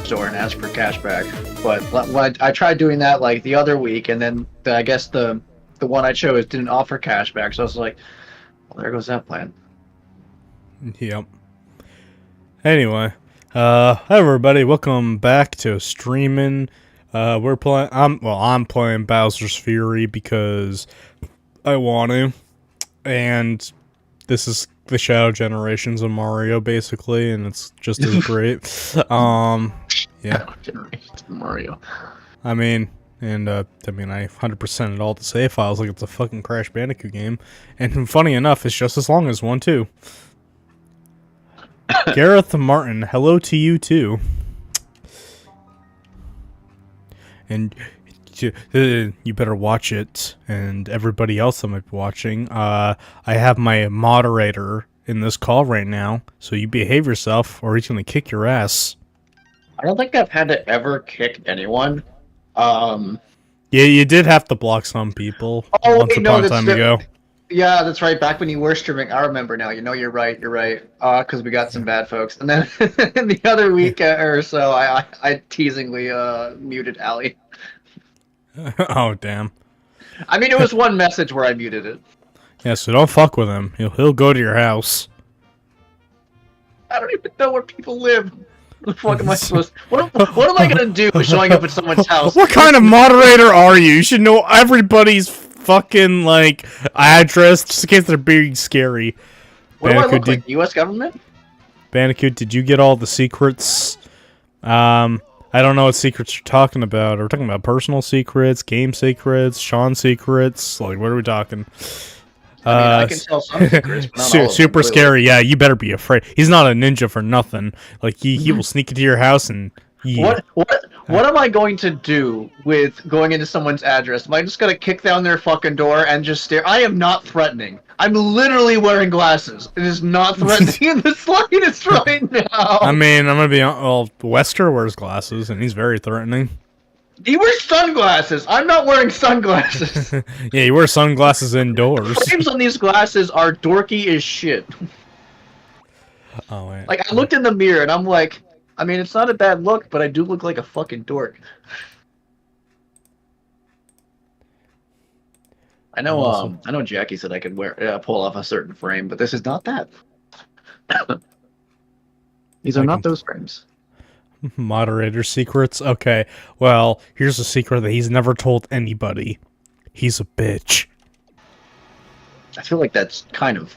store and ask for cash back. But when I tried doing that like the other week, and then I guess the one I chose didn't offer cash back, so I was like, well, there goes that plan. Yep. Anyway, hi everybody, welcome back to streaming. We're playing. I'm playing Bowser's Fury because I want to, and this is the Shadow Generations of Mario, basically, and it's just as great. Yeah. Generations of Mario. I mean, I 100% it all the save files like it's a fucking Crash Bandicoot game, and funny enough, it's just as long as one too. Gareth Martin, hello to you too. And you better watch it, and everybody else that might be watching. I have my moderator in this call right now, so you behave yourself, or he's gonna kick your ass. I don't think I've had to ever kick anyone. Yeah, you did have to block some people once upon a time ago. Yeah, that's right. Back when you were streaming, I remember now. You know, you're right. You're right. Because we got some bad folks. And then the other week or so, I teasingly muted Ali. Oh damn! I mean, it was one message where I muted it. Yeah, so don't fuck with him. He'll go to your house. I don't even know where people live. What the fuck am I supposed? What am I gonna do showing up at someone's house? What kind of moderator are you? You should know everybody's fucking like address just in case they're being scary. What do I look like? U.S. government? Bandicoot, did you get all the secrets? I don't know what secrets you're talking about. Are we talking about personal secrets, game secrets, Sean secrets? Like, what are we talking? I can tell some secrets, but not all of super them, scary. Yeah, you better be afraid. He's not a ninja for nothing. Like he will sneak into your house and. Yeah. What am I going to do with going into someone's address? Am I just gonna kick down their fucking door and just stare? I am not threatening. I'm literally wearing glasses. It is not threatening in the slightest right now. I mean, I'm gonna be well. Wester wears glasses, and he's very threatening. He wears sunglasses. I'm not wearing sunglasses. Yeah, you wear sunglasses indoors. The frames on these glasses are dorky as shit. Oh wait. Like I looked in the mirror and I'm like, I mean, it's not a bad look, but I do look like a fucking dork. I know Jackie said I could pull off a certain frame, but this is not that. These are not those frames. Moderator secrets? Okay, well, here's a secret that he's never told anybody. He's a bitch. I feel like that's kind of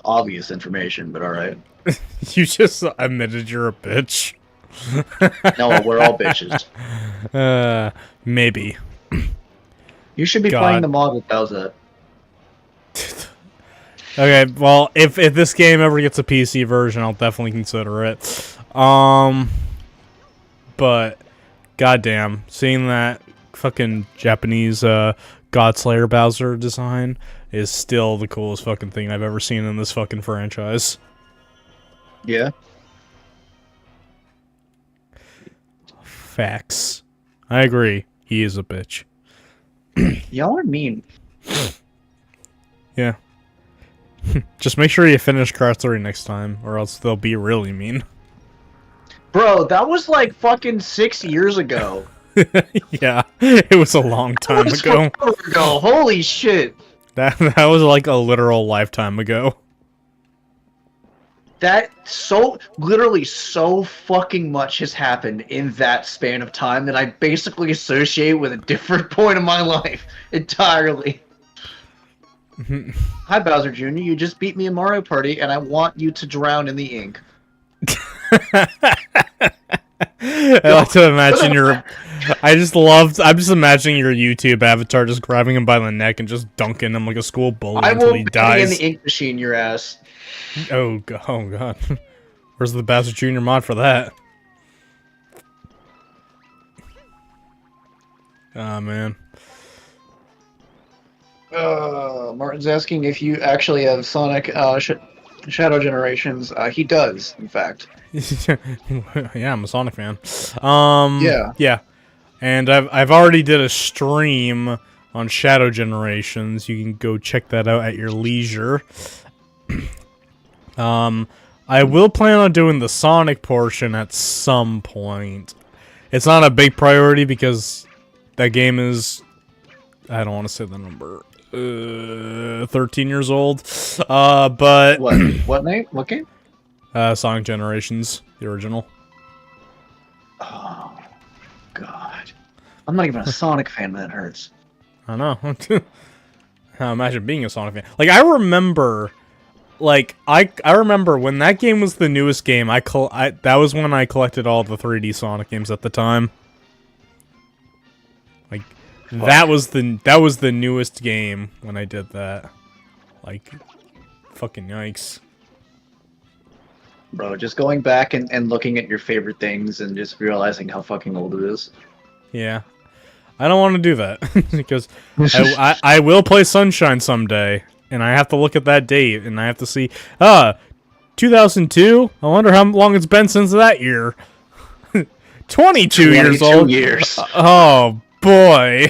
obvious information, but alright. You just admitted you're a bitch. No, we're all bitches. Maybe. You should be playing the mod with Bowser. Okay, well, if this game ever gets a PC version, I'll definitely consider it. But goddamn, seeing that fucking Japanese Godslayer Bowser design is still the coolest fucking thing I've ever seen in this fucking franchise. Yeah. Facts. I agree. He is a bitch. Y'all are mean. Yeah. Just make sure you finish Crash 3 next time, or else they'll be really mean. Bro, that was like fucking 6 years ago. Yeah, it was a long time ago. Holy shit. That was like a literal lifetime ago. That literally so fucking much has happened in that span of time that I basically associate with a different point of my life entirely. Hi, Bowser Jr. You just beat me in Mario Party, and I want you to drown in the ink. I like to imagine I'm just imagining your YouTube avatar just grabbing him by the neck and just dunking him like a school bully until he dies. In the ink machine, your ass. Oh god. Where's the Bowser Jr. mod for that? Ah, man. Martin's asking if you actually have Sonic Shadow Generations. He does, in fact. Yeah, I'm a Sonic fan. Yeah. And I've already did a stream on Shadow Generations. You can go check that out at your leisure. I will plan on doing the Sonic portion at some point. It's not a big priority because that game is, I don't want to say the number, 13 years old. But What name? What game? Sonic Generations, the original. Oh God, I'm not even a Sonic fan. That hurts. I know. Imagine being a Sonic fan. Like I remember. Like I remember when that game was the newest game. That was when I collected all the 3D Sonic games at the time. Like that was the newest game when I did that. Like fucking yikes. Bro, just going back and looking at your favorite things and just realizing how fucking old it is. Yeah. I don't want to do that because I will play Sunshine someday. And I have to look at that date, and I have to see, 2002? I wonder how long it's been since that year. 22 years old? Years. Oh, boy.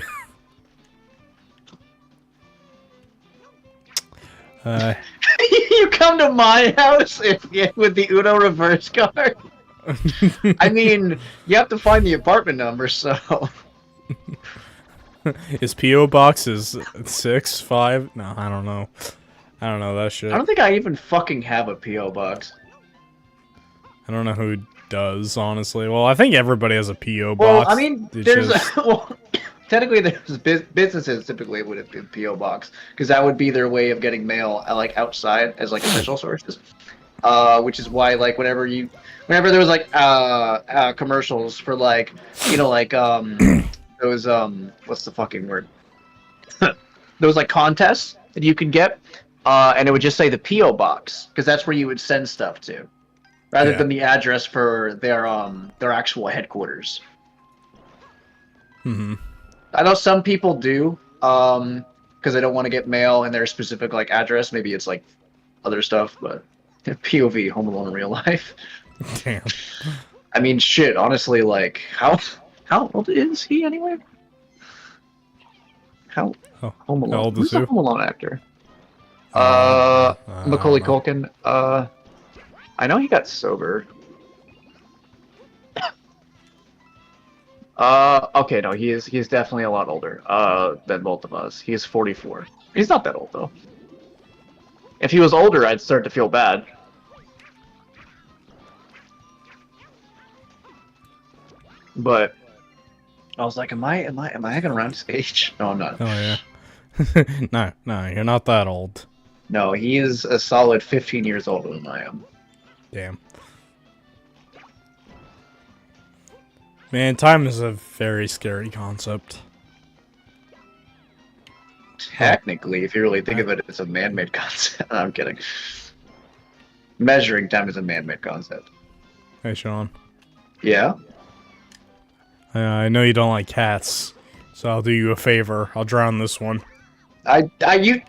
You come to my house with the Uno reverse card? I mean, you have to find the apartment number, so... His P.O. box is 6, 5? No, I don't know. I don't know that shit. I don't think I even fucking have a P.O. box. I don't know who does, honestly. Well, I think everybody has a P.O. box. Well, I mean, technically there's businesses typically would have been P.O. box, because that would be their way of getting mail, like, outside as, like, official sources. Which is why, like, whenever there was, like, commercials for, like, you know, like, those what's the fucking word? Those like contests that you could get, and it would just say the PO box because that's where you would send stuff to, rather than the address for their actual headquarters. Mm-hmm. I know some people do, because they don't want to get mail in their specific like address. Maybe it's like other stuff, but POV Home Alone in real life. Damn. I mean, shit. Honestly, like how old is he anyway? Home Alone. How old Who's is the who? Home Alone actor? I Macaulay don't know. Culkin. I know he got sober. Okay, no, he's definitely a lot older than both of us. He's 44. He's not that old though. If he was older, I'd start to feel bad. But I was like, am I gonna round his age? No, I'm not. Oh yeah. No, you're not that old. No, he is a solid 15 years older than I am. Damn. Man, time is a very scary concept. Technically, if you really think of it, it's a man-made concept. I'm kidding. Measuring time is a man-made concept. Hey, Sean. Yeah? I know you don't like cats, so I'll do you a favor. I'll drown this one.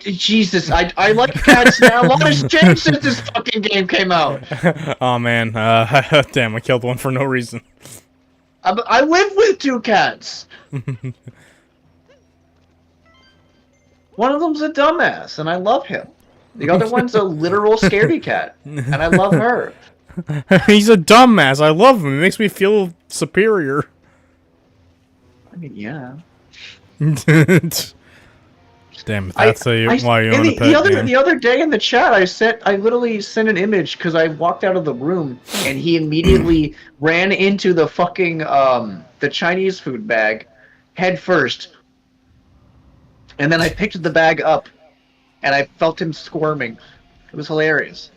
Jesus, I like cats now. A lot has changed since this fucking game came out. Oh man, damn, I killed one for no reason. I live with 2 cats. One of them's a dumbass, and I love him. The other one's a literal scaredy cat, and I love her. He's a dumbass. I love him. He makes me feel superior. I mean, yeah. Damn, that's why you own a pet. The other day in the chat, I literally sent an image because I walked out of the room and he immediately ran into the fucking the Chinese food bag head first, and then I picked the bag up and I felt him squirming. It was hilarious.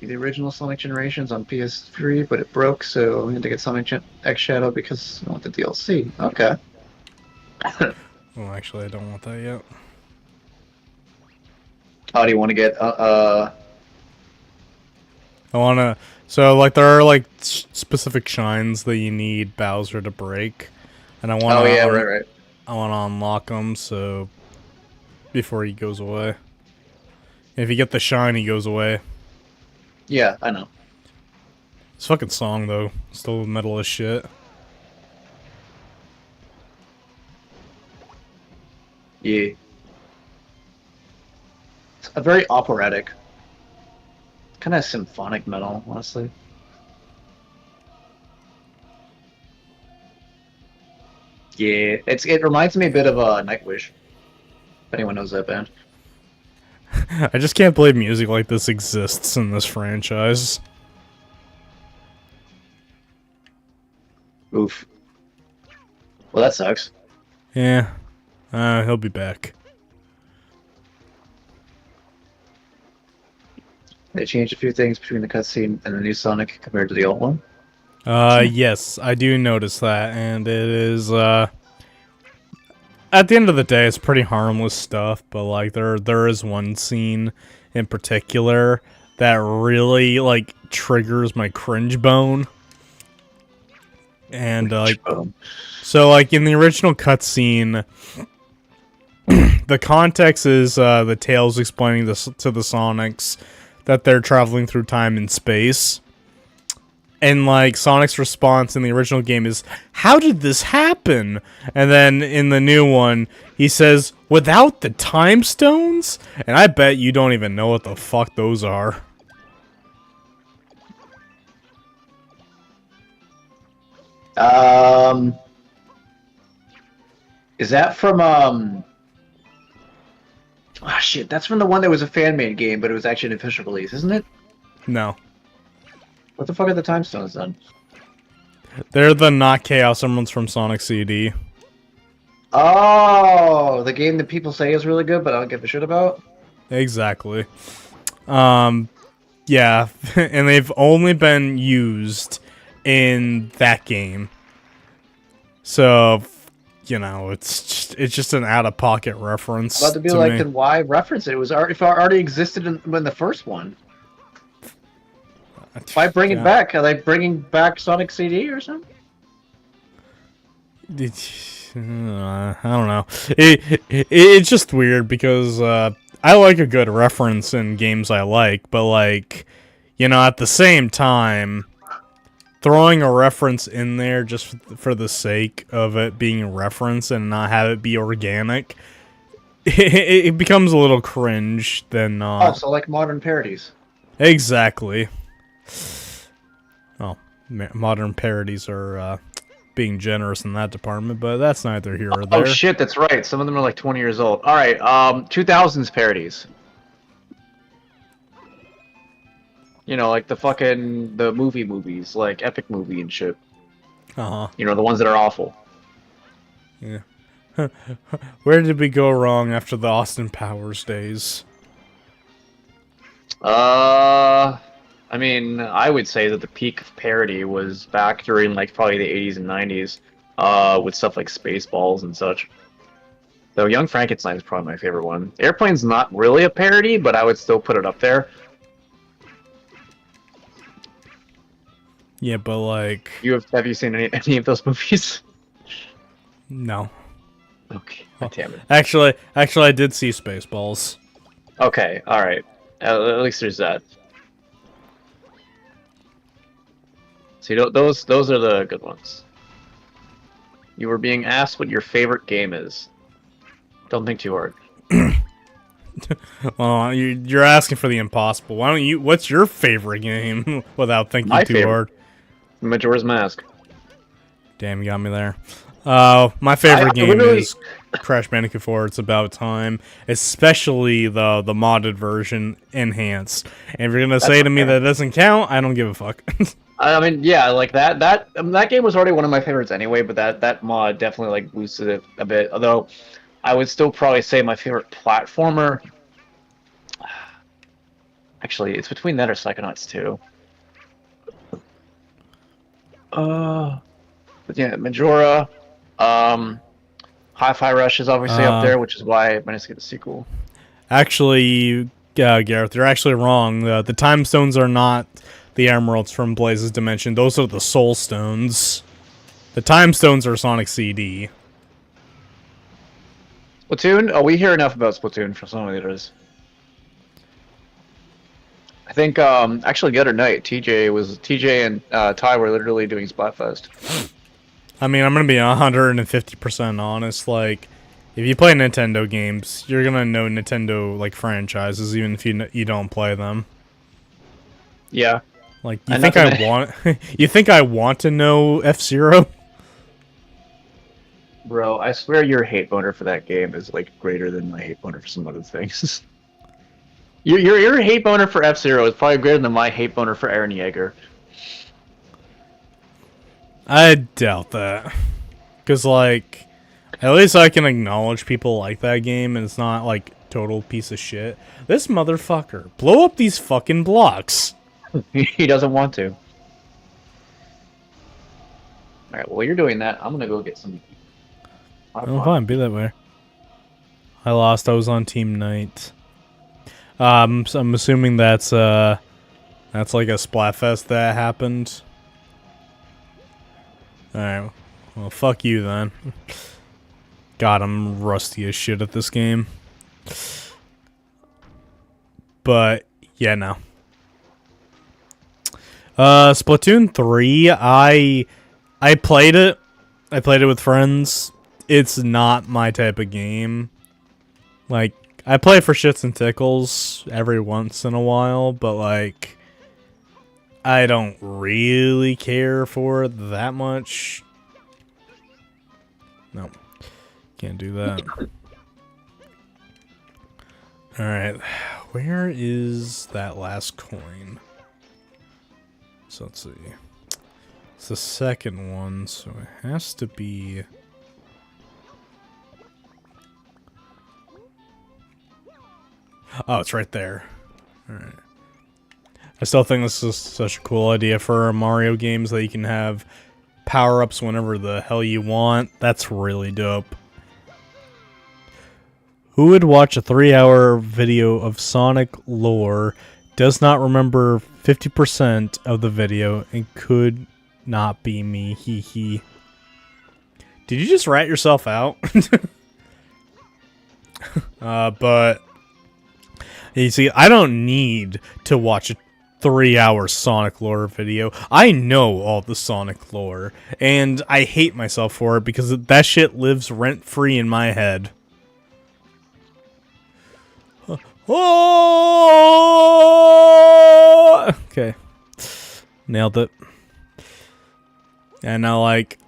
The original Sonic Generations on PS3, but it broke, so we had to get Sonic X Shadow because I want the DLC. Okay. Well, actually, I don't want that yet. How do you want to get I wanna. So, like, there are like specific shines that you need Bowser to break, and I want. Oh yeah, right. I want to unlock them so before he goes away. If you get the shine, he goes away. Yeah, I know. This fucking song though, still metal as shit. Yeah. It's a very operatic, kind of symphonic metal, honestly. Yeah, it reminds me a bit of Nightwish. If anyone knows that band. I just can't believe music like this exists in this franchise. Oof. Well, that sucks. Yeah. He'll be back. They changed a few things between the cutscene and the new Sonic compared to the old one. Yes, I do notice that, and it is, at the end of the day, it's pretty harmless stuff, but, like, there is one scene in particular that really, like, triggers my cringe bone. And, so, like, in the original cutscene, the context is, the Tails explaining this to the Sonics that they're traveling through time and space. And, like, Sonic's response in the original game is, "How did this happen?" And then in the new one, he says, "Without the time stones?" And I bet you don't even know what the fuck those are. Is that from Ah, shit, that's from the one that was a fan-made game, but it was actually an official release, isn't it? No. What the fuck are the time stones then? They're the not Chaos Emeralds from Sonic CD. Oh, the game that people say is really good, but I don't give a shit about? Exactly. Yeah, and they've only been used in that game. So, you know, it's just an out-of-pocket reference. About to be like, then why reference it? It was if it already existed in the first one. Why bring it back? Are they bringing back Sonic CD or something? I don't know. It's just weird because I like a good reference in games I like, but, like, you know, at the same time, throwing a reference in there just for the sake of it being a reference and not have it be organic, it becomes a little cringe than not. Oh, so like modern parodies. Exactly. Oh, modern parodies are being generous in that department, but that's neither here or there. Oh shit, that's right. Some of them are like 20 years old. All right, 2000s parodies. You know, like the movies, like Epic Movie and shit. Uh-huh. You know, the ones that are awful. Yeah. Where did we go wrong after the Austin Powers days? I mean, I would say that the peak of parody was back during, like, probably the 80s and 90s, with stuff like Spaceballs and such. Though Young Frankenstein is probably my favorite one. Airplane's not really a parody, but I would still put it up there. Yeah, but, like... Have you seen any of those movies? No. Okay, damn it. Actually, I did see Spaceballs. Okay, alright. At least there's that. See, those are the good ones. You were being asked what your favorite game is. Don't think too hard. Well, you're asking for the impossible. Why don't you... What's your favorite game without thinking too hard? Majora's Mask. Damn, you got me there. My favorite game is Crash Bandicoot 4. It's about time, especially the modded version, enhanced. And if you're gonna say to me that doesn't count, I don't give a fuck. I mean, yeah, like that game was already one of my favorites anyway, but that mod definitely like boosted it a bit. Although, I would still probably say my favorite platformer. Actually, it's between that or Psychonauts 2. But yeah, Majora. Hi-Fi Rush is obviously up there, which is why I managed to get the sequel. Actually, Gareth, you're actually wrong. The Time Stones are not the emeralds from Blaze's Dimension. Those are the Soul Stones. The Time Stones are Sonic CD. Splatoon? Oh, we hear enough about Splatoon from some leaders. I think, actually the other night, TJ and Ty were literally doing Splatfest. I mean, I'm gonna be 150% honest. Like, if you play Nintendo games, you're gonna know Nintendo like franchises, even if you don't play them. Yeah. Like, you think I want you think I want to know F-Zero? Bro, I swear your hate boner for that game is like greater than my hate boner for some other things. Your hate boner for F-Zero is probably greater than my hate boner for Eren Yeager. I doubt that. Cause like, at least I can acknowledge people like that game, and it's not like total piece of shit. This motherfucker, blow up these fucking blocks. He doesn't want to. Alright, well, you're doing that. I'm gonna go get some. Oh, fine, be that way. I lost. I was on Team Knight. So I'm assuming that's like a Splatfest that happened. Alright, well, fuck you then. God, I'm rusty as shit at this game. But, yeah, no. Splatoon 3, I played it. I played it with friends. It's not my type of game. Like, I play for shits and tickles every once in a while, but like, I don't really care for it that much. No, can't do that. Alright, where is that last coin? So let's see. It's the second one, so it has to be... Oh, it's right there. Alright. I still think this is such a cool idea for Mario games, that you can have power-ups whenever the hell you want. That's really dope. Who would watch a 3-hour video of Sonic lore, does not remember 50% of the video, and could not be me, hee hee. Did you just rat yourself out? But... You see, I don't need to watch a 3-hour Sonic lore video. I know all the Sonic lore, and I hate myself for it because that shit lives rent-free in my head. Oh! Okay. Nailed it. And now, like,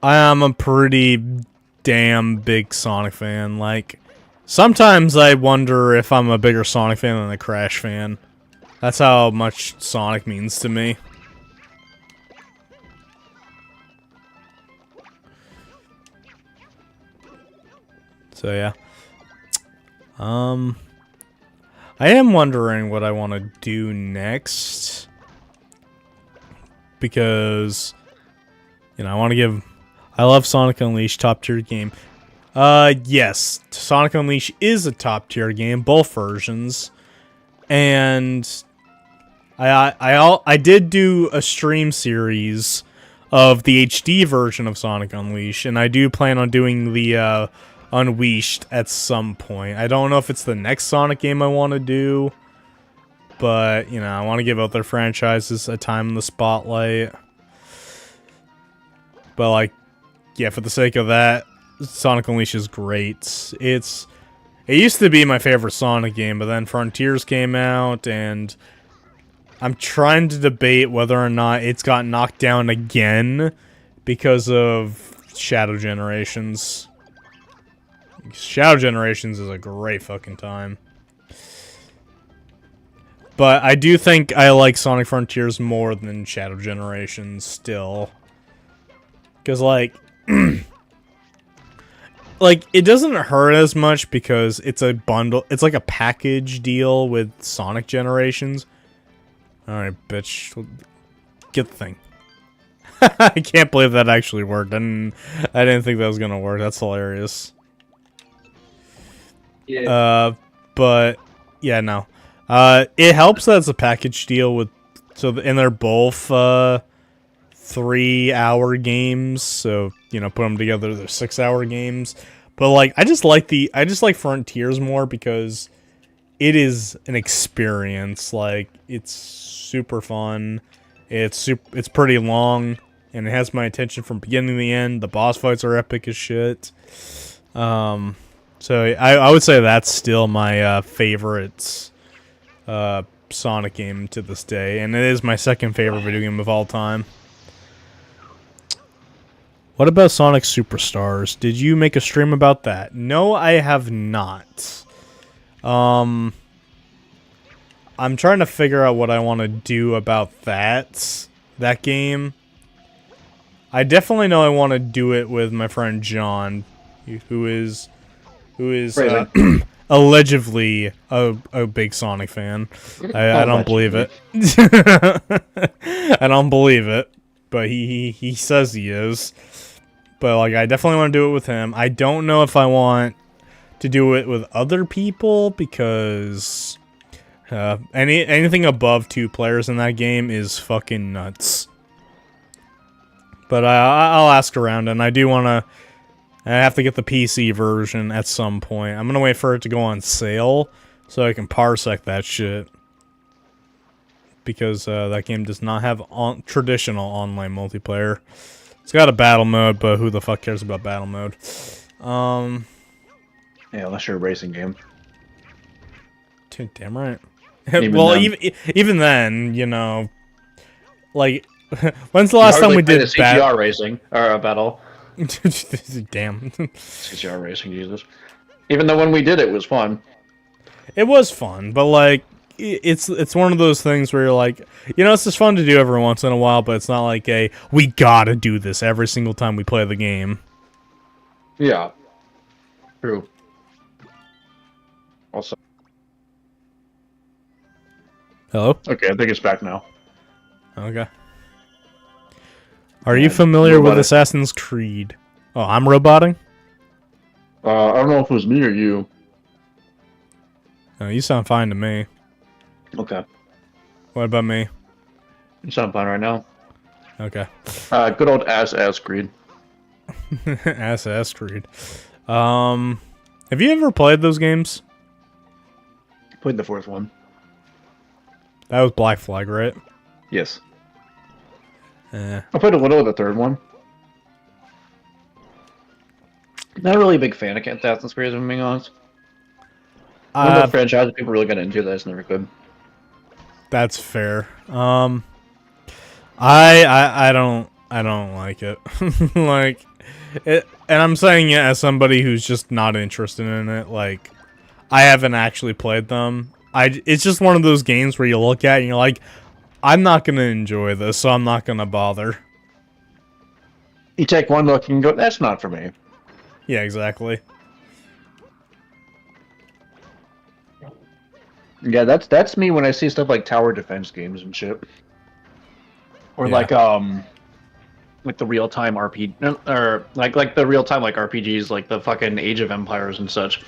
I am a pretty damn big Sonic fan. Like, sometimes I wonder if I'm a bigger Sonic fan than a Crash fan. That's how much Sonic means to me. So yeah. I am wondering what I want to do next. Because, you know, I love Sonic Unleashed, top tier game. Yes, Sonic Unleashed is a top tier game, both versions, and I did do a stream series of the HD version of Sonic Unleashed, and I do plan on doing the Unleashed at some point. I don't know if it's the next Sonic game I want to do, but you know, I want to give other franchises a time in the spotlight. But like, yeah, for the sake of that, Sonic Unleashed is great. It used to be my favorite Sonic game, but then Frontiers came out, and I'm trying to debate whether or not it's got knocked down again because of Shadow Generations. Shadow Generations is a great fucking time. But I do think I like Sonic Frontiers more than Shadow Generations still. Because, like... like, it doesn't hurt as much because it's a bundle. It's like a package deal with Sonic Generations. Alright, bitch. Get the thing. I can't believe that actually worked. I didn't think that was gonna work. That's hilarious. Yeah. But, yeah, no. It helps that it's a package deal with... and they're both, 3-hour games, so, you know, put them together, they're 6-hour games. But, like, I just like Frontiers more because it is an experience. Like, it's super fun. It's pretty long, and it has my attention from beginning to the end. The boss fights are epic as shit. So I would say that's still my favorite Sonic game to this day, and it is my second favorite video game of all time. What about Sonic Superstars? Did you make a stream about that? No, I have not. I'm trying to figure out what I want to do about that game. I definitely know I want to do it with my friend John, who is allegedly a big Sonic fan. I don't believe it. I don't believe it, but he says he is. But like, I definitely want to do it with him. I don't know if I want to do it with other people because anything above 2 players in that game is fucking nuts. But I'll ask around, and I do want to. I have to get the PC version at some point. I'm gonna wait for it to go on sale so I can parsec that shit. Because that game does not have traditional online multiplayer. It's got a battle mode, but who the fuck cares about battle mode? Yeah, unless you're a racing game. Dude, damn right. Well, even then, you know, like, when's the last time we did CGR racing or a battle? Damn. CGR racing, Jesus. Even though when we did it was fun. It was fun, but like, it's one of those things where you're like, you know, it's just fun to do every once in a while, but it's not like we gotta do this every single time we play the game. Yeah. True. Also. Hello? Okay, I think it's back now. Okay. Are you familiar with Assassin's Creed? Oh, I'm roboting? I don't know if it was me or you. Oh, you sound fine to me. Okay. What about me? You sound fine right now. Okay. Good old Ass Creed. Ass Creed. Have you ever played those games? Played the 4th one. That was Black Flag, right? Yes. I played a little of the 3rd one. Not really a big fan of Assassin's Creed, if I'm being honest. One of the franchises people really got into that's never good. That's fair. I don't like it. Like it, and I'm saying it as somebody who's just not interested in it. Like, I haven't actually played them. It's just one of those games where you look at it and you're like, I'm not gonna enjoy this, so I'm not gonna bother. You take one look and go, that's not for me. Yeah, exactly. Yeah, that's me when I see stuff like tower defense games and shit. Or Yeah. like the real-time RPG, or like the real-time like RPGs, like the fucking Age of Empires and such.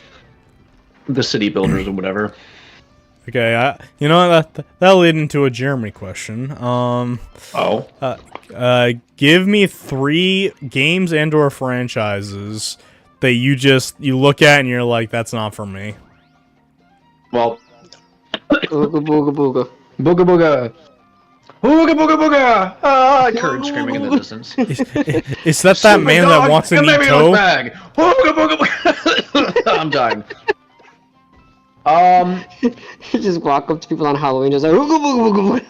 The city builders and whatever. Okay, you know that'll lead into a Jeremy question. Give me 3 games and/or franchises that you look at and you're like, that's not for me. Well, Booga booga booga. booga booga. Booga booga booga! Ah, Kurt screaming in the distance. Is that man that wants an Ito? Booga booga booga! I'm dying. You just walk up to people on Halloween, just like booga booga booga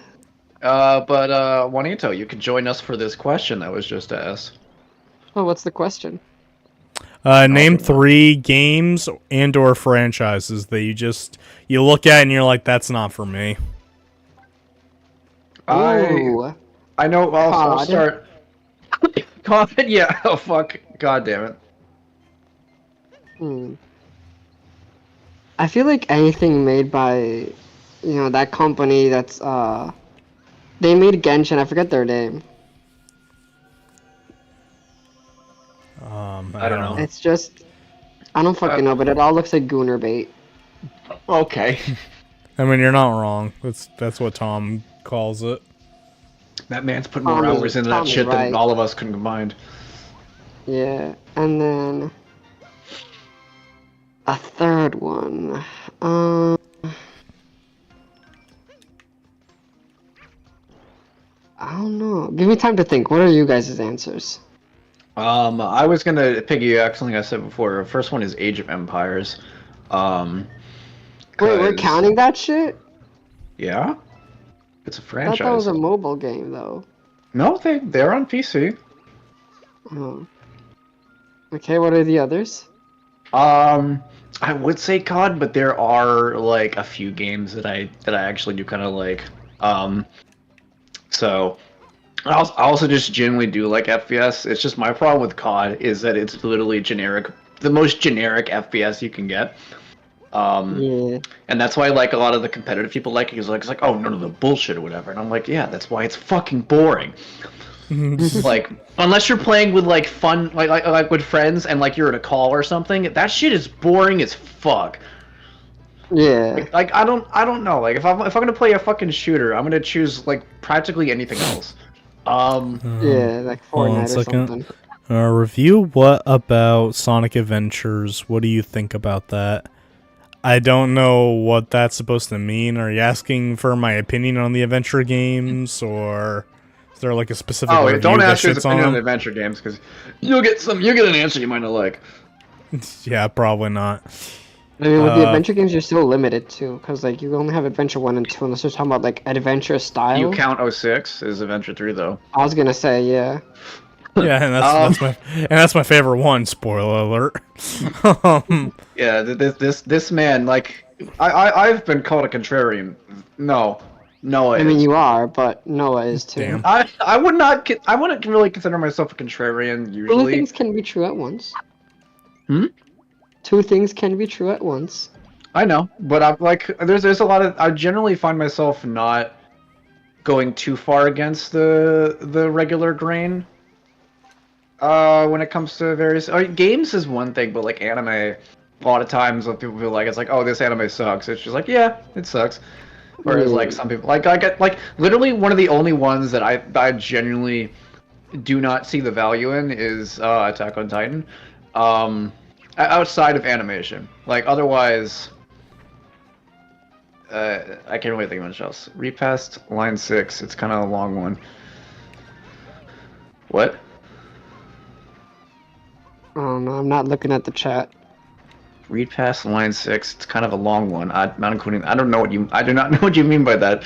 booga. But Juanito, you could join us for this question that was just asked. Oh, what's the question? Name 3 games and/or franchises that you look at and you're like, that's not for me. Ooh. I know. I'll COD. start. COD, yeah. Oh fuck! God damn it. I feel like anything made by, that company that's they made Genshin. I forget their name. I don't know. It's just, I don't fucking know, but it all looks like Gooner bait. Okay. I mean, you're not wrong. That's what Tom calls it. That man's put more hours into that shit than all of us can combined. Yeah, and then a third one. I don't know. Give me time to think. What are you guys' answers? I was gonna piggyback something I said before. The first one is Age of Empires. Um, Wait, we're 'Cause counting that shit? yeah, it's a I thought that was franchise. a mobile game though. No, they're on PC. Oh. Okay, what are the others? Um, I would say COD, but there are like a few games that I actually do kind of like. Um, so I also just genuinely do like FPS. It's just my problem with COD is that it's literally generic, the most generic FPS you can get. Um, Yeah. and that's why like a lot of the competitive people like it. It's like, oh, none of the bullshit or whatever. And I'm like, yeah, that's why it's fucking boring. Like, unless you're playing with like fun, like with friends, and like you're in a call or something, that shit is boring as fuck. Yeah. Like I don't know. Like if I'm gonna play a fucking shooter, I'm gonna choose like practically anything else. Um, Yeah, like Hold on a Fortnite or second. something. Review. What about Sonic Adventures? What do you think about that? I don't know what that's supposed to mean. Are you asking for my opinion on the adventure games, or is there like a specific oh, review don't that ask his shits on opinion on them? adventure games because you'll get an answer you might not like. Yeah, probably not. I mean, with the Uh, adventure games, you're still limited too, because like you only have Adventure 1 and 2 unless you're talking about like adventure style. You count '06 as Adventure 3 though. I was gonna say, yeah. Yeah, and that's my favorite one. Spoiler alert. Yeah, this man like I've been called a contrarian. No, Noah I mean, is. you are, but Noah is too. Damn. I would not I wouldn't really consider myself a contrarian Two usually. things can be true at once. Hmm? Two things can be true at once. I know, but I'm like there's a lot of I generally find myself not going too far against the regular grain. When it comes to various games is one thing, but like anime, a lot of times when people feel like it's like, oh, this anime sucks. It's just like, yeah, it sucks. Whereas like Yeah. some people, like I get like literally one of the only ones that I genuinely do not see the value in is Attack on Titan. Outside of animation, like otherwise, I can't really think of much else. Repassed line 6. It's kind of a long one. What? I don't know. I'm not looking at the chat. Read past line 6. It's kind of a long one. Not including. I don't know what you. I do not know what you mean by that.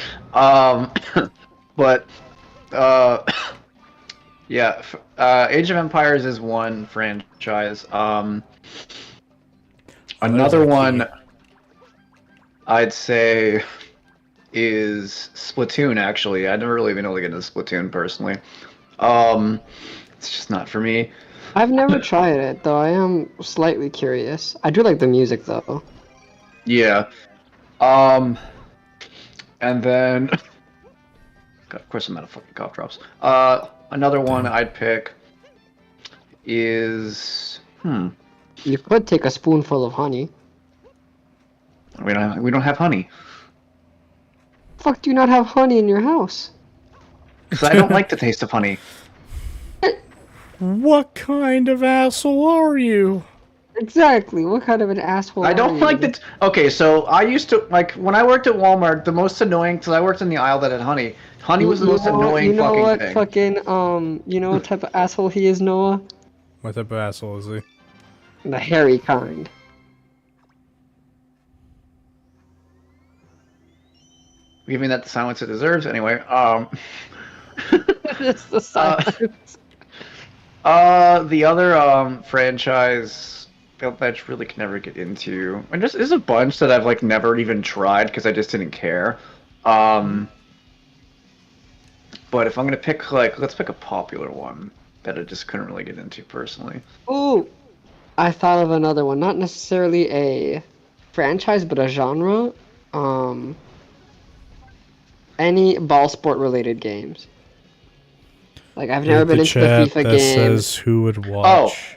But, yeah. Age of Empires is one franchise. Another one, I'd say, is Splatoon. Actually, I never really been able to get into Splatoon personally. It's just not for me. I've never tried it though. I am slightly curious. I do like the music though. Yeah. And then, God, of course, I'm out of fucking cough drops. Another one I'd pick is You could take a spoonful of honey. we don't have honey Fuck, do you not have honey in your house? because I don't like the taste of honey. What kind of asshole are you? Exactly. What kind of an asshole? I are don't you? like the. Okay, so I used to like when I worked at Walmart. The most annoying because I worked in the aisle that had honey. Honey was the most annoying You know fucking what? thing. Fucking you know what type of asshole he is, Noah? What type of asshole is he? The hairy kind. Giving that the silence it deserves. Anyway, It's the silence. The other franchise that I just really can never get into, and just there's a bunch that I've like never even tried because I just didn't care. But if I'm gonna pick like, let's pick a popular one that I just couldn't really get into personally. Ooh, I thought of another one. Not necessarily a franchise, but a genre. Any ball sport related games. Like I've never Read been the into the chat FIFA that games. says who would watch.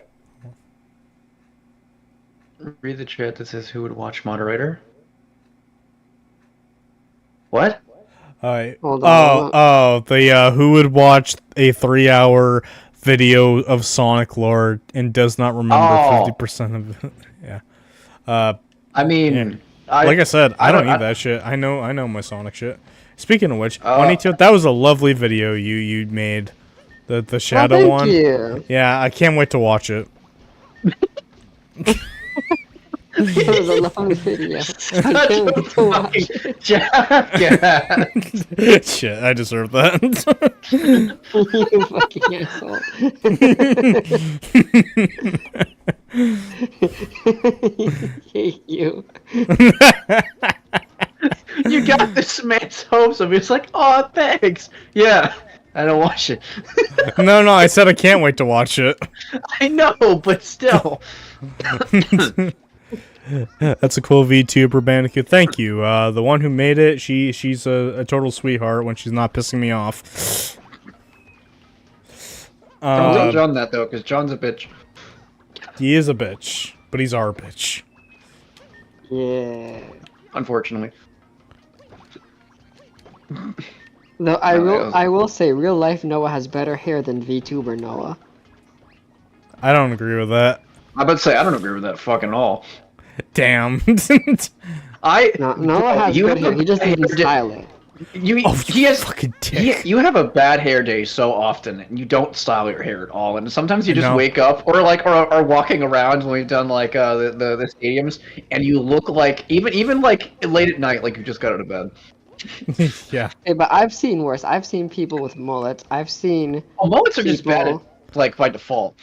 Read the chat that says who would watch moderator. What? Alright. Hold on. The who would watch a 3-hour video of Sonic lore and does not remember Oh. 50% of it. Yeah. I mean, Yeah. Like I said, I don't need I- that shit. I know my Sonic shit. Speaking of which, Uh, Juanito, that was a lovely video you made. The shadow thank one. you. Yeah, I can't wait to watch it. It was a long video. I Such can't a wait to watch fucking it. jackass. Shit, I deserve that. You fucking asshole. Hate you. You got this man's hopes of it's like, oh, thanks. Yeah, I don't watch it. No, I said I can't wait to watch it. I know, but still. That's a cool VTuber, Bandicoot. Thank you. The one who made it, she's a total sweetheart when she's not pissing me off. Don't tell John that though, because John's a bitch. He is a bitch, but he's our bitch. Yeah. Unfortunately. Though No, I will say, real life Noah has better hair than VTuber Noah. I don't agree with that. I'm about to say I don't agree with that fucking all. Damn. No, Noah has you good have hair. a He just bad doesn't hair style it. He has fucking dick. you have a bad hair day so often, and you don't style your hair at all. And sometimes you just No. wake up, or like, or walking around when we've done like the stadiums, and you look like even like late at night, like you just got out of bed. Yeah. Hey, but I've seen worse. I've seen people with mullets. I've seen Oh, mullets are just bad, people. like by default.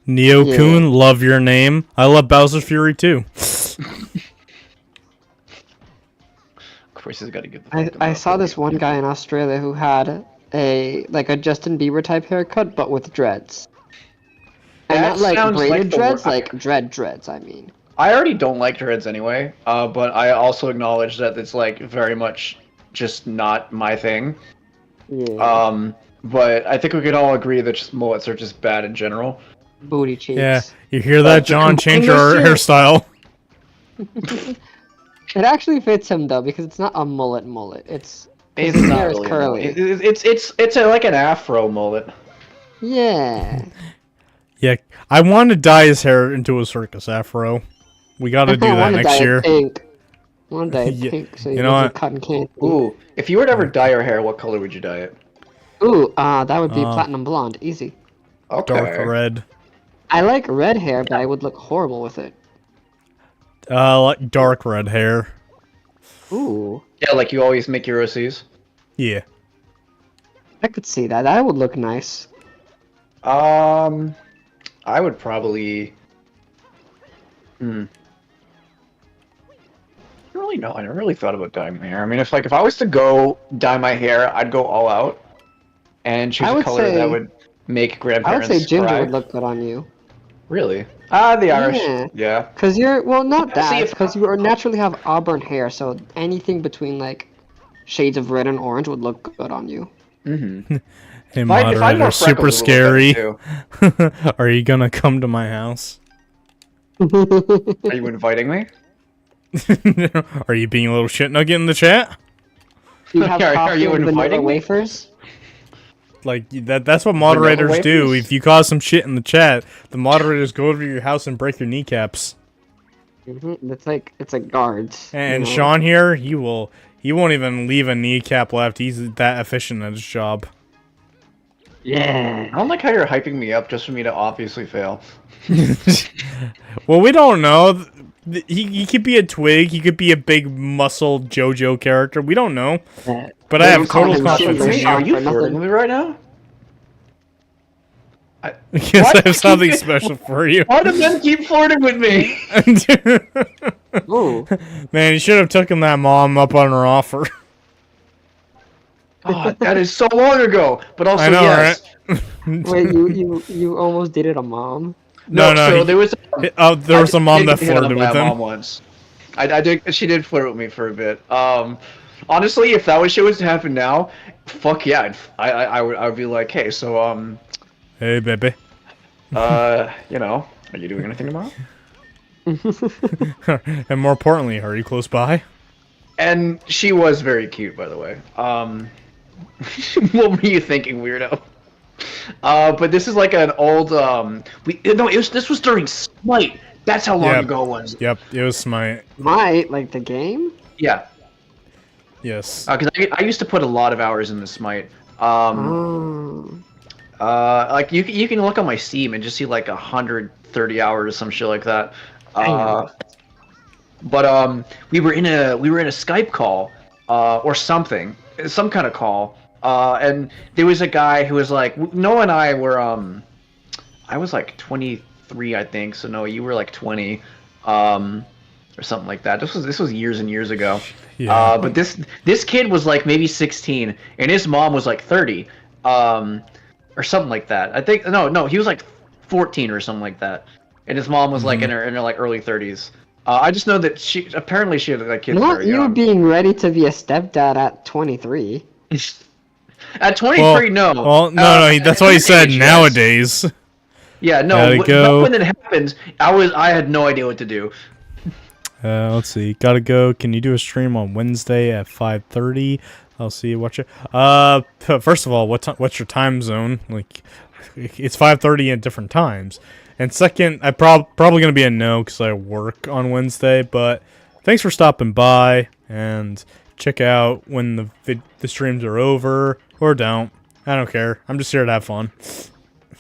Neo-kun, love your name. I love Bowser's Fury too. Of course, he's got to get the. I saw this one guy in Australia who had a Justin Bieber type haircut, but with dreads. And That not like sounds like braided the dreads, wor- like dreads. I mean. I already don't like dreads anyway, but I also acknowledge that it's like very much just not my thing. Yeah. But I think we could all agree that just mullets are just bad in general. Booty cheeks. Yeah. You hear that, John? Change your hairstyle. It actually fits him though because it's not a mullet. It's It's his not hair is really a curly. mullet. It's like an afro mullet. Yeah. Yeah. I want to dye his hair into a circus afro. We got to do I that wanna next dye it year. Pink. One day Yeah, pink, so you you know know what? cotton candy. Ooh, if you were to ever dye your hair, what color would you dye it? Ooh, that would be platinum blonde, easy. Okay. Dark red. I like red hair, but I would look horrible with it. Like dark red hair. Ooh, Yeah, like you always make your OCs. Yeah. I could see that. That would look nice. I would probably. I don't really know. I never really thought about dyeing my hair. I mean, if I was to go dye my hair, I'd go all out and choose I a would color say- that would make I would grandparents say ginger cry. would look good on you. Really? Ah, the Irish. Yeah. Yeah. Cause you're not See, that. if- Because you naturally have auburn hair, so anything between like shades of red and orange would look good on you. Mm-hmm. Hey, If I'm moderator, more super freckles, it would look scary. better, too. Are you gonna come to my house? Are you inviting me? Are you being a little shit nugget in the chat? You have Are coffee you and vanilla inviting me? wafers. Like that's what moderators do. wafers? If you cause some shit in the chat, the moderators go over to your house and break your kneecaps. It's like guards. And you know? Sean here, he won't even leave a kneecap left. He's that efficient at his job. Yeah. I don't like how you're hyping me up just for me to obviously fail. Well, we don't know. He could be a twig. He could be a big muscle JoJo character. We don't know. But I They have don't call total him confidence in Shinra you. Sean. Are you for nothing. flirting with me right now? Yes, What? I have something special for you. Why do men keep flirting with me? Ooh. Man, you should have taken that mom up on her offer. Oh, that is so long ago. But also, I know, yes. right? Wait, you almost dated a mom? No, So he- there was. there was a mom that did hit on flirted my with him. Mom once. I did. She did flirt with me for a bit. Honestly, if that shit was to happen now, fuck yeah, I would be like, hey, so Hey, baby. are you doing anything tomorrow? And more importantly, are you close by? And she was very cute, by the way. What were you thinking, weirdo? But this is like an old this was during Smite. That's how long Yep. ago it was. Yep, it was Smite. Like the game? Yeah, Yes. because I used to put a lot of hours in the Smite. Oh. Like you can look on my Steam and just see like 130 hours, some shit like that. But we were in a Skype call, or something, some kind of call, and there was a guy who was like, Noah and I were I was like 23, I think. So Noah, you were like 20, or something like that. This was years and years ago. Yeah. But this kid was like maybe 16, and his mom was like 30, or something like that. I think no, he was like 14 or something like that, and his mom was like in her like early 30s. I just know that she had like kids Not very you young. being ready to be a stepdad at 23. At 23, no. Well, no, that's why he said age, yes. nowadays. Yeah, no. Gotta go. When it happened, I had no idea what to do. Let's see. Gotta go. Can you do a stream on Wednesday at 5:30? I'll see you. Watch it. First of all, what's your time zone? Like, it's 5:30 at different times. And second, I probably gonna be a no because I work on Wednesday. But thanks for stopping by, and check out when the streams are over, or don't. I don't care. I'm just here to have fun.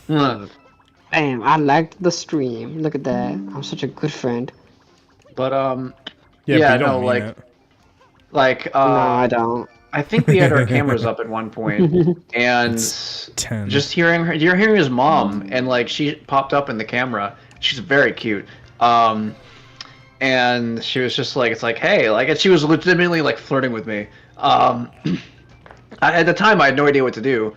Damn, I liked the stream. Look at that. I'm such a good friend. But Yeah, yeah, but you don't no, mean it. like No, I don't. I think we had our cameras up at one point, and It's 10. you're hearing his mom, and like she popped up in the camera. She's very cute. And she was just like, it's like, hey, like, and she was legitimately like flirting with me. At the time, I had no idea what to do,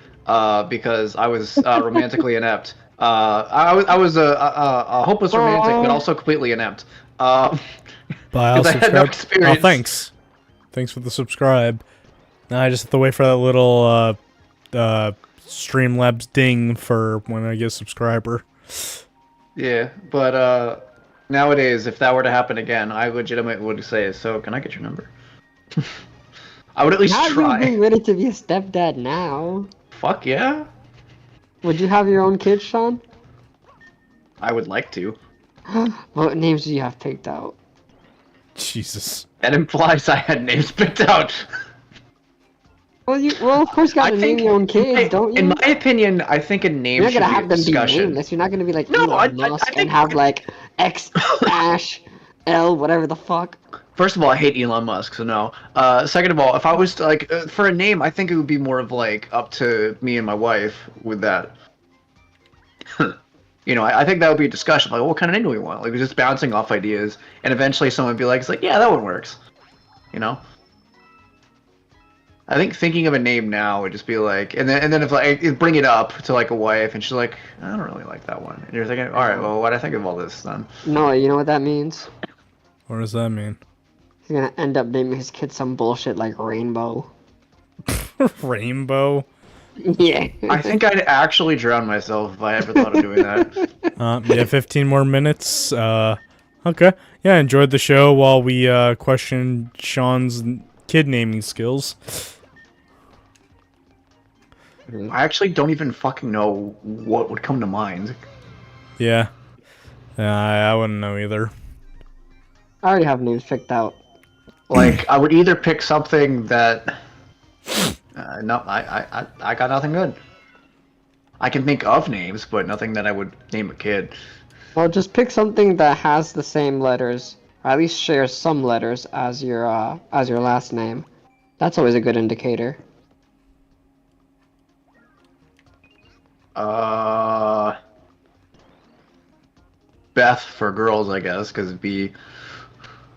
because I was romantically inept. I was a hopeless romantic, but also completely inept. Bye, I'll 'cause I had no subscribe. experience. Oh, thanks. Thanks for the subscribe. Now I just have to wait for that little Streamlabs ding for when I get a subscriber. Yeah, but nowadays, if that were to happen again, I legitimately would say, so can I get your number? I would at least How are you try. being ready to be a stepdad now? Fuck yeah. Would you have your own kids, Sean? I would like to. What names do you have picked out? Jesus. That implies I had names picked out. Well, of course, you gotta name your own kids, don't you? In my opinion, I think a name You're not should gonna be have a them be discussion. nameless. You're not gonna be like No, Elon I Musk think- and have like X Ash L whatever the fuck. First of all, I hate Elon Musk, so no. Second of all, if I was to, like, for a name, I think it would be more of like up to me and my wife with that. You know, I think that would be a discussion. Like, what kind of name do we want? Like, we're just bouncing off ideas, and eventually someone would be like, "It's like, yeah, that one works." You know. I think thinking of a name now would just be like, and then if like you bring it up to like a wife, and she's like, "I don't really like that one," and you're thinking, "All right, well, what do I think of all this then?" No, you know what that means? What does that mean? He's gonna end up naming his kid some bullshit like Rainbow. Rainbow? Yeah. I think I'd actually drown myself if I ever thought of doing that. Yeah, 15 more minutes. Okay. Yeah, enjoyed the show while we questioned Sean's kid naming skills. I actually don't even fucking know what would come to mind. Yeah. I wouldn't know either. I already have names picked out. Like, I would either pick something that. No, I got nothing good. I can think of names, but nothing that I would name a kid. Well, just pick something that has the same letters, or at least shares some letters as your last name. That's always a good indicator. Beth for girls, I guess, because it'd be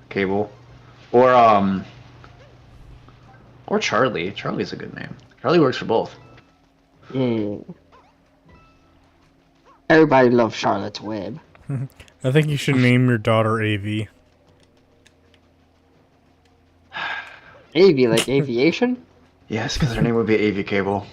Cable, or Charlie. Charlie's a good name. Charlie works for both. Everybody loves Charlotte's Web. I think you should name your daughter AV. AV, like aviation? Yes, because her name would be AV Cable.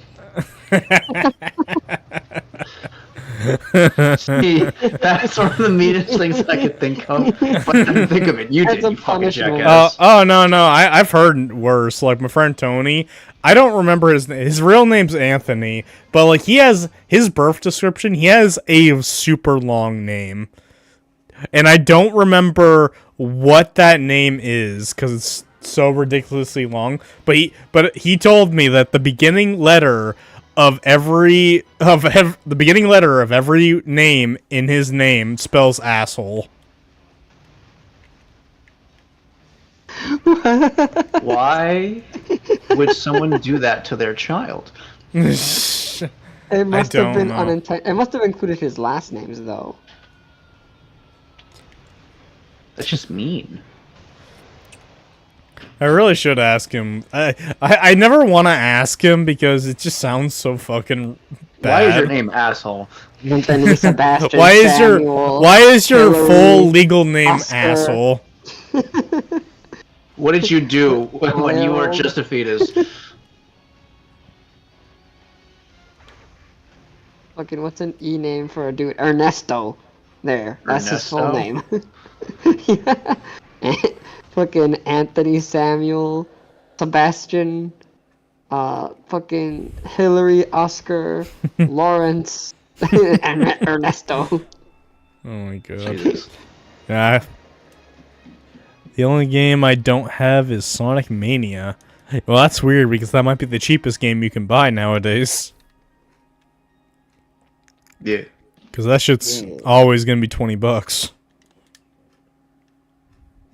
See, that's one of the meanest things I could think of. But I didn't think of it. You That's did, a you fucking punishment. jackass. No. I've heard worse. Like, my friend Tony, I don't remember his real name's Anthony, but like he has his birth description, he has a super long name. And I don't remember what that name is because it's so ridiculously long. But he told me that the beginning letter of the beginning letter of every name in his name spells asshole. Why would someone do that to their child? It must have don't been know. unintended. It must have included his last names though. That's just mean. I really should ask him. I never want to ask him because it just sounds so fucking bad. Why is your name asshole? Anthony, Sebastian, Why is Samuel, your Hillary, full legal name Oscar. asshole? What did you do when you were just a fetus? Fucking what's an E name for a dude? Ernesto. There, that's his full name. Ernesto? Yeah. Fucking Anthony, Samuel, Sebastian, fucking Hillary, Oscar, Lawrence, and Ernesto. Oh my god. Jesus. Yeah. The only game I don't have is Sonic Mania. Well, that's weird because that might be the cheapest game you can buy nowadays. Yeah. Because that shit's always gonna be $20.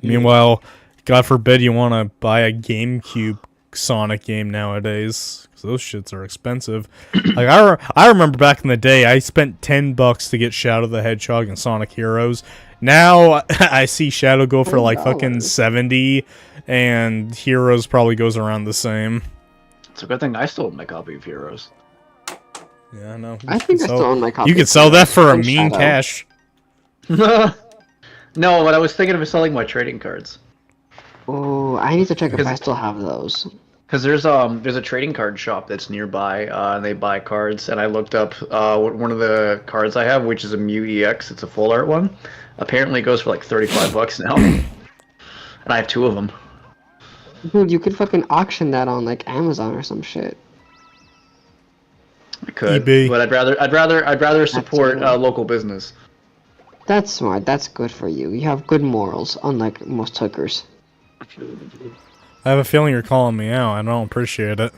Meanwhile, God forbid you want to buy a GameCube Sonic game nowadays, because those shits are expensive. Like I remember back in the day, I spent $10 to get Shadow the Hedgehog and Sonic Heroes. Now I see Shadow go for like fucking 70, and Heroes probably goes around the same. It's a good thing I still have my copy of Heroes. Yeah, I know. I think I still own my copy. You could of sell that Heroes for a and mean Shadow. cash. No, but I was thinking of selling my trading cards. Oh, I need to check if I still have those. Because there's a trading card shop that's nearby, and they buy cards. And I looked up one of the cards I have, which is a Mew EX. It's a full art one. Apparently, it goes for like $35 now, and I have 2 of them. Dude, you could fucking auction that on like Amazon or some shit. I could, eBay. but I'd rather support Absolutely. local business. That's smart. That's good for you. You have good morals, unlike most hookers. I have a feeling you're calling me out. I don't appreciate it.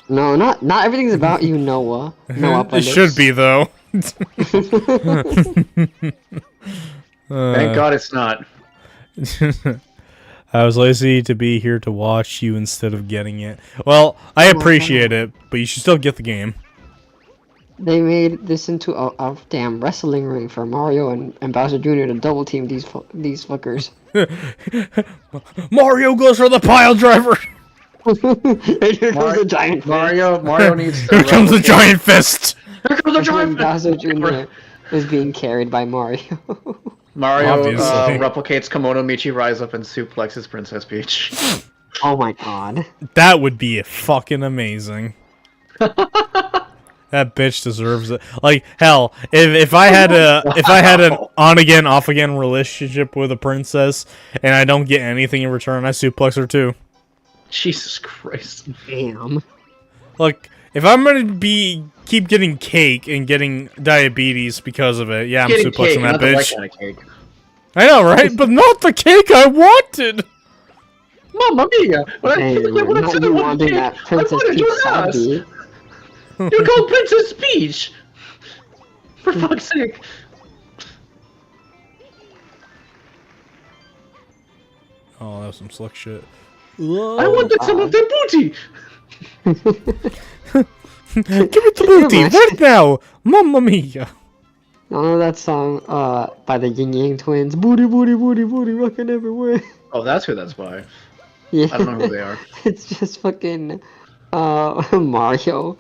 No, not everything's about you, Noah. Noah It should be though. Thank God it's not. I was lazy to be here to watch you instead of getting it. Well, I appreciate it, but you should still get the game. They made this into a damn wrestling ring for Mario and Bowser Jr. to double team these fuckers. Mario goes for the pile driver. Here comes a giant Mario needs to Here comes the replicate- giant fist. Here comes the fist. giant Bowser Jr. is being carried by Mario. Mario Obviously. replicates Komodo Michi Rise Up and suplexes Princess Peach. Oh my god. That would be fucking amazing. That bitch deserves it. Like hell, if I had an on again off again relationship with a princess and I don't get anything in return, I suplex her too. Jesus Christ. Damn. Look, if I'm gonna keep getting cake and getting diabetes because of it, yeah, I'm Getting cake, suplexing that not the right bitch. kind of cake. I know, right? But not the cake I wanted. Mamma mia! When I Damn, when I not said you I wanted wanting cake, that I Princess wanted Peach your ass. Sabi. You're called Princess Peach! For fuck's sake. Oh, that was some slick shit. I wanted some of their booty! Give it the booty right now, Mamma Mia. Oh, that song by the Yin Yang Twins. Booty, booty, booty, booty, rocking everywhere. Oh, that's who that's by. Yeah. I don't know who they are. It's just fucking Mario.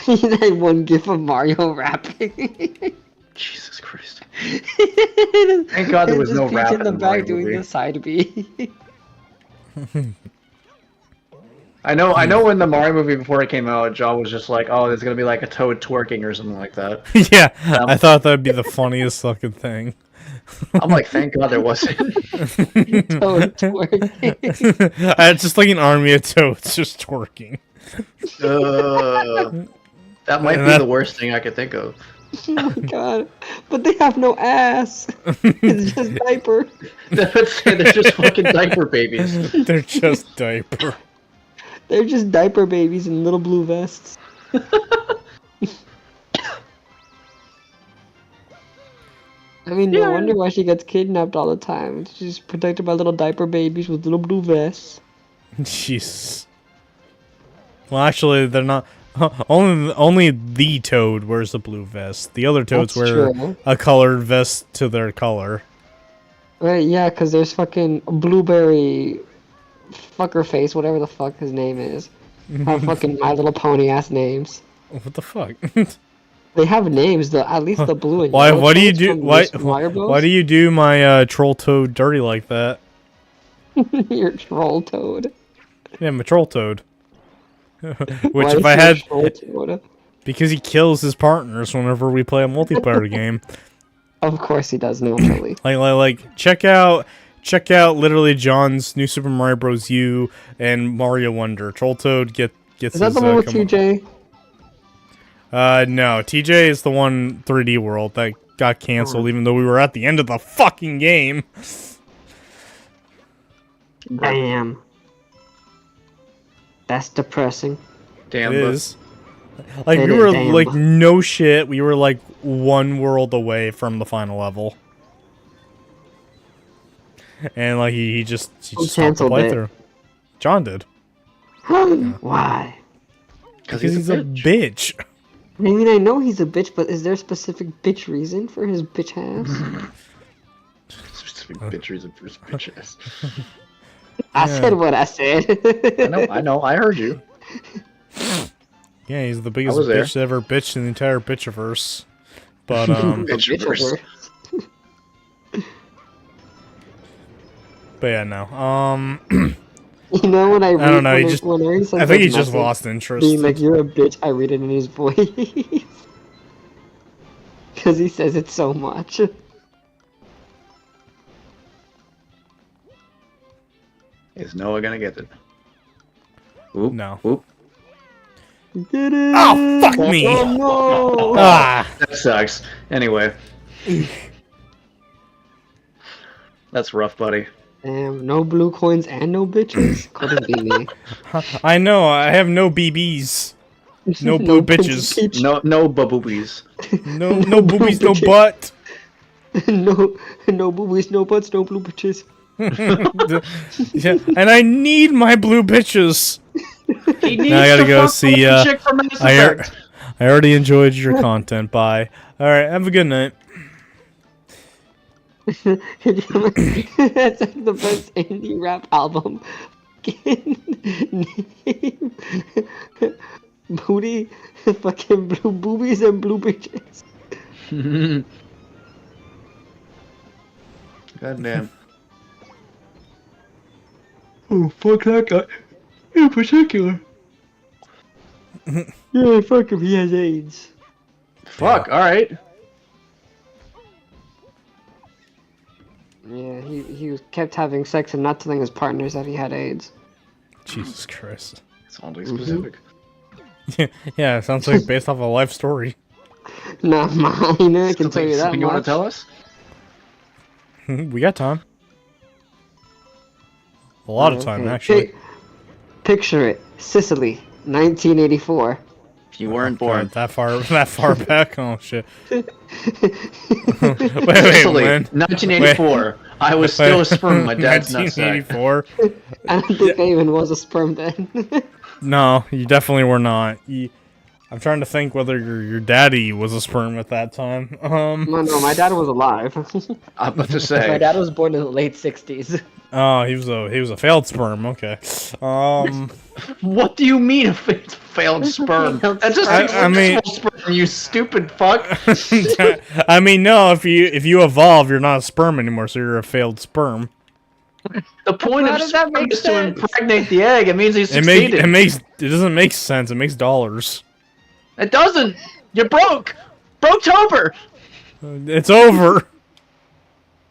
That one gif of Mario rapping. Jesus Christ. Thank God there was no Peach rap in the in the back Mario doing movie. the side B. I know when the Mario movie before it came out, John was just like, oh, there's gonna be like a Toad twerking or something like that. Yeah, I thought that'd be the funniest fucking thing. I'm like, thank God there wasn't. Toad twerking. I had just like an army of toads just twerking. That might And be that- the worst thing I could think of. Oh my god. But they have no ass. It's just diaper. They're just fucking diaper babies. They're just diaper. They're just diaper babies in little blue vests. I mean, no Yeah. wonder why she gets kidnapped all the time. She's protected by little diaper babies with little blue vests. Jeez. Well, actually, they're not. Only the Toad wears the blue vest. The other Toads That's wear true. a colored vest to their color. Right, yeah, because there's fucking Blueberry fucker face, whatever the fuck his name is. Have fucking My Little Pony ass names. What the fuck? They have names though. At least the blue and Why? yellow What do you Toads do? from Why? the Super Mario Bros. Why do you do my Troll Toad dirty like that? You're Troll Toad. Yeah, my Troll Toad. Which, Why if is I he a had, Troll Toad? because he kills his partners whenever we play a multiplayer game. Of course he does, naturally. Like, check out literally John's new Super Mario Bros. U and Mario Wonder. Troll Toad gets. Is that his, the one with come- TJ? No, TJ is the one 3D World that got canceled, even though we were at the end of the fucking game. Damn. That's depressing. Damn, It but is. Like, It we is, were, damn. like, no shit, we were, like, one world away from the final level. And, like, he just stopped the canceled it? playthrough. John did. Why? Because he's a bitch. I mean, I know he's a bitch, but is there a specific bitch reason for his bitch ass? specific bitch reason for his bitch ass. I said what I said. I know, I heard you. Yeah, he's the biggest was there. bitch that ever bitched in the entire bitchiverse. But, Bitchiverse. but yeah, no. You know when I read I don't know, when he I- just- when Aaron sends I think that he just message, lost interest. being like, "You're a bitch," I read it in his voice. Because he says it so much. Is Noah gonna get it? Oop, No. Oop. Get it! Oh, fuck me! Oh no! Ah! That sucks. Anyway. That's rough, buddy. Damn, no blue coins and no bitches? Couldn't be me. I know, I have no BBs. No blue Princess bitches. Peach. No baboobies. No boobies, no butt. no boobies, no butts, no blue bitches. Yeah, and I need my blue bitches. He needs Now I gotta to go fuck see, the chick from Mass I Effect. already enjoyed your content. Bye. Alright, have a good night. That's like the best indie rap album. Name booty, fucking blue boobies and blue bitches. God damn. Oh, fuck that guy. In particular. Yeah, fuck him, he has AIDS. Fuck, alright. Yeah, he kept having sex and not telling his partners that he had AIDS. Jesus Christ. Sounds like specific. Yeah, it sounds like based off a life story. Not mine, I can tell you that Something you want much. to tell us? We got time. A lot of time, Okay. actually. Picture it, Sicily, 1984. You weren't born. God, that far back? Oh, shit. wait, Sicily, when? 1984. I was still a sperm. My dad's not 1984? I don't think I even was a sperm then. No, you definitely were not. I'm trying to think whether your daddy was a sperm at that time. No, my dad was alive. I'm about to My say. dad was born in the late 60s. Oh, he was a failed sperm. Okay. What do you mean if it's failed sperm? That's just I mean- sperm, you stupid fuck. I mean, no. If you evolve, you're not a sperm anymore, so you're a failed sperm. The point How of does that sperm make is to sense? impregnate the egg. It means he It succeeded. doesn't make sense. It makes dollars. It doesn't. You broke. Broke-tober. It's over.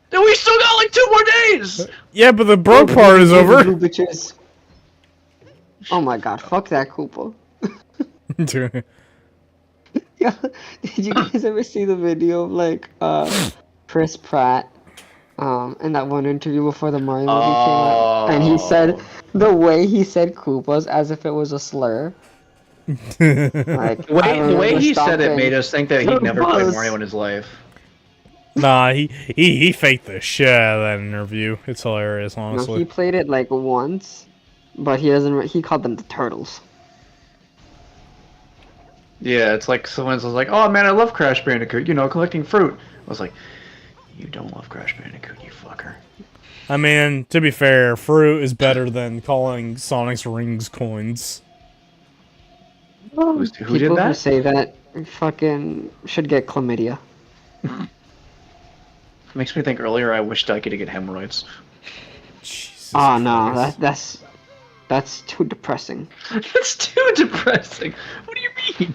Then we still got like 2 more days. Yeah, but the broke part is over. Blue bitches. Oh my god, fuck that Koopa. Yeah, did you guys ever see the video of like Chris Pratt in that one interview before the Mario movie came out? And he said the way he said Koopas as if it was a slur. Like, The way he said it made us think that he'd never played Buzz. Mario in his life. Nah, he faked the shit out of that interview. It's hilarious, No, honestly. he played it like once, but he doesn't. He called them the turtles. Yeah, it's like someone's like, "Oh man, I love Crash Bandicoot. You know, collecting fruit." I was like, "You don't love Crash Bandicoot, you fucker." I mean, to be fair, fruit is better than calling Sonic's rings coins. Who People did who that? say that fucking should get chlamydia. Makes me think earlier I wished I could get hemorrhoids. Jesus Oh no, Christ. that's too depressing. That's too depressing. What do you mean?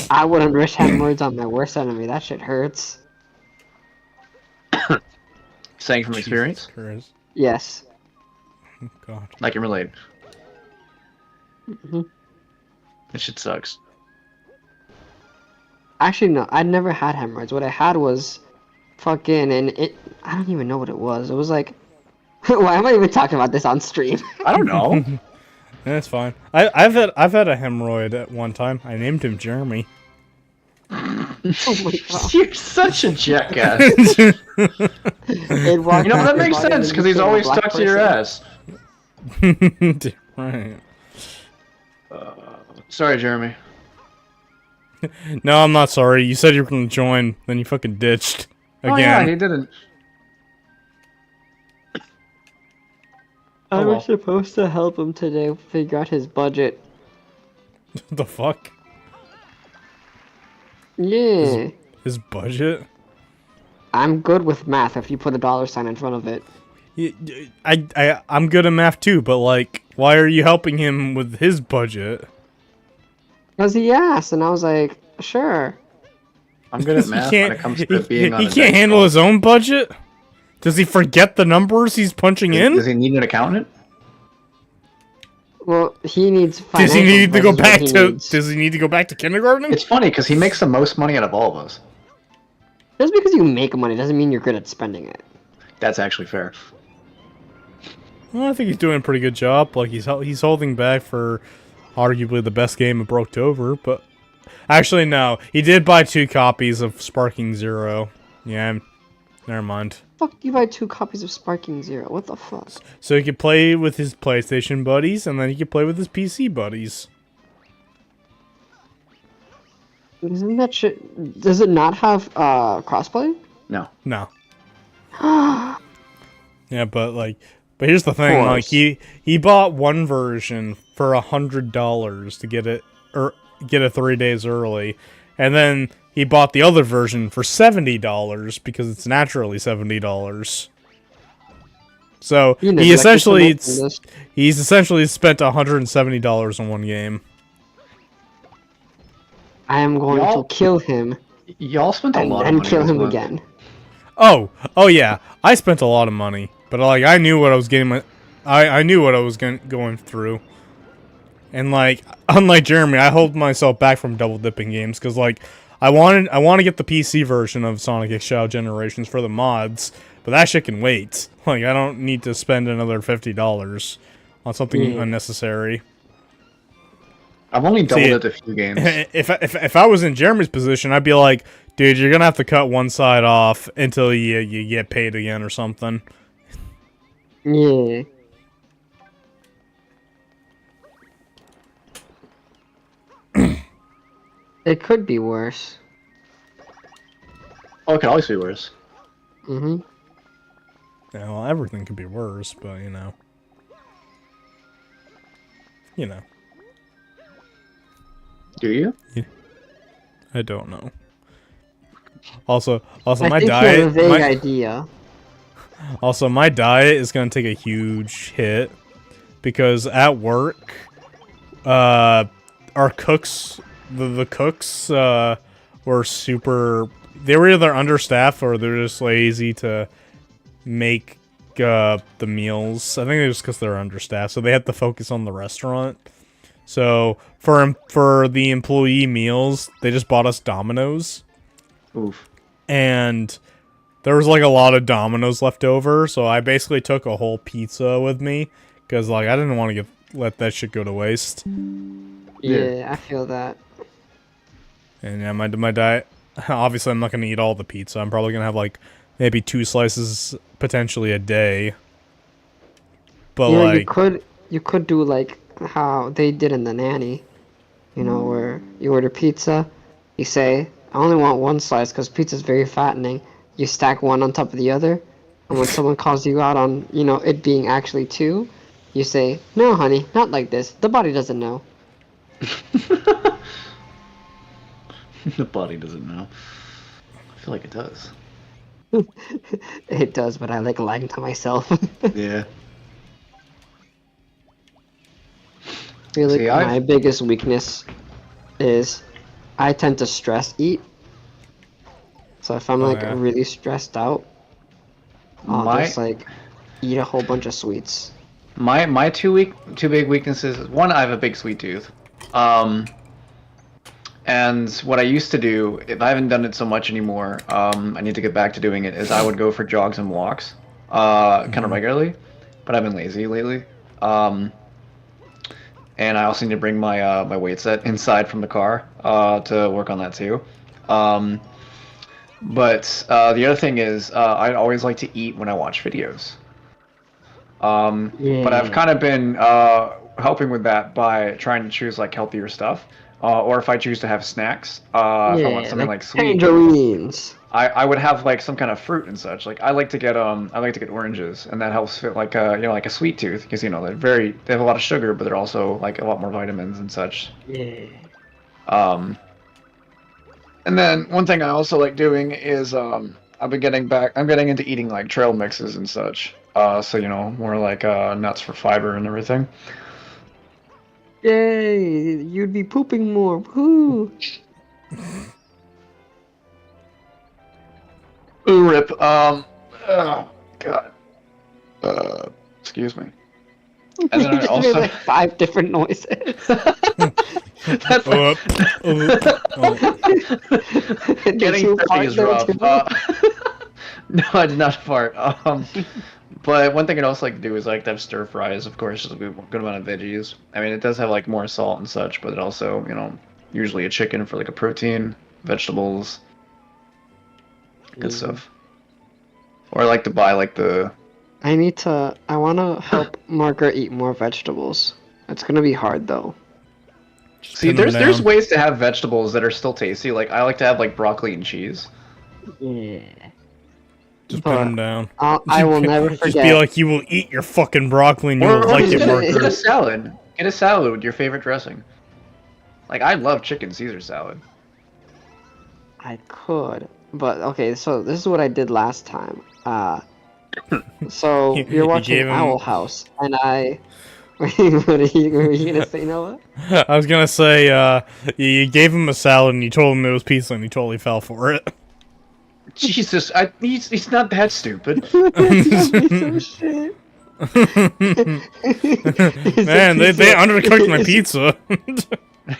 I wouldn't wish hemorrhoids on my worst enemy. That shit hurts. Saying from Jesus experience, Christ. Yes. Oh, God. I can relate. hmm This shit sucks. Actually, no. I'd never had hemorrhoids. What I had was fucking, and it. I don't even know what it was. It was like. Why am I even talking about this on stream? I don't know. That's fine. I've had a hemorrhoid at one time. I named him Jeremy. Oh my god. You're such a jackass. It walked You know, out that your makes body and sense, you because he's became a always black stuck to your person. ass. Right. Sorry, Jeremy. No, I'm not sorry. You said you were gonna join, then you fucking ditched again. Oh yeah, he didn't. I Oh, was well. supposed to help him today figure out his budget. What the fuck? Yeah. His budget? I'm good with math if you put a dollar sign in front of it. I'm good at math too, but like, why are you helping him with his budget? Because he asked, and I was like, sure. I'm good at math when it comes to being on he a can't dice handle roll. his own budget? Does he forget the numbers he's punching in? Does he need an accountant? Well, he needs Does he financial need to go advice is what back he to? needs. Does he need to go back to kindergarten? It's funny because he makes the most money out of all of us. Just because you make money doesn't mean you're good at spending it. That's actually fair. Well, I think he's doing a pretty good job. Like he's holding back for arguably the best game of Brooktober, but actually no, he did buy 2 copies of Sparking Zero. Yeah, never mind. Fuck, you buy 2 copies of Sparking Zero. What the fuck? So he could play with his PlayStation buddies, and then he could play with his PC buddies. Isn't that shit? Does it not have crossplay? No. No. Yeah, but here's the thing. Course. Like he bought one version for $100 to get it 3 days early, and then he bought the other version for $70 because it's naturally $70. So You he's essentially spent $170 on one game. I am going Y'all- to kill him Y'all spent a and lot of then money. kill this him month. again. Oh yeah, I spent a lot of money, but like I knew what I was getting. I knew what I was going through, and like unlike Jeremy, I hold myself back from double dipping games because like I want to get the PC version of Sonic X Shadow Generations for the mods, but that shit can wait. Like I don't need to spend another $50 on something unnecessary. I've only doubled See, it a few games. If I was in Jeremy's position, I'd be like, dude, you're gonna have to cut one side off until you get paid again or something. Yeah. It could be worse. Oh, it could always be worse. Mm-hmm. Yeah, well, everything could be worse, but you know. Do you? I don't know. Also, I my think you have a diet. vague idea. Also, my diet is gonna take a huge hit because at work, our cooks, the cooks, were super. They were either understaffed or they're just lazy to make the meals. I think it was because they're understaffed, so they had to focus on the restaurant. So for the employee meals, they just bought us Domino's. Oof. And there was like a lot of Domino's left over, so I basically took a whole pizza with me because like I didn't want to get let that shit go to waste. Yeah, I feel that. And yeah, my diet. Obviously, I'm not gonna eat all the pizza. I'm probably gonna have like maybe 2 slices potentially a day. But You know, like, you could do like how they did in The Nanny. You know, where you order pizza, you say, I only want one slice because pizza's very fattening. You stack one on top of the other, and when someone calls you out on, you know, it being actually two, you say, no, honey, not like this. The body doesn't know. The body doesn't know. I feel like it does. It does, but I like lying to myself. Yeah. I feel like See, my biggest weakness is I tend to stress eat. So if I'm Oh, like yeah. really stressed out, I'll My just like eat a whole bunch of sweets. my two big weaknesses is one, I have a big sweet tooth. And what I used to do, if I haven't done it so much anymore, I need to get back to doing it, is I would go for jogs and walks, kind of regularly, but I've been lazy lately. And I also need to bring my my weight set inside from the car to work on that too. But the other thing is, I always like to eat when I watch videos. But I've Yeah. kind of been helping with that by trying to choose like healthier stuff, or if I choose to have snacks, if I want Yeah, something like like sweet, tangerines. I would have like some kind of fruit and such. Like I like to get oranges, and that helps fit like you know, like a sweet tooth, because you know they have a lot of sugar, but they're also like a lot more vitamins and such. Yeah. Um, and then one thing I also like doing is I'm getting into eating like trail mixes and such. So you know, more like nuts for fiber and everything. Yay! You'd be pooping more. Woo! Ooh, rip. Oh god. Excuse me. And then I You also made like 5 different noises. that's oh, Did getting you 30 fart is there rough. too? No, I did not fart. But one thing I'd also like to do is like to have stir fries, of course, with a good amount of veggies. I mean, it does have like more salt and such, but it also, you know, usually a chicken for like a protein, vegetables, good stuff. Or I like to buy like the I wanna help Margaret eat more vegetables. It's gonna be hard though. See, pin 'em there's down. ways to have vegetables that are still tasty. Like I like to have like broccoli and cheese. Yeah. Just pin them But down. I will never Just be forget. like, you will eat your fucking broccoli and you will Or like it, get a Marker. salad. Get a salad with your favorite dressing. Like I love chicken Caesar salad. I could, but okay. So this is what I did last time. So You you're watching gave him- Owl House, and I. What are you gonna say, Noah? I was gonna say, you gave him a salad and you told him it was pizza and he totally fell for it. Jesus, he's not that stupid. Piece of shit. Man, they undercooked my pizza.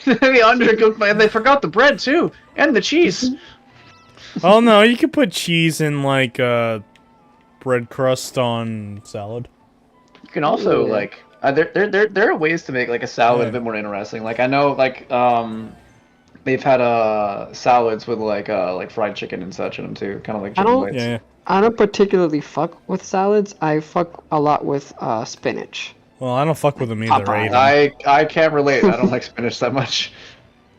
They undercooked they forgot the bread too, and the cheese. Oh no, you could put cheese in like bread crust on salad. You can also Yeah. like there are ways to make like a salad Yeah. a bit more interesting. Like I know like they've had salads with like fried chicken and such in them too, kind of like I chicken don't- bites. Yeah. I don't particularly fuck with salads. I fuck a lot with spinach. Well, I don't fuck with them either. Popeye. I eat 'em. I can't relate. I don't like spinach that much.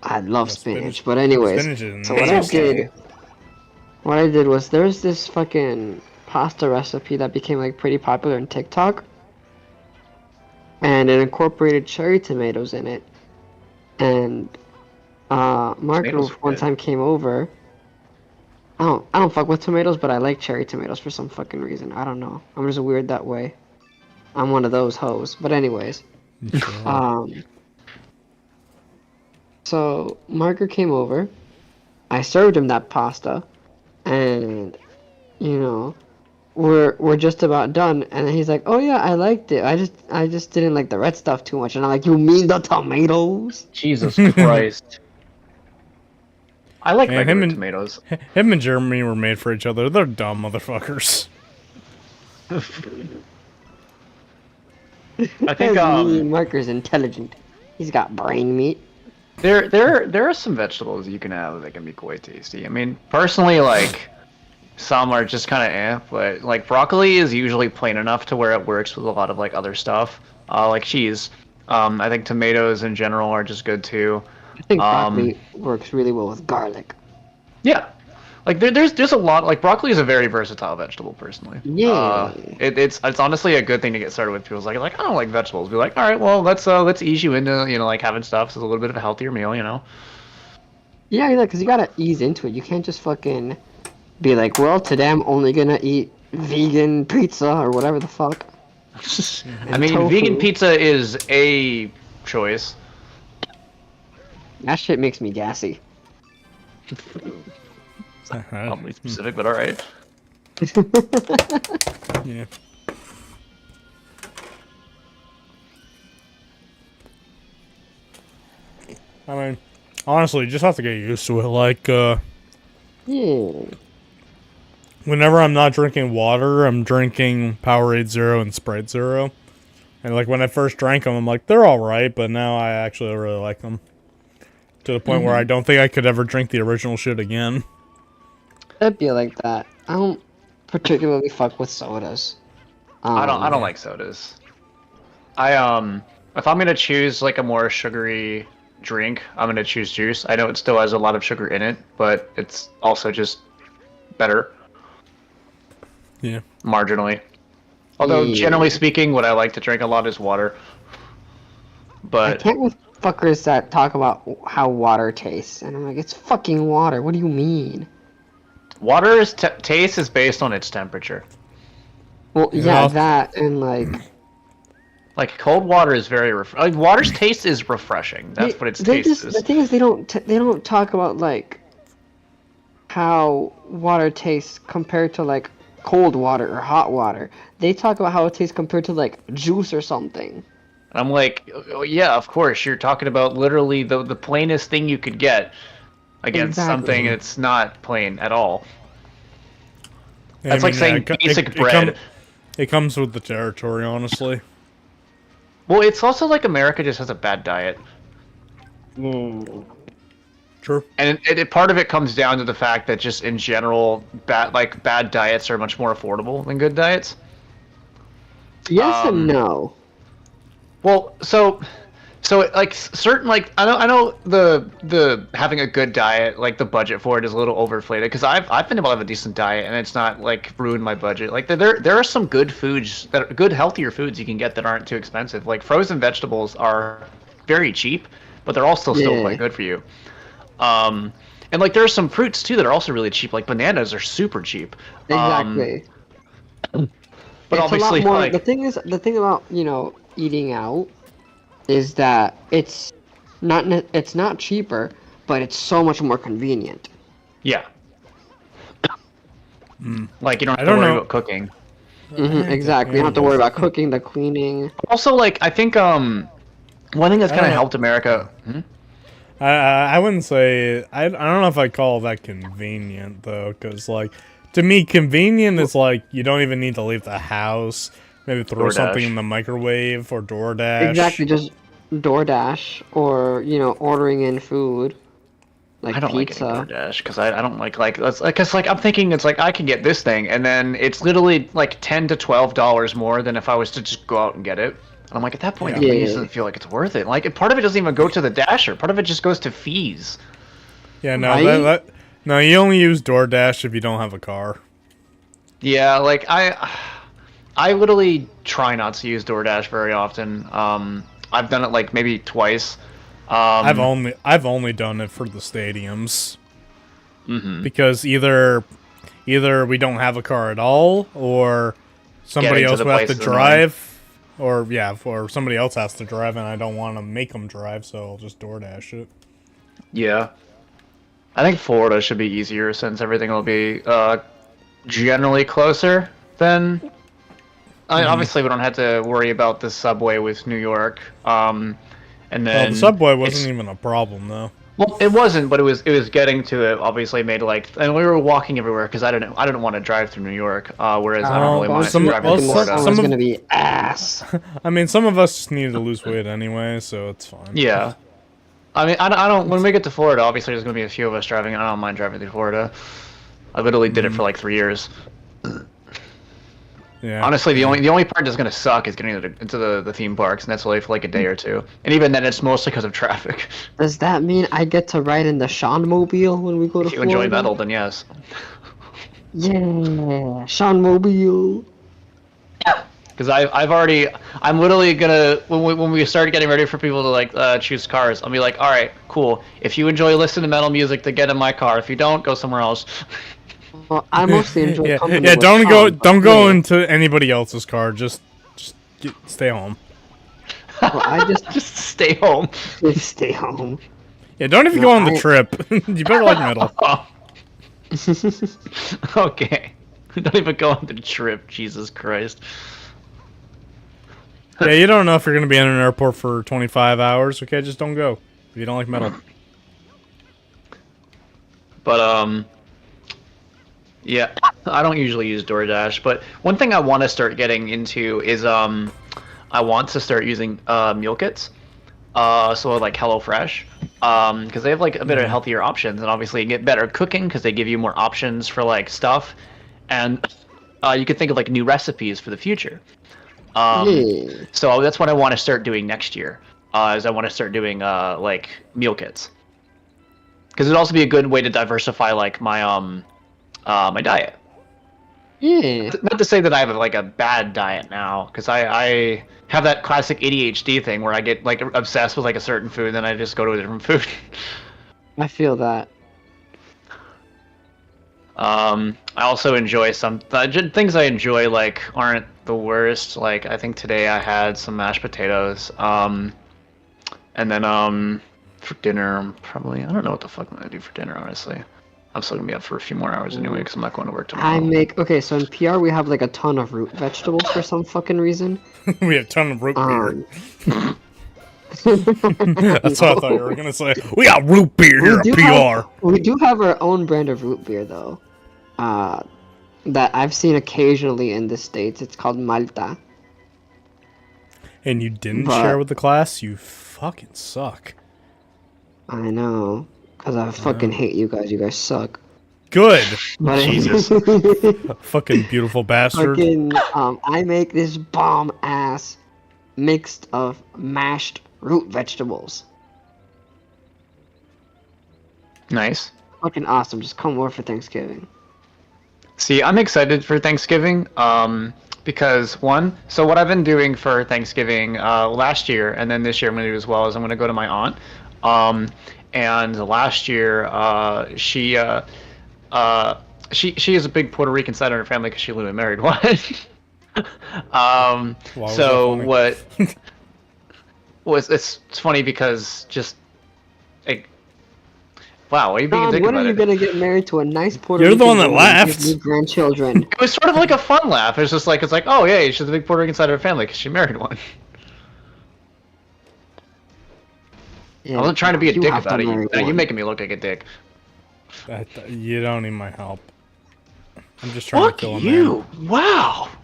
I love Yeah, spinach, but anyways. Spinach is So what I nasty. did, what I did was there's this fucking pasta recipe that became like pretty popular on TikTok, and it incorporated cherry tomatoes in it. And Mark Tomatoes are one good. time came over. I don't fuck with tomatoes, but I like cherry tomatoes for some fucking reason. I don't know. I'm just weird that way. I'm one of those hoes. But anyways, Sure. so Margaret came over. I served him that pasta, and you know, we're just about done. And he's like, "Oh yeah, I liked it. I just didn't like the red stuff too much." And I'm like, "You mean the tomatoes?" Jesus Christ. I like Man, regular him and- tomatoes. Him and Jeremy were made for each other. They're dumb motherfuckers. I think Marker's intelligent. He's got brain meat. there are some vegetables you can have that can be quite tasty. I mean, personally, like some are just kind of but like broccoli is usually plain enough to where it works with a lot of like other stuff, like cheese. I think tomatoes in general are just good too. I think Um, broccoli works really well with garlic. yeah, like there's a lot. Like broccoli is a very versatile vegetable, personally. Yeah. It's honestly a good thing to get started with. People's like I don't like vegetables. Be like, all right, well let's ease you into like having stuff. So it's a little bit of a healthier meal. Yeah, because you gotta ease into it. You can't just fucking be like, well, today I'm only gonna eat vegan pizza or whatever the fuck. I mean, tofu. vegan pizza is a choice. That shit makes me gassy. Oddly specific, but all right. Yeah. I mean, honestly, you just have to get used to it. Like, Yeah. whenever I'm not drinking water, I'm drinking Powerade Zero and Sprite Zero. And like when I first drank them, I'm like, they're all right, but now I actually really like them. To the point where I don't think I could ever drink the original shit again. It'd be like that. I don't particularly fuck with sodas. I don't like sodas. If I'm gonna choose like a more sugary drink, I'm gonna choose juice. I know it still has a lot of sugar in it, but it's also just better Yeah. marginally. Although Yeah. generally speaking, what I like to drink a lot is water. I But can't with fuckers that talk about how water tastes, and I'm like, it's fucking water. What do you mean? water's taste is based on its temperature. Well, Yeah. yeah, that and like. Like cold water is very like water's taste is refreshing. That's what its they taste just, is. The thing is, they don't talk about like how water tastes compared to like cold water or hot water. They talk about how it tastes compared to like juice or something. I'm like, oh, yeah, of course. You're talking about literally the plainest thing you could get against Exactly. something that's not plain at all. I That's like mean, saying basic bread. It comes with the territory, honestly. Well, it's also like America just has a bad diet. True. And part of it comes down to the fact that just in general, bad diets are much more affordable than good diets. Yes and no. Well, so like certain like I know the having a good diet, like the budget for it is a little overinflated because I've been able to have a decent diet and it's not like ruined my budget. Like there are some good foods that are good healthier foods you can get that aren't too expensive. Like frozen vegetables are very cheap, but they're all still Yeah. quite good for you. And like there are some fruits too that are also really cheap. Like bananas are super cheap. Exactly. But It's obviously, a lot more. like The thing about eating out is that it's not cheaper, but it's so much more convenient. yeah, like you don't I have to don't worry know. about cooking. Exactly. You don't have to worry about cooking, the cleaning. Also, like I think one thing that's I kind don't of know. helped America. I wouldn't say I don't know if I'd call that convenient though, because like to me convenient is like you don't even need to leave the house. Maybe throw something DoorDash. in the microwave or DoorDash. Exactly. Just DoorDash or ordering in food like I don't pizza. like getting DoorDash because I don't like that's because like I'm thinking it's like I can get this thing and then it's literally like $10 to $12 more than if I was to just go out and get it. And I'm like at that point Yeah. it really doesn't feel like it's worth it. Like part of it doesn't even go to the dasher. Part of it just goes to fees. Yeah, no, Right? no, you only use DoorDash if you don't have a car. Yeah, like I literally try not to use DoorDash very often. I've done it like maybe twice. I've only done it for the stadiums. Because either we don't have a car at all, or somebody Getting to else the will have place to is annoying. drive, or somebody else has to drive, and I don't want to make them drive, so I'll just DoorDash it. Yeah. I think Florida should be easier since everything will be generally closer than. I mean, obviously, we don't have to worry about the subway with New York. And then Well, the subway it's- wasn't even a problem though. Well, it wasn't, but it was getting to it. Obviously, made like, and we were walking everywhere because I didn't want to drive through New York. Whereas I don't really want to drive well, to Florida. Summer's some of- gonna be ass. I mean, some of us just needed to lose weight anyway, so it's fine. Yeah. I mean, I don't. When we get to Florida, obviously there's gonna be a few of us driving, and I don't mind driving through Florida. I literally did it for like 3 years. Yeah. Honestly, the only part that's gonna suck is getting into the theme parks, and that's only for like a day or two. And even then, it's mostly because of traffic. Does that mean I get to ride in the Sean Mobile when we go to If you Florida? enjoy metal, then yes. Yeah, Sean Mobile. Because I'm literally gonna when we start getting ready for people to like choose cars, I'll be like, all right, cool. If you enjoy listening to metal music, then get in my car. If you don't, go somewhere else. Well, I mostly enjoy Yeah, company yeah. with Don't go. Sean, Don't but go yeah. into anybody else's car. Just stay home. Well, I Just stay home. just stay home. Yeah. Don't even No, go on the I- trip. You better like metal. Okay. Don't even go on the trip. Jesus Christ. Yeah. You don't know if you're gonna be in an airport for 25 hours. Okay, just don't go if you don't like metal. But yeah, I don't usually use DoorDash, but one thing I want to start getting into is I want to start using meal kits. So like HelloFresh, because they have like a bit of healthier options, and obviously you get better cooking because they give you more options for like stuff, and you could think of like new recipes for the future. Yeah. So that's what I want to start doing next year. Is I want to start doing like meal kits, because it'd also be a good way to diversify like my my diet. Yeah. Not to say that I have like a bad diet now, because I have that classic ADHD thing where I get like obsessed with like a certain food, and then I just go to a different food. I feel that. I also enjoy some things I enjoy like aren't the worst. Like I think today I had some mashed potatoes. And then for dinner probably I don't know what the fuck I'm gonna do for dinner honestly. I'm still gonna be up for a few more hours anyway because I'm not going to work tomorrow. I make okay. So in PR we have like a ton of root vegetables for some fucking reason. We have a ton of root beer. That's what I thought you were gonna say. We got root beer here at PR. We do have our own brand of root beer though. That I've seen occasionally in the States. It's called Malta. And you didn't But- share with the class? You fucking suck. I know, cause I fucking hate you guys. You guys suck. Good. But Jesus. Fucking beautiful bastard. Fucking, I make this bomb ass mixed of mashed root vegetables. Nice. Fucking awesome. Just come over for Thanksgiving. See, I'm excited for Thanksgiving, because one, so what I've been doing for Thanksgiving last year, and then this year I'm going to do as well, is I'm going to go to my aunt. And last year, she is a big Puerto Rican side of her family because she literally married one. was So that funny? what was it's funny because just like, wow, what are you being John, dick when about are you it? gonna get married to a nice Puerto You're the Rican one that woman and give laughed. me grandchildren? It was sort of like a fun laugh. It's just like oh yeah, she's a big Puerto Rican side of her family because she married one. Yeah, I wasn't trying to be a you dick have to about it. marry You're one. making me look like a dick. You don't need my help. I'm just trying Fuck to kill a you! Wow. man.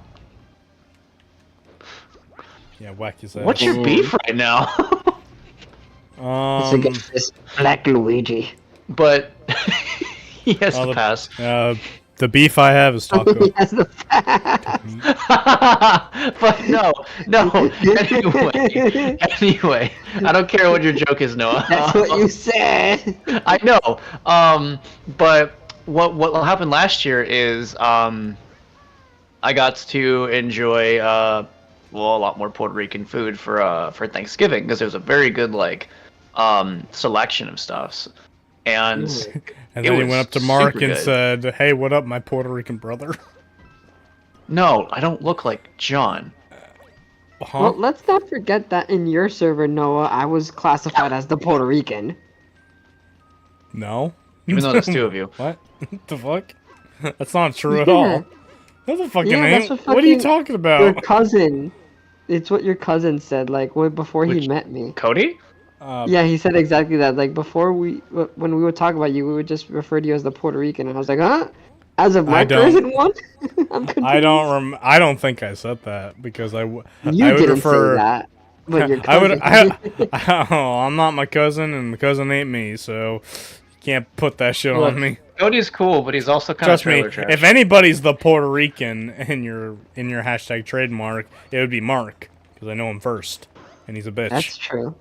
Yeah, whack his ass. What's your beef right now? It's against this Black Luigi. But he has Well, to pass. the beef I have is taco. He has the But no. Anyway, I don't care what your joke is, Noah. That's what you said. I know. But what happened last year is I got to enjoy a lot more Puerto Rican food for Thanksgiving because there was a very good like selection of stuffs, and And it then he was went up to Mark super and good. said, "Hey, what up, my Puerto Rican brother?" no, I don't look like John. Huh? Well, let's not forget that in your server, Noah, I was classified as the Puerto Rican. No. Even though there's two of you. What? the fuck? That's not true at Yeah. all. That's a fucking Yeah, name. that's What are you fucking- talking Your about? cousin. It's what your cousin said, like, before he Which- met me. Cody? Yeah, he said exactly that. Like before when we would talk about you, we would just refer to you as the Puerto Rican, and I was like, huh? As of my I don't- present one, I'm confused. I don't think I said that because I You would didn't refer. say that, but your I would. cousin. Oh, I'm not my cousin, and my cousin ain't me, so you can't put that shit Look, on me. Cody's cool, but he's also kind Trust of me, trailer trash. if anybody's the Puerto Rican in your hashtag trademark, it would be Mark because I know him first, and he's a bitch. That's true.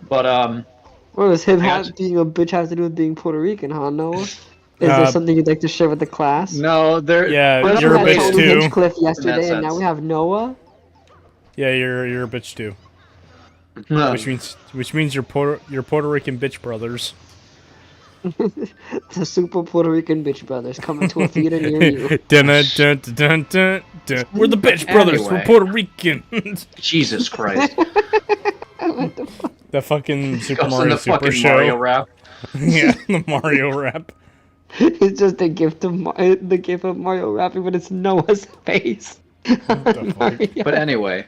But What does him I got being a bitch have to do with being Puerto Rican, huh, Noah? Is there something you'd like to share with the class? no, there. Yeah, First you're we a had bitch Tony too. Hinchcliffe yesterday, In and that now we sense. have Noah. Yeah, you're a bitch too, No. which means you're Puerto Rican bitch brothers. The super Puerto Rican bitch brothers coming to a theater near you. Dun, dun, dun, dun, dun, dun. We're the bitch brothers. We're Anyway. Puerto Rican. Jesus Christ. The fucking Super Goes in Mario the Super fucking Show. Mario rap. Yeah, the Mario rap. It's just a gift of the gift of Mario rapping, but it's Noah's face. the fuck? Mario. But anyway,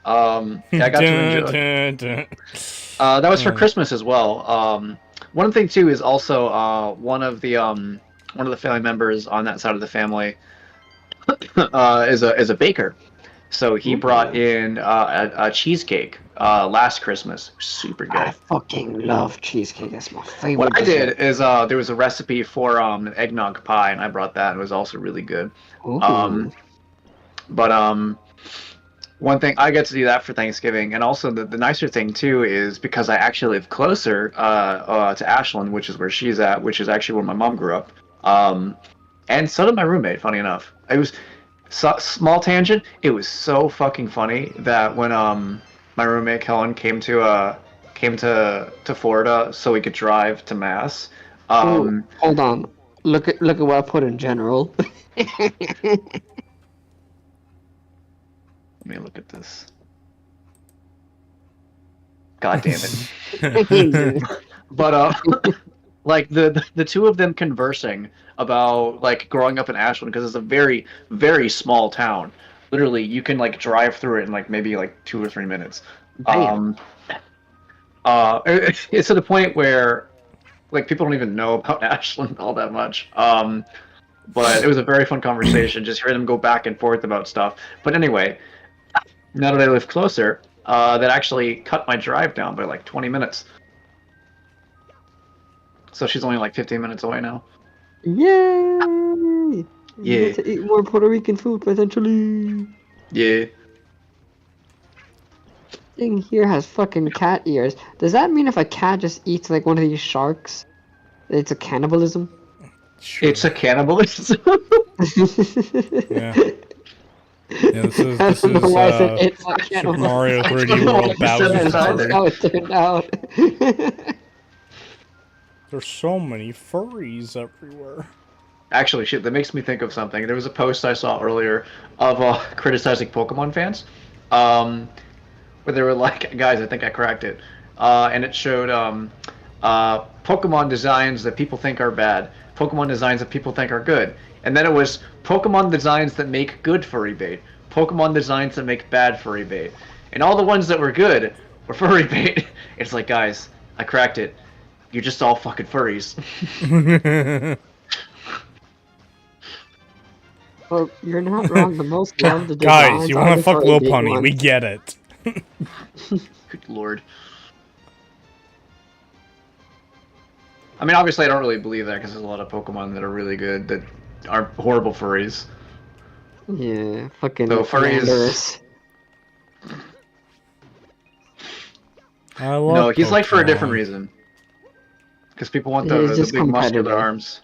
yeah, I got to enjoy. Dun, dun. That was for Christmas as well. One thing too is also one of the family members on that side of the family is a baker, so he brought in a cheesecake last Christmas. Super I good. fucking love cheesecake. That's my favorite. What I dessert. did is there was a recipe for eggnog pie, and I brought that, and it was also really good. Ooh. But one thing I get to do that for Thanksgiving, and also the nicer thing too is because I actually live closer to Ashland, which is where she's at, which is actually where my mom grew up. And so did my roommate. Funny enough, it was small tangent. It was so fucking funny that when my roommate Kellen came to Florida so we could drive to Mass. Ooh, hold on. Look at what I put in general. Let me look at this. God damn it. But like the two of them conversing about like growing up in Ashland, because it's a very, very small town. Literally, you can like drive through it in like maybe like 2 or 3 minutes. Damn. It's to the point where like people don't even know about Ashland all that much. But it was a very fun conversation, just hearing them go back and forth about stuff. But anyway, now that I live closer, that actually cut my drive down by like 20 minutes. So she's only like 15 minutes away now. Yay! Yeah. You get to eat more Puerto Rican food potentially. Yeah. Thing here has fucking cat ears. Does that mean if a cat just eats like one of these sharks, it's a cannibalism? Sure. It's a cannibalism. Yeah. Yeah, this is I don't know why I said it's a Super cannibalism. Mario I 3D don't know World why you said Bowser's that That's either. how it turned out. There's so many furries everywhere. Actually, shit, that makes me think of something. There was a post I saw earlier of criticizing Pokemon fans, where they were like, "Guys, I think I cracked it," and it showed Pokemon designs that people think are bad, Pokemon designs that people think are good, and then it was Pokemon designs that make good furry bait, Pokemon designs that make bad furry bait, and all the ones that were good were furry bait. It's like, guys, I cracked it. You're just all fucking furries. Well, you're not wrong. The most love the designs Guys, you are want the to fuck furry Lil bait Punny? ones. We get it. Good lord. I mean, obviously, I don't really believe that because there's a lot of Pokemon that are really good that are horrible furries. Yeah, fucking So furries- Landorus. I love No, he's like for a different Pokemon. reason. Because people want Yeah, he's the just big muscular competitive. arms.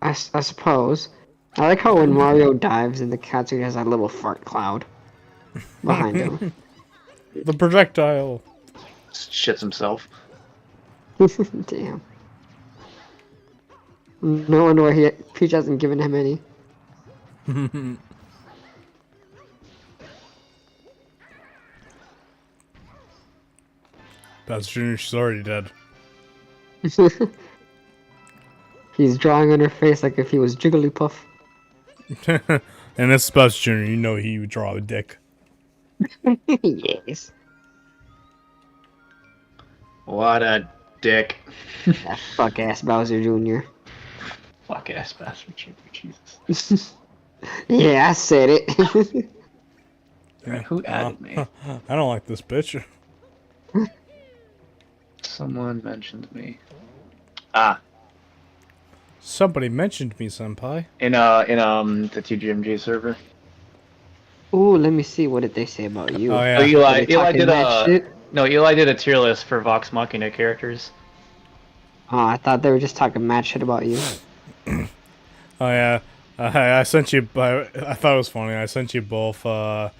I suppose. I like how when Mario dives in the cat suit, he has that little fart cloud behind him. The projectile. Shits himself. Damn. No wonder why Peach hasn't given him any. That's Junior. She's already dead. He's drawing on her face like if he was Jigglypuff. And it's Buzz Junior. You know he would draw a dick. Yes. What a dick. That fuck ass Bowser Jr. Fuck ass bastard, Jesus. Yeah, I said it. Alright, who added me? I don't like this bitch. Someone mentioned me. Ah, Somebody mentioned me, senpai. in the TGMG server. Ooh, let me see. What did they say about you? Oh, Oh, yeah. Were Eli they talking did mad a shit? no. Eli did a tier list for Vox Machina characters. Oh, I thought they were just talking mad shit about you. Oh, yeah. I sent you. I thought it was funny. I sent you both the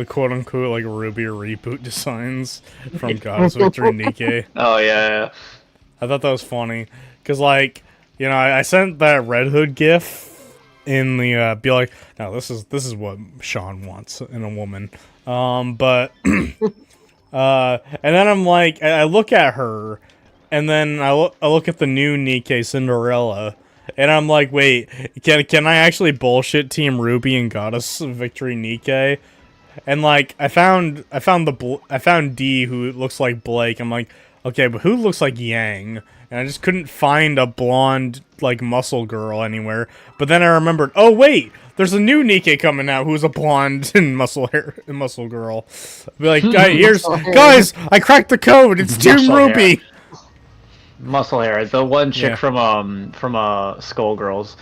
quote unquote like Ruby reboot designs from Goddess Victory Nikkei. Oh yeah. I thought that was funny because, like, you know, I sent that Red Hood gif in the be like, no, this is what Sean wants in a woman. But and then I'm like, I look at her, and then I look at the new Nikkei Cinderella, and I'm like, wait, can I actually bullshit Team Ruby and Goddess Victory Nikkei? And like, I found D, who looks like Blake. I'm like, okay, but who looks like Yang? And I just couldn't find a blonde, like, muscle girl anywhere. But then I remembered, oh wait, there's a new Nikkei coming out who's a blonde and muscle girl. I'll be like, guys, I cracked the code. It's Team Muscle Ruby. Muscle hair, the one chick Yeah. from Skullgirls.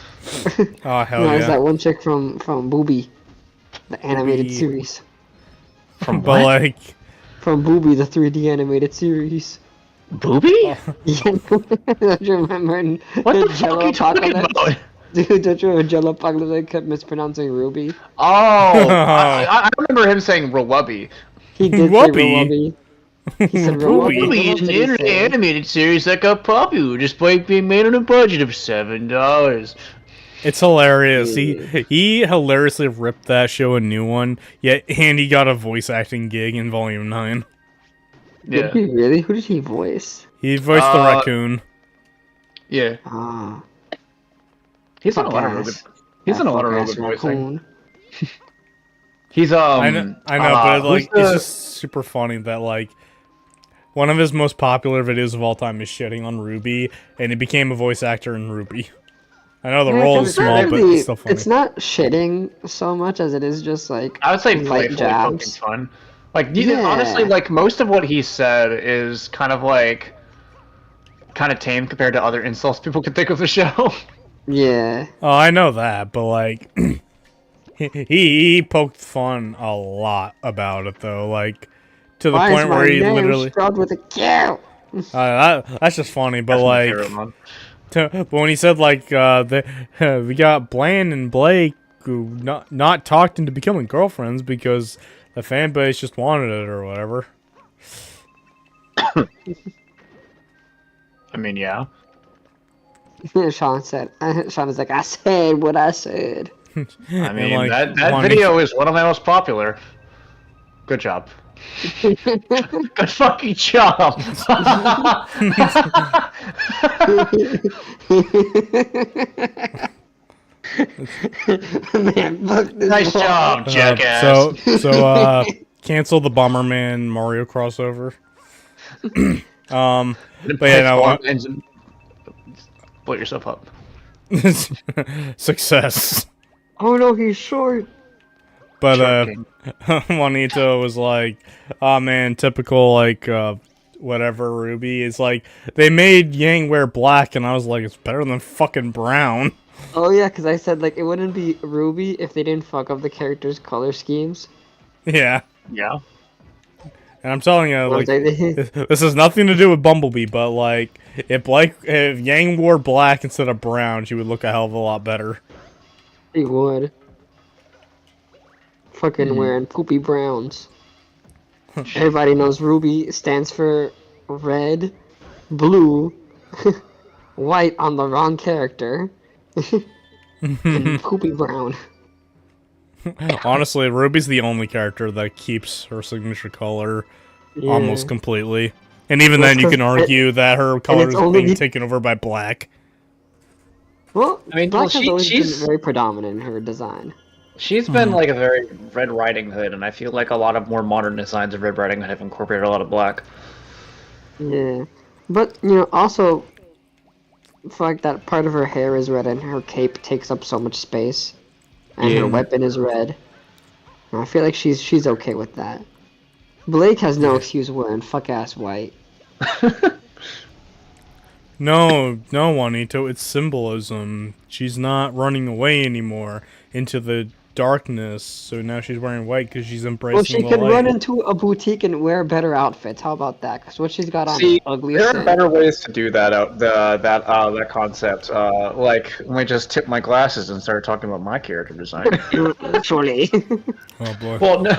Oh hell No, it's yeah! that one chick from Booby, the animated Booby. series. From But what? like, From Booby, the 3D animated series. Booby? Yeah, don't you remember? In What the fuck Jello are you talking Apocalypse? about? Dude, don't you remember Jello Apocalypse? I kept mispronouncing Ruby. Oh, I remember him saying Rewubby. He did say Wubby. Rewubby. He said Booby. Rewubby. Rewubby What is an did he internet say? animated series that got popular despite being made on a budget of $7. it's hilarious. Yeah. He hilariously ripped that show a new one. Yet Andy got a voice acting gig in Volume 9. Yeah. Did he really? Who did he voice? He voiced the Uh, raccoon. Yeah. Ah, He's in a fuck lot of real ass. good. He's in a lot of real fuck-ass good voicing. raccoon. He's I know, but like, who's it's the- just super funny that like one of his most popular videos of all time is shitting on Ruby, and he became a voice actor in Ruby. I know the Yeah, role 'cause is it's not small, but really- it's still funny. It's not shitting so much as it is just like I would say light playfully poking jabs. fun. Like Yeah. honestly, like most of what he said is kind of tame compared to other insults people could think of the show. Yeah. Oh, I know that, but like, he poked fun a lot about it though, like to the Why point is my where he name literally. spelled with a Q? That's just funny, but That's my like, favorite one. but when he said like, we got Bland and Blake who not talked into becoming girlfriends because the fan base just wanted it or whatever. I mean, yeah. Sean is like, I said what I said. I mean, like, that wanting- video is one of my most popular. Good job. Good fucking job. Man, fuck this Nice boy. job, jackass. So cancel the Bomberman Mario crossover. But yeah, no, Blow yourself up. success. Oh no, he's short. But Shark King. Juanito was like, "Oh man, typical like whatever Ruby." It's like they made Yang wear black, and I was like, "It's better than fucking brown." Oh yeah, because I said like it wouldn't be Ruby if they didn't fuck up the characters' color schemes. Yeah, Yeah. and I'm telling you, like, this has nothing to do with Bumblebee, but like, if Yang wore black instead of brown, she would look a hell of a lot better. He would. Fucking wearing poopy browns. Everybody knows Ruby stands for red, blue, white on the wrong character, and poopy brown. Honestly, Ruby's the only character that keeps her signature color almost completely. And even Well, then, you it's can 'cause argue that her color is only being the- taken over by black. Well, I mean, black well, has always she's- been very predominant in her design. She's been like a very Red Riding Hood, and I feel like a lot of more modern designs of Red Riding Hood have incorporated a lot of black. Yeah, but also, for like that part of her hair is red and her cape takes up so much space, and her weapon is red. And I feel like she's okay with that. Blake has no excuse wearing fuck ass white. No, Juanito, it's symbolism. She's not running away anymore into the darkness, so now she's wearing white because she's embracing Well, she the could light. run into a boutique and wear better outfits. How about that? Because what she's got on See, is ugly there as are sin. better ways to do that. That concept. Like let me just tip my glasses and start talking about my character design. Surely. Oh boy. Well, no,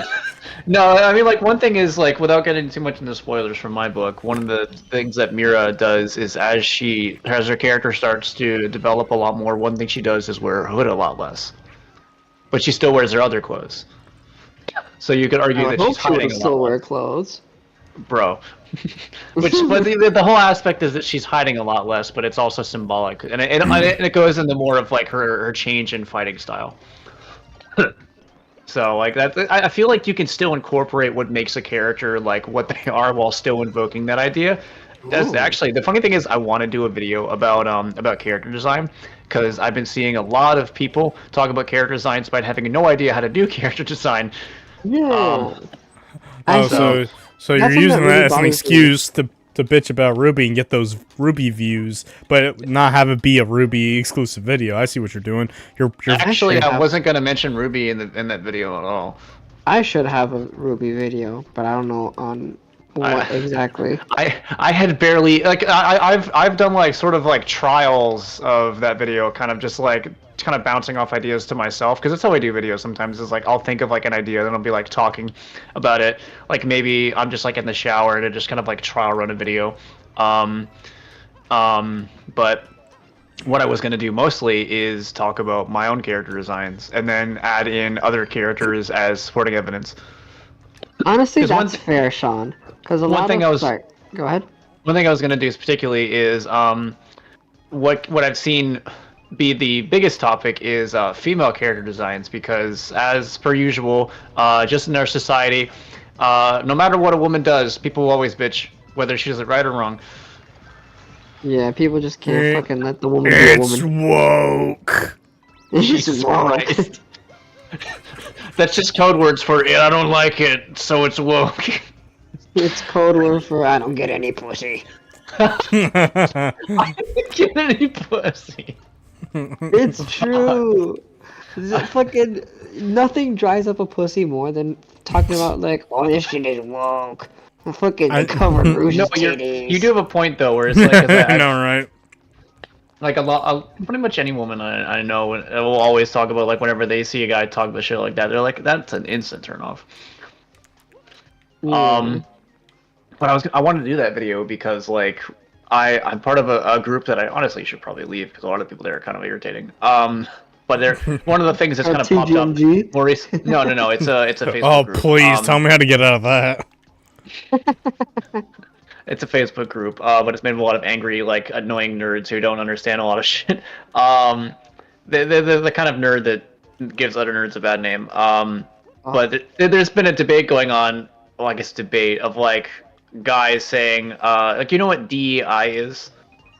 no, I mean, like, one thing is, like, without getting too much into spoilers from my book, one of the things that Mira does is as her character starts to develop a lot more, one thing she does is wear her hood a lot less. But she still wears her other clothes. So you could argue I that hope she's she would hiding a still lot wear less. clothes. Bro. But the whole aspect is that she's hiding a lot less, but it's also symbolic. And it goes into more of, like, her change in fighting style. So, like, I feel like you can still incorporate what makes a character, like, what they are while still invoking that idea. That's Ooh. actually, the funny thing is, I want to do a video about character design, because I've been seeing a lot of people talk about character design despite having no idea how to do character design. Yeah. Oh, Actually, so you're that's something using that really that as an bothers me. excuse to bitch about Ruby and get those Ruby views, but not have it be a Ruby exclusive video. I see what you're doing. You're Actually, I have- wasn't going to mention Ruby in that video at all. I should have a Ruby video, but I don't know on what exactly. I had barely like I've done like sort of like trials of that video, kind of just like kind of bouncing off ideas to myself, because that's how I do videos sometimes. Is like I'll think of like an idea, then I'll be like talking about it. Like maybe I'm just like in the shower and I just kind of like trial run a video. But what I was going to do mostly is talk about my own character designs and then add in other characters as supporting evidence. Honestly, 'Cause one that's fair, Sean. Because a one lot thing of I was- sorry, go ahead. One thing I was going to do particularly is what I've seen be the biggest topic is female character designs, because as per usual, just in our society, no matter what a woman does, people will always bitch whether she does it right or wrong. Yeah, people just can't Eh, fucking let the woman be a it's woman. woke. It's Jesus just wrong. Christ. That's just code words for I don't like it, so it's woke. It's code word for I don't get any pussy. Get any pussy. It's true. Fucking nothing dries up a pussy more than talking about like, oh, this shit is woke. Fucking cover Rouge's No, titties. you do have a point though, where it's like, 'cause I know, right? like a lot, pretty much any woman I know will always talk about, like, whenever they see a guy talk about shit like that, they're like, that's an instant turn off. Yeah. But I wanted to do that video because, like, I'm part of a group that I honestly should probably leave because a lot of people there are kind of irritating. But they're one of the things that's kind of popped up TGMG? more recently. No, it's a Facebook Oh, group. please tell me how to get out of that. It's a Facebook group, but it's made of a lot of angry, like, annoying nerds who don't understand a lot of shit. They're the kind of nerd that gives other nerds a bad name. But there's been a debate going on, well, I guess debate, of, like, guys saying, like, you know what DEI is?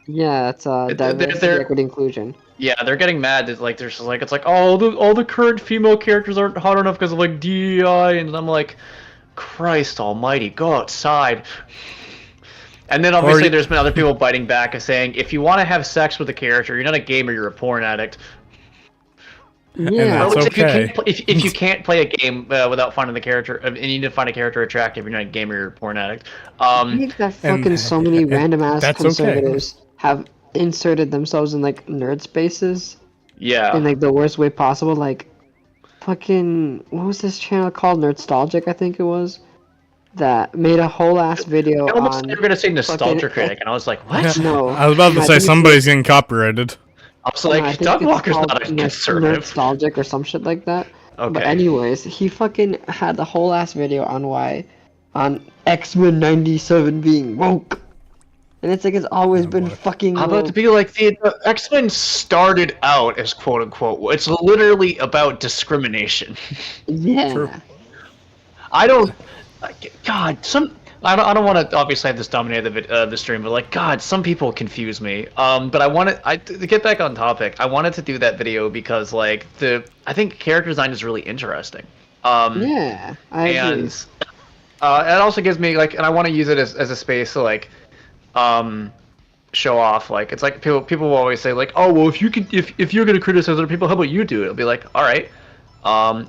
Yeah, it's diversity, they're- equity, inclusion. Yeah, they're getting mad. It's like, there's like, it's like, oh, all the current female characters aren't hot enough because of, like, DEI, and I'm like, Christ almighty, go outside. And then obviously there's been other people biting back and saying, if you want to have sex with a character, you're not a gamer, you're a porn addict. Yeah. that's Which okay. if you can't play a game without finding the character, and you need to find a character attractive, you're not a gamer, you're a porn addict. I think that fucking so many random ass that's okay. conservatives have inserted themselves in like nerd spaces Yeah. in like the worst way possible. Like, fucking what was this channel called? Nerdstalgic, I think it was. That made a whole ass video I almost on. thought you were gonna say nostalgia fucking- critic, and I was like, what? No, I was about to I say think somebody's getting copyrighted. I was I like, think Doug it's Walker's called not a conservative. Nerdstalgic or some shit like that. Okay. But anyways, he fucking had the whole ass video on X-Men '97 being woke. and it's like it's always Oh, been boy. fucking. How about to woke. be like the X-Men started out as quote unquote. It's literally about discrimination. Yeah. True. I don't. God, I don't want to obviously have this dominate the stream, but like God, some people confuse me. But to get back on topic. I wanted to do that video because like I think character design is really interesting. Yeah, I agree. And it also gives me like, and I want to use it as a space to like, show off. Like it's like people will always say like, oh well, if you're gonna criticize other people, how about you do it? It'll be like, all right,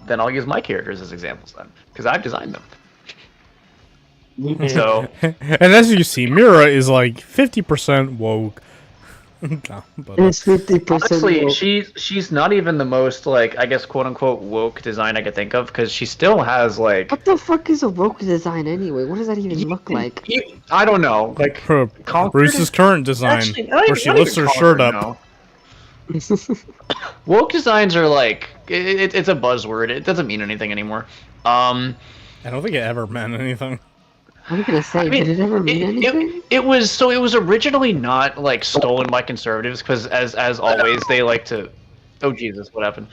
then I'll use my characters as examples then, because I've designed them. So And as you see, Mira is like 50% woke. No, but, It's 50%. honestly, woke. she's not even the most like I guess quote unquote woke design I could think of, because she still has like What the fuck is a woke design anyway? What does that even look like? I don't know, like Concord? Bruce's current design, Actually, not where she not lifts even her shirt Concord, up. no. Woke designs are like it's a buzzword. It doesn't mean anything anymore. I don't think it ever meant anything. I'm gonna say, I mean, did it ever mean anything? it was originally not like stolen by conservatives, because as always they like to. Oh Jesus, what happened?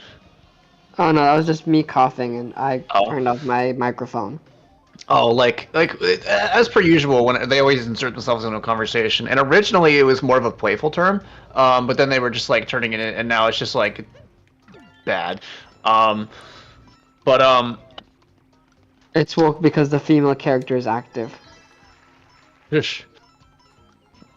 Oh no, that was just me coughing, and I Oh. turned off my microphone. Oh, like as per usual, when they always insert themselves into a conversation, and originally it was more of a playful term, but then they were just like turning it in, and now it's just like bad. But It's woke because the female character is active.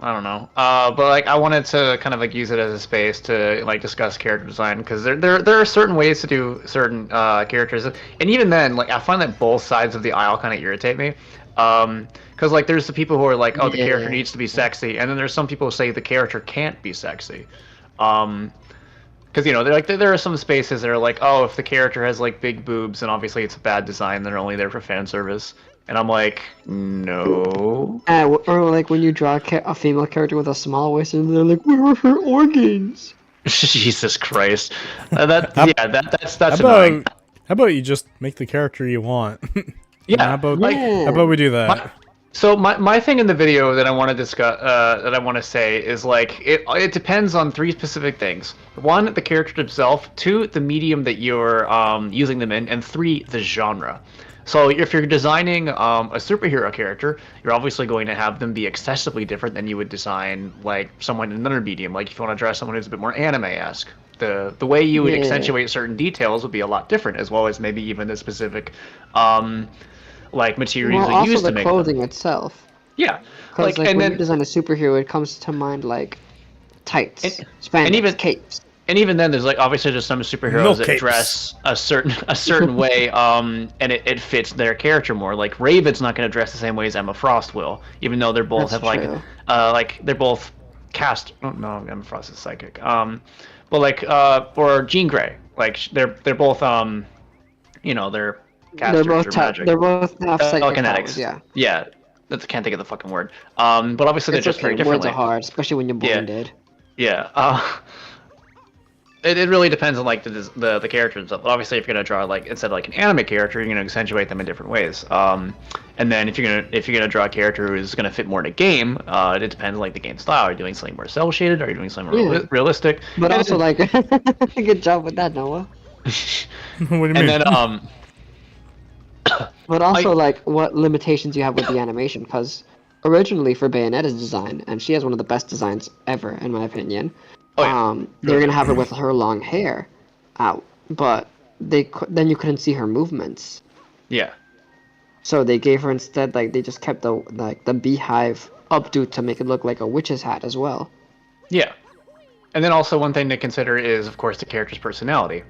I don't know. But like I wanted to kind of like use it as a space to like discuss character design, because there are certain ways to do certain characters, and even then, like I find that both sides of the aisle kind of irritate me. Because like there's the people who are like, oh, the character Yeah. needs to be sexy, and then there's some people who say the character can't be sexy. Because you know, there are some spaces that are like, oh, if the character has like big boobs, then obviously it's a bad design. They're only there for fan service. And I'm like, no. Or like when you draw a female character with a small waist, and they're like, "Where are her organs?" Jesus Christ. That's How annoying. about you just make the character you want? Yeah. How about Yeah. how about we do that? My thing in the video that I want to discuss, that I want to say is like it depends on three specific things. One, the character himself. Two, the medium that you're using them in, and three, the genre. So if you're designing a superhero character, you're obviously going to have them be excessively different than you would design like someone in another medium. Like if you want to draw someone who's a bit more anime-esque, the way you would Yeah. accentuate certain details would be a lot different, as well as maybe even the specific like materials Well, they also use to the make them. clothing itself. Yeah, Because like, and when you then design a superhero, it comes to mind like tights, And- spandex, and even- capes. and even then, there's like obviously just some superheroes No that capes. dress a certain way, and it fits their character more. Like Raven's not going to dress the same way as Emma Frost will, even though they're both That's have true. like they're both cast. Oh, no, Emma Frost is psychic. But like or Jean Grey, like they're both you know they're casters They're both or magic. they're both have psychic telekinetics. powers, yeah. Yeah, I can't think of the fucking word. But obviously they're It's just okay. very Words differently. are hard, especially when you're Yeah. blinded. Yeah. It really depends on like the character and stuff. But obviously, if you're gonna draw like instead of like an anime character, you're gonna accentuate them in different ways. And then if you're gonna draw a character who is gonna fit more in a game, it depends on like the game style. Are you doing something more cell shaded? Are you doing something more Yeah. realistic? But And also, then- like, good job with that, Noah. What do you mean? and then But also, like, what limitations you have with the animation, because originally for Bayonetta's design, and she has one of the best designs ever, in my opinion. Oh, yeah. They're gonna have her with her long hair out, but then you couldn't see her movements. yeah. So they gave her instead, like, they just kept the beehive updo to make it look like a witch's hat as well. Yeah. And then also one thing to consider is, of course, the character's personality.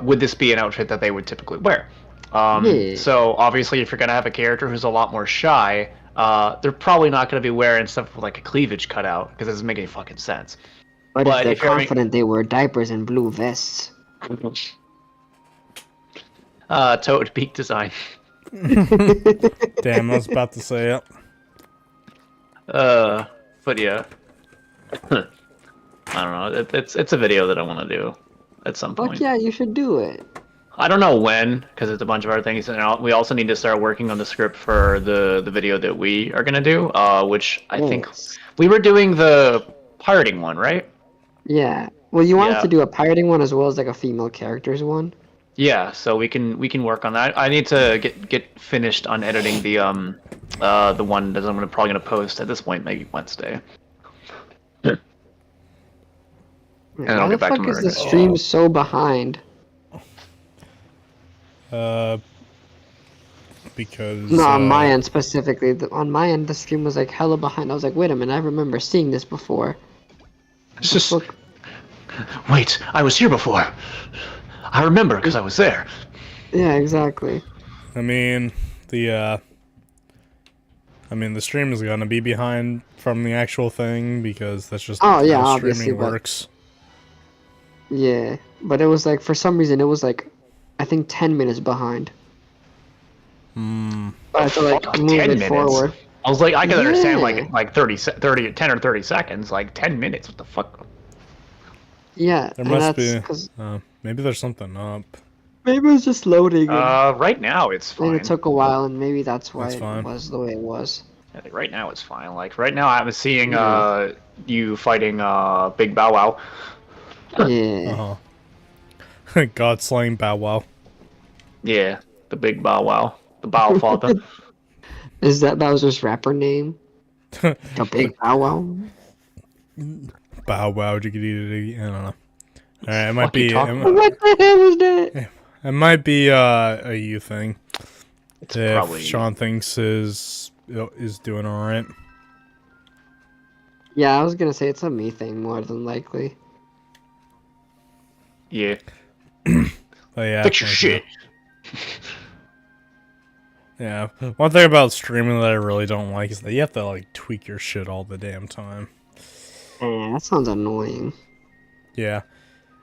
Would this be an outfit that they would typically wear? Yeah. So obviously, if you're gonna have a character who's a lot more shy, they're probably not gonna be wearing stuff with like a cleavage cut out, because it doesn't make any fucking sense. But, But if they're if you're having- confident, they wear diapers and blue vests. Toad peak design. Damn, I was about to say it. But yeah. I don't know. It's a video that I want to do at some Fuck point. yeah, you should do it. I don't know when, because it's a bunch of other things, and we also need to start working on the script for the video that we are gonna do. Which I think Yes. we were doing the pirating one, right? Yeah. Well, you want us Yeah. to do a pirating one as well as like a female characters one? Yeah, so we can work on that. I need to get finished on editing the one that probably gonna post at this point, maybe Wednesday. And then Why I'll the get back to fuck my is the regular- stream so behind? Because No, on my end specifically. On my end, the stream was like hella behind. I was like, wait a minute, I remember seeing this before. It's just Look, wait. I was here before. I remember because I was there. yeah, exactly. I mean, the stream is gonna be behind from the actual thing because that's just Oh, yeah, how obviously, streaming but- works. Yeah, but it was like for some reason it was like, I think 10 minutes behind. Hmm. But I had to like Fuck, move 10 it minutes? forward. I was like, I can understand Yeah. like 30, 10 or 30 seconds, like 10 minutes. What the fuck? Yeah, There and must that's be. 'cause Maybe there's something up. maybe it was just loading. And Right now it's then fine. it took a while, and maybe that's why That's it fine. was the way it was. I think right now it's fine. Like right now I'm seeing Yeah. you fighting Big Bow Wow. Yeah. God slaying Bow Wow. Yeah, the Big Bow Wow, the Bow Father. Is that Bowser's rapper name? The Big Bow Wow? Bow Wow. Jiggity. I don't know. Alright, it might fuck you be. talking It, about? What the hell was that? it might be a you thing. It's If probably Sean thinks is doing alright. Yeah, I was gonna say it's a me thing more than likely. yeah. But yeah. Fix your like, shit. Yeah. One thing about streaming that I really don't like is that you have to like tweak your shit all the damn time. That sounds annoying. Yeah.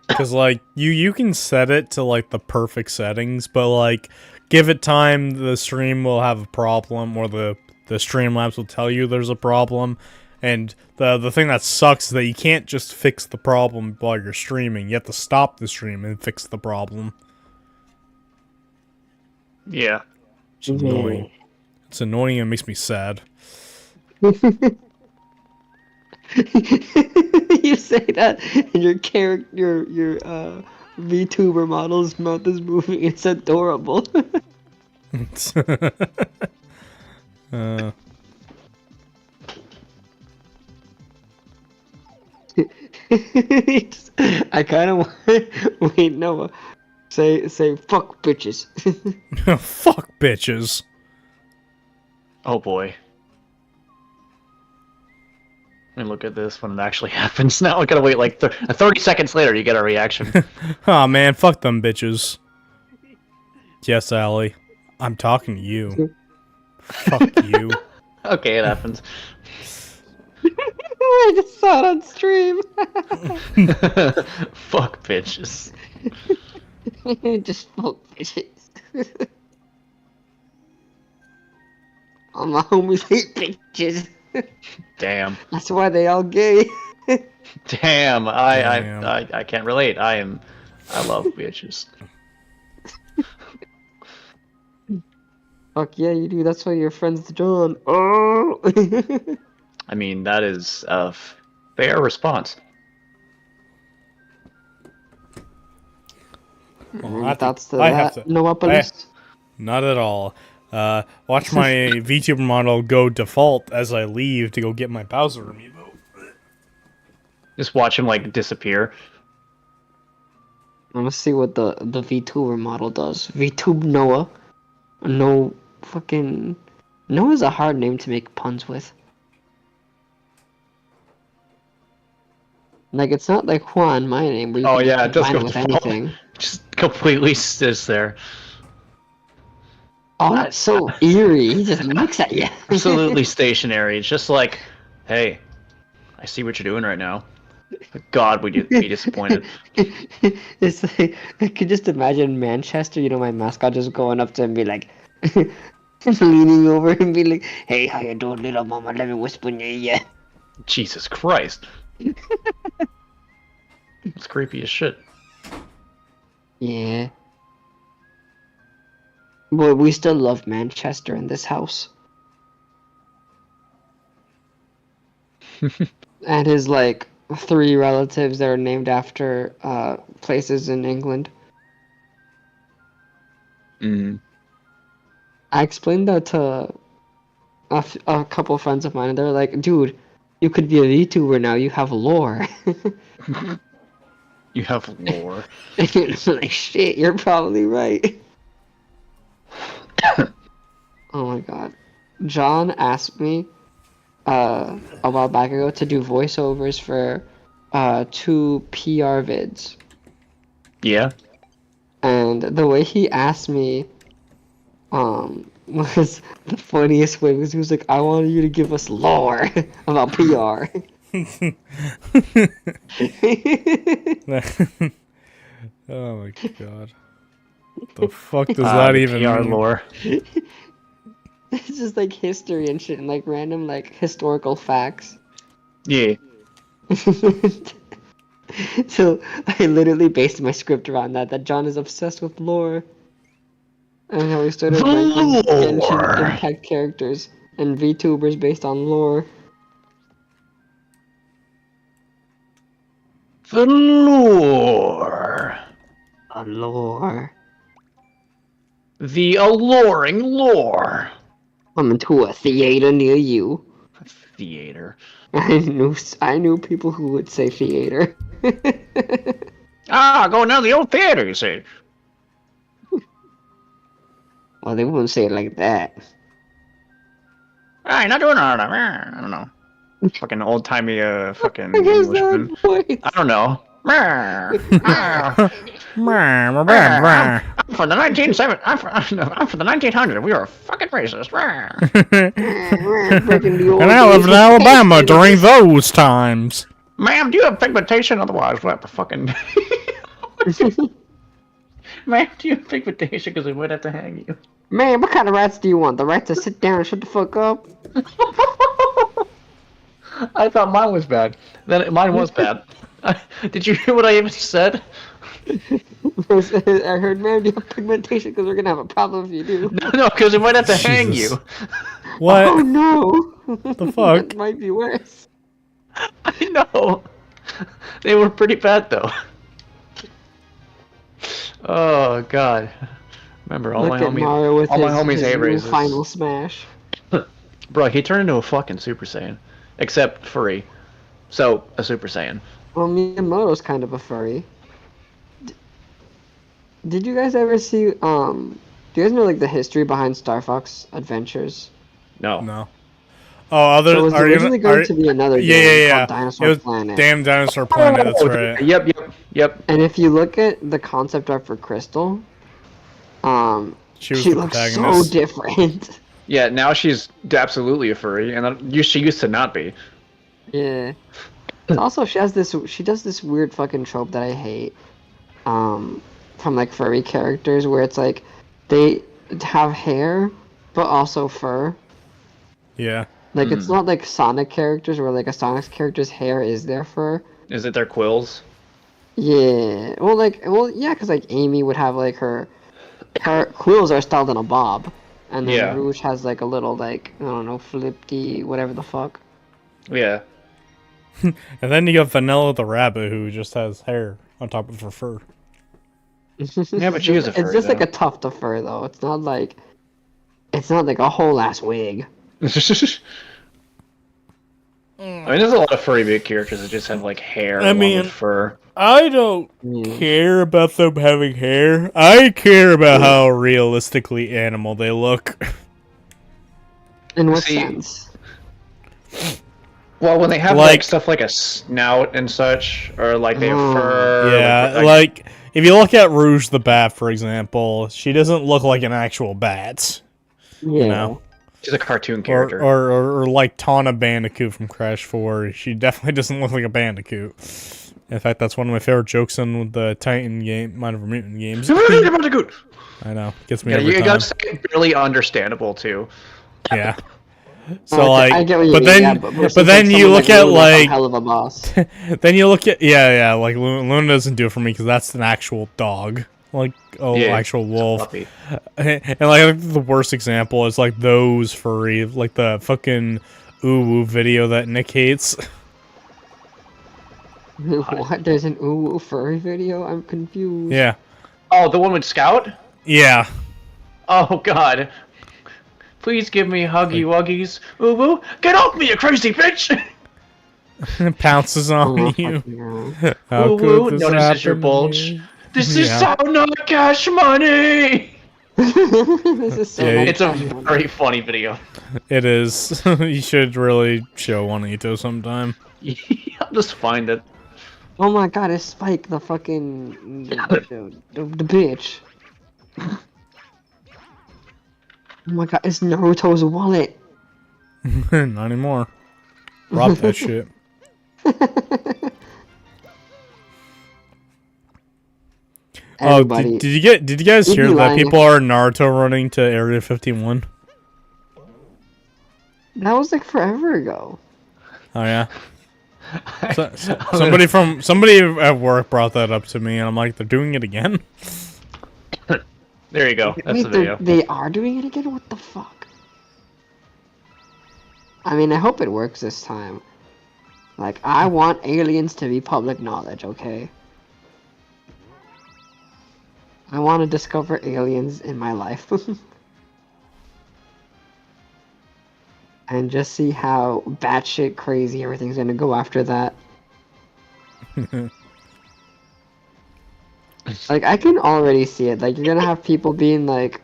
Cause like you can set it to like the perfect settings, but like give it time, the stream will have a problem, or the Streamlabs will tell you there's a problem. And the thing that sucks is that you can't just fix the problem while you're streaming. You have to stop the stream and fix the problem. Yeah. It's annoying. It's annoying and it makes me sad. You say that, and your character, your VTuber model's mouth is moving. It's adorable. uh, I kind of want. Wait, Noah. Say fuck bitches. fuck bitches. Oh boy. Let me look at this when it actually happens. Now I gotta wait like 30 seconds later you get a reaction. Aw man, fuck them bitches. Yes, Allie. I'm talking to you. Fuck you. Okay, it happens. I just saw it on stream. Fuck bitches. Just fuck bitches. All my homies hate bitches. Damn. That's why they all gay. Damn. Damn. I can't relate. I love bitches. Fuck yeah, you do. That's why you're friends with John. Oh. I mean, that is a fair response. Well, That's the I have to. Noopolis. Not at all. Watch my VTuber model go default as I leave to go get my Bowser amiibo. Just watch him like disappear. Let's see what the VTuber model does. VTube Noah. No fucking. Noah's a hard name to make puns with. Like, it's not like Juan, my name, where you Oh, can yeah, it does combine go it with default. anything. Just completely sits there. Oh, that's so eerie. He just looks at you. Absolutely stationary. It's just like, hey, I see what you're doing right now. God, would you be disappointed? It's like, I could just imagine Manchester, you know, my mascot just going up to him and be like, leaning over and be like, hey, how you doing, little mama? Let me whisper in your ear. Jesus Christ. It's creepy as shit. Yeah. But we still love Manchester in this house. And his like 3 relatives that are named after places in England. Mm. I explained that to a couple friends of mine, and they're like, "Dude, you could be a VTuber now. You have lore." You have lore. And it's like, shit, you're probably right. Oh my god. John asked me a while back ago to do voiceovers for 2 PR vids. Yeah. And the way he asked me was the funniest way, because he was like, I want you to give us lore about PR. Oh my god. The fuck does that even PR mean? lore. It's just like history and shit and like random like historical facts. Yeah. So I literally based my script around that John is obsessed with lore. And how we started ranking Genshin Lore. Impact characters and VTubers based on lore. The lore. Lore. The alluring lore. Coming to a theater near you. Theater. I knew people who would say theater. Going down to the old theater, you see. Well, they wouldn't say it like that. Hey, not doing all that. I don't know. Fucking old timey fucking I guess Englishman. that voice. I don't know. I'm Brr. for the 1970s. I'm for the 1900s. We are fucking racist. Breaking the old And I lived in days. Alabama during those times. Ma'am, do you have pigmentation? Otherwise, we'll have to fucking. Ma'am, do you have pigmentation? Because we might have to hang you. Man, what kind of rights do you want? The right to sit down and shut the fuck up? I thought mine was bad. Then mine was bad. Did you hear what I even said? I heard, man, do you have pigmentation? Because we're gonna have a problem if you do. No, because we might have to hang Jesus. you. What? Oh no! The fuck? That might be worse. I know. They were pretty bad though. Oh god. Remember, all Look my at homies. Mario with all my his, homies his hate new raises. final smash. Bro, he turned into a fucking Super Saiyan, except furry. So a Super Saiyan. Well, Miyamoto's kind of a furry. Did you guys ever see, do you guys know, like, the history behind Star Fox Adventures? No. No. Oh, other. So it was are you originally gonna, going to be another yeah, game yeah, called yeah. Dinosaur It was Planet. Damn Dinosaur Planet. That's Oh, right. Yep. And if you look at the concept art for Crystal, She was she the looks so protagonist. different. Yeah, now she's absolutely a furry, and she used to not be. Yeah. Also, she does this weird fucking trope that I hate, from like furry characters, where it's like they have hair but also fur. Yeah. Like it's not like Sonic characters where like a Sonic character's hair is their fur. Is it their quills? Yeah. Well, yeah, because like Amy would have like her quills are styled in a bob, and then Yeah. Rouge has like a little like I don't know flippy whatever the fuck. Yeah. And then you got Vanilla the rabbit, who just has hair on top of her fur. Yeah, but she is a It's furry, just like though. a tuft of fur though. It's not like a whole ass wig. I mean, there's a lot of furry big characters that just have like hair I along mean- with fur. I don't Yeah. care about them having hair. I care about how realistically animal they look. In what See, sense? Well, when they have Like- like stuff like a snout and such, or like they have fur. Yeah, like if you look at Rouge the Bat, for example, she doesn't look like an actual bat. Yeah. know. she's a cartoon Or, character. or like Tawna Bandicoot from Crash 4. She definitely doesn't look like a Bandicoot. In fact, that's one of my favorite jokes in the Titan game, Mind Over Mutant games. I know, gets me Yeah, every you time. gotta say it barely understandable too. Yeah. So Okay, like, I get what you but mean, then, yeah, but since, then you someone look at Luna's a like, hell of a boss. then you look at like Luna doesn't do it for me because that's an actual dog. like Yeah, actual wolf. Puppy. And like the worst example is like those furry, like the fucking ooh video that Nick hates. What? There's an ooh furry video? I'm confused. Yeah, Oh, the one with Scout? yeah. Oh god. Please give me huggy wuggies. Ooh woo. Get off me, you crazy bitch! Pounces Oh on my you. fucking God. How Ooh could woo. this Notices your happen to bulge. me? This is Yeah. so not cash money! This is so Yeah, not It's a fun. very funny video. It is. You should really show Juanito sometime. I'll just find it. Oh my god, it's Spike, the fucking the bitch. Oh my god, it's Naruto's wallet. Not anymore. Drop that shit. Oh, Everybody, did you guys You'd hear be that lying if- people are Naruto running to Area 51? that was like forever ago. Oh yeah. Somebody at work brought that up to me, and I'm like, they're doing it again. There you go. That's Wait, the video. they are doing it again? What the fuck? I mean, I hope it works this time. Like, I want aliens to be public knowledge, okay? I want to discover aliens in my life. And just see how batshit crazy everything's gonna go after that. Like, I can already see it. Like, you're gonna have people being like,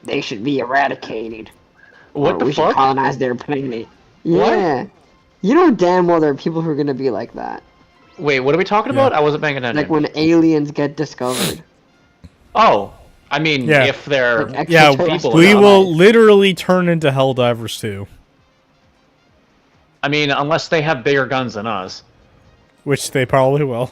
they should be eradicated. What Or the we should fuck? colonize their planet. What? Yeah. You know damn well there are people who are gonna be like that. Wait, what are we talking Yeah. about? I wasn't paying attention. Like when aliens get discovered. Oh, I mean, Yeah. if they're Like Yeah, extraterrestrial we will life. literally turn into Helldivers too, I mean, unless they have bigger guns than us. which they probably will.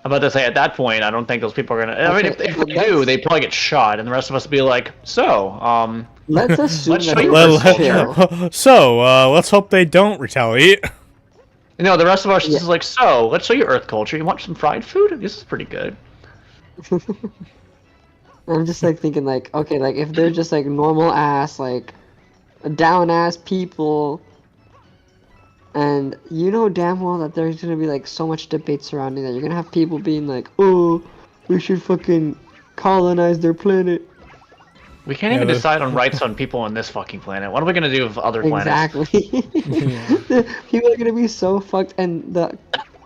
I'm about to say, at that point, I don't think those people are gonna. I mean, Okay, if but they do, that's- they probably get shot, and the rest of us will be like, so, Let's assume Let's that show you they're Earth chill. So, let's hope they don't retaliate. you know, the rest of us Yeah. is like, so, let's show you Earth culture. You want some fried food? This is pretty good. I'm just like thinking like, okay, like if they're just like normal ass, like down ass people, and you know damn well that there's gonna be like so much debate surrounding that. You're gonna have people being like, oh, we should fucking colonize their planet. We can't Yeah, even the- decide on rights on people on this fucking planet. What are we gonna do with other planets? Exactly. People are gonna be so fucked, and the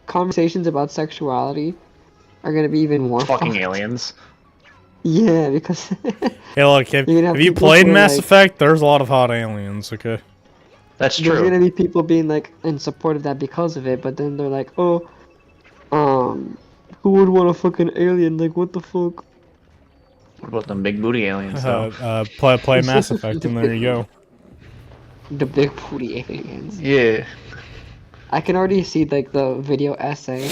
conversations about sexuality are gonna be even more Fucking fucked. aliens. Yeah, because Hey, look, if You're gonna have you people played who are Mass like- Effect, there's a lot of hot aliens. Okay. That's there's true. gonna be people being like in support of that because of it, but then they're like, oh, who would want a fucking alien? Like, what the fuck? What about them big booty aliens, though? Play Mass Effect, and there you go. The big booty aliens. Yeah. I can already see like the video essay,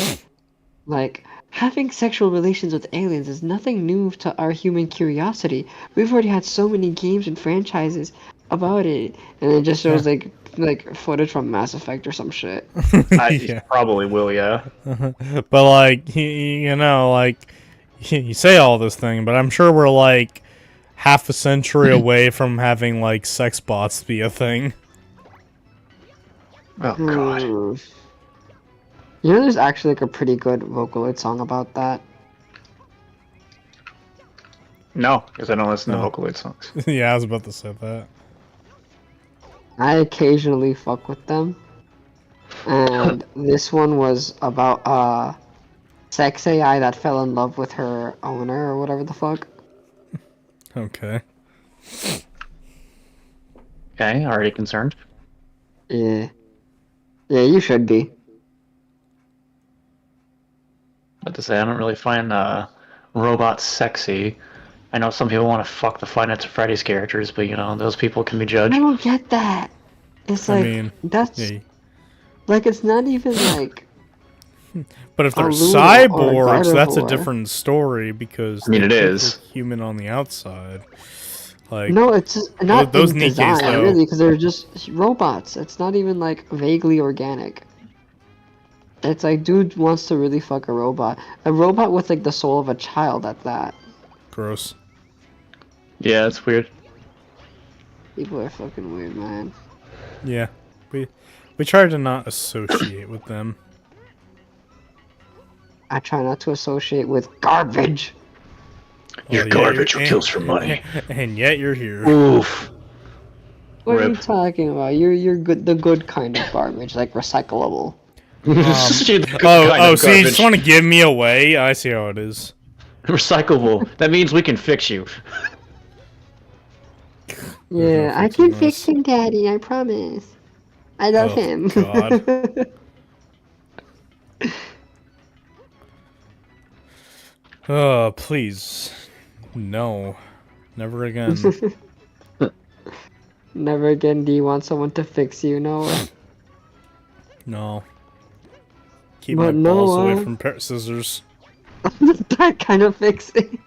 like having sexual relations with aliens is nothing new to our human curiosity. We've already had so many games and franchises about it, and it just shows like footage from Mass Effect or some shit. I Yeah. probably will, yeah. But like, you know, like you say all this thing, but I'm sure we're like half a century away from having like sex bots be a thing. Oh, God. You know, there's actually like a pretty good Vocaloid song about that. No, because I don't listen to No. Vocaloid songs. Yeah, I was about to say that. I occasionally fuck with them, and this one was about sex AI that fell in love with her owner or whatever the fuck. Okay. Okay, already concerned. Yeah, yeah, you should be. But to say, I don't really find robots sexy. I know some people want to fuck the Five Nights at Freddy's characters, but you know, those people can be I judged. don't get that. It's I like mean, that's Yeah. like it's not even like But if they're a Luna or a cyborgs, that's a Gardevoir. different story because I mean, they it look is. like human on the outside. Like, no, it's just not those in Nikes, design though. really because they're just robots. It's not even like vaguely organic. It's like, dude wants to really fuck a robot. A robot with like the soul of a child at that. Gross. Yeah, it's weird. People are fucking weird, man. Yeah. We try to not associate with them. I try not to associate with garbage. You're Oh, garbage who and- kills for money. And yet you're here. Oof. What are you Rip. talking about? You're good, the good kind of garbage, like recyclable. See, the good Oh, kind oh, of so you just garbage. want to give me away? I see how it is. Recyclable. That means we can fix you. Yeah, no I fixing can fix this. him, Daddy. I promise. I love Oh, him. God. Oh, please. No. Never again. Never again do you want someone to fix you, Noah. No. Keep But my balls Noah- away from scissors. That kind of fixing.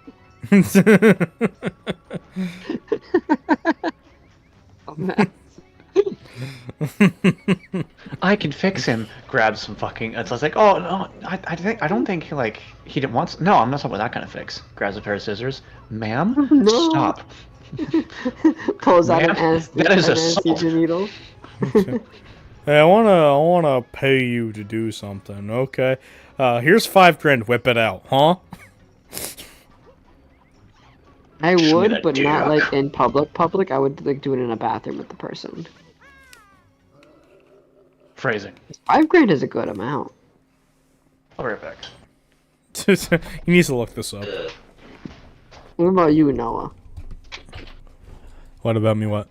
Oh, man. I can fix him. Grabs some fucking. It's like, oh no, I don't think he didn't want. No, I'm not talking about that kind of fix. Grabs a pair of scissors. Ma'am, No. stop. Pulls out an Man, that is assault. anesthesia needle. Hey, I wanna pay you to do something, okay? Here's $5,000, whip it out, huh? I Show me would, that but not dick. like in public. I would like do it in a bathroom with the person. Phrasing. $5,000 is a good amount. I'll be right back. He needs to look this up. What about you, Noah? What about me, what?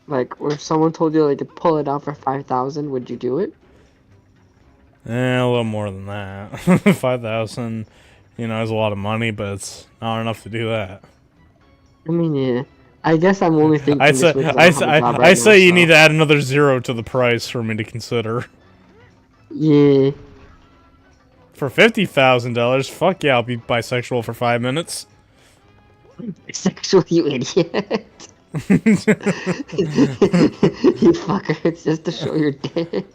Like, if someone told you like to pull it out for 5,000, would you do it? A little more than that. 5,000, you know, is a lot of money, but it's not enough to do that. I mean, yeah. I guess I'm only thinking. I this say, because I don't say, have a job I right say now, you so- need to add another 0 to the price for me to consider. Yeah. For $50,000, fuck yeah, I'll be bisexual for 5 minutes. Sexual, you idiot. You fucker, it's just to show your dick.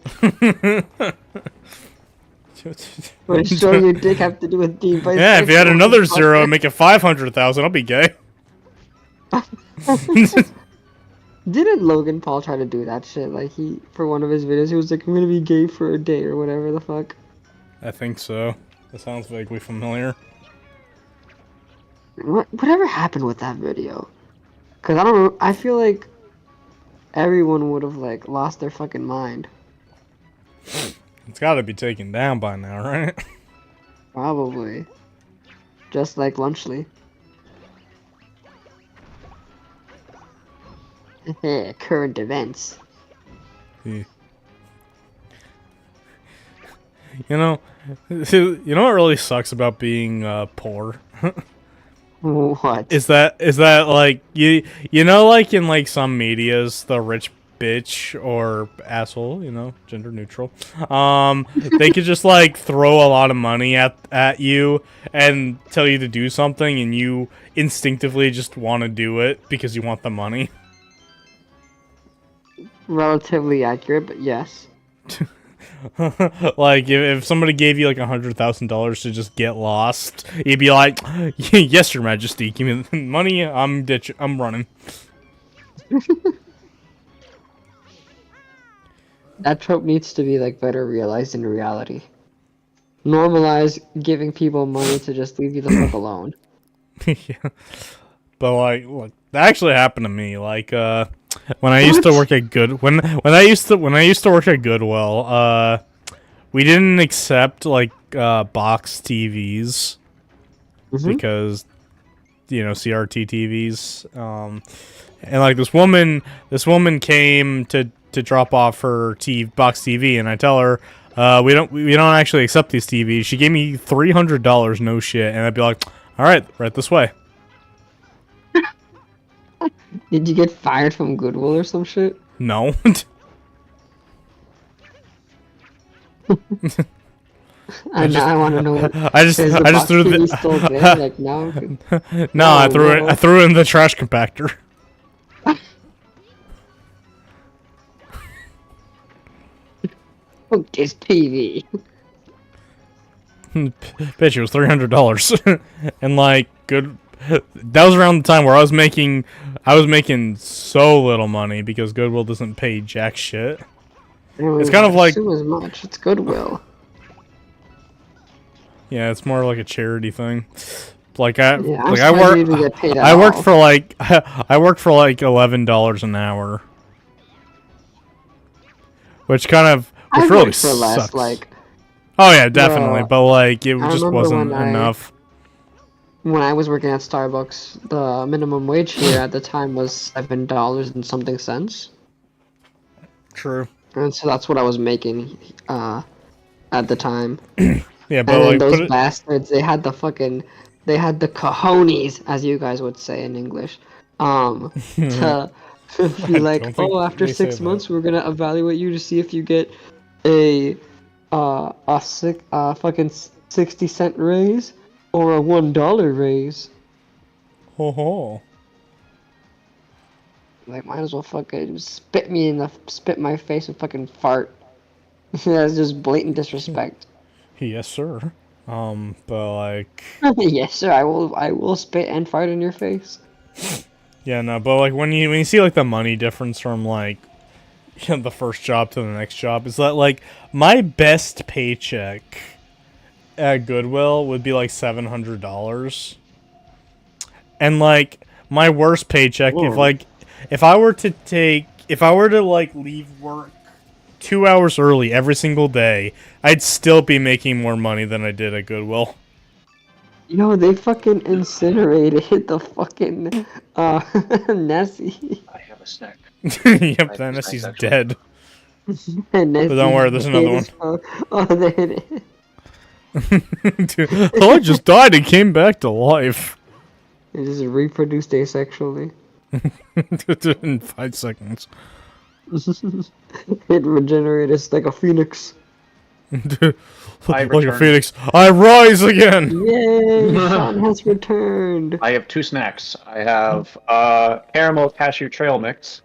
What does showing your dick have to do with being bisexual? Yeah, if you had another Fucker. 0 and make it 500,000, I'll be gay. Didn't Logan Paul try to do that shit? Like, for one of his videos, he was like, I'm gonna be gay for a day or whatever the fuck. I think so. That sounds vaguely familiar. Whatever happened with that video? Cause I don't know, I feel like everyone would have, like, lost their fucking mind. It's gotta be taken down by now, right? Probably. Just like Lunchley. Current events. Yeah. You know what really sucks about being poor? What? Is that like you know, like in like some medias, the rich bitch or asshole, you know, gender neutral, they could just like throw a lot of money at you and tell you to do something, and you instinctively just want to do it because you want the money. Relatively accurate, but yes. Like if somebody gave you like $100,000 to just get lost, you'd be like, "Yes, Your Majesty, give me the money. I'm running." That trope needs to be like better realized in reality. Normalize giving people money to just leave you the fuck alone. Yeah. But like, look, that actually happened to me. Like, when I used to work at when I used to work at Goodwill, we didn't accept like box TVs Mhm. because you know, CRT TVs. And like this woman came to drop off her box TV, and I tell her, we don't actually accept these TVs. She gave me $300, no shit, and I'd be like, all right this way. Did you get fired from Goodwill or some shit? No. I want to know. I just Is the threw box TV the still there? Like now? no, I Oh, threw no. it in the trash compactor. broke this TV. Bitch, it was $300, and like good. That was around the time where I was making so little money because Goodwill doesn't pay jack shit. It's kind of like as much. It's Goodwill. yeah, it's more like a charity thing. Like I Yeah, I'm like surprised you even get paid at I worked all. for like I worked for like $11 an hour, which kind of I really worked for less, sucks. like Oh yeah, definitely, but like it I just remember wasn't when enough. when I was working at Starbucks, the minimum wage here at the time was $7 and something cents, True. and so that's what I was making at the time. Yeah, but And then like those put it, bastards, they had the cojones, as you guys would say in English, to be like, don't think oh, after they say 6 that. months, we're gonna evaluate you to see if you get a fucking 60-cent raise or a $1 raise. ho ho. Like, might as well fucking spit my face and fucking fart. That's just blatant disrespect. Yes, sir. But like, Yes, sir. I will spit and fart in your face. yeah, no, but like when you see like the money difference from like the first job to the next job, is that like my best paycheck at Goodwill would be like $700, and like my worst paycheck Whoa. if I were to like leave work 2 hours early every single day, I'd still be making more money than I did at Goodwill. Yo, they fucking incinerated the fucking Nessie. I have a snack. Yep, I- that Nessie's actually- dead. And But don't worry, there's another one. Oh, there it is. Dude, I just died and came back to life It just reproduced asexually. in 5 seconds. It regenerated like a phoenix. Like a returned. phoenix, I rise again. Yay! Sean has returned. I have 2 snacks. I have caramel cashew trail mix,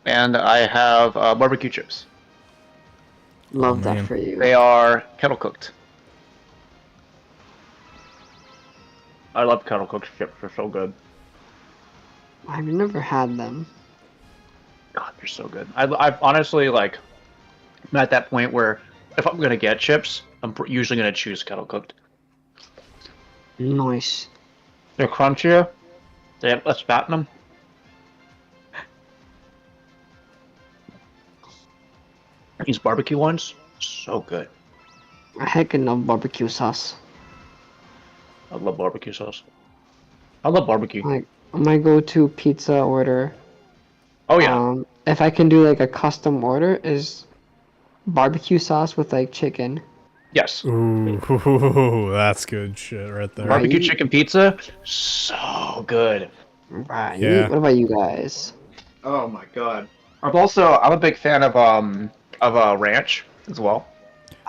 and I have barbecue chips. Love man. that for you. They are kettle cooked. I love kettle cooked chips. They're so good. I've never had them. God, they're so good. I've honestly like, I'm at that point where if I'm gonna get chips, I'm usually gonna choose kettle cooked. Nice. They're crunchier. They have less fat in them. These barbecue ones, so good. I heckin' love barbecue sauce. I love barbecue sauce. I love barbecue. Like my go-to pizza order. Oh yeah. If I can do like a custom order, is barbecue sauce with like chicken. Yes. Ooh, that's good shit right there. Barbecue Right. chicken pizza, so good. Right. Yeah. What about you guys? Oh my god. I'm a big fan of ranch as well.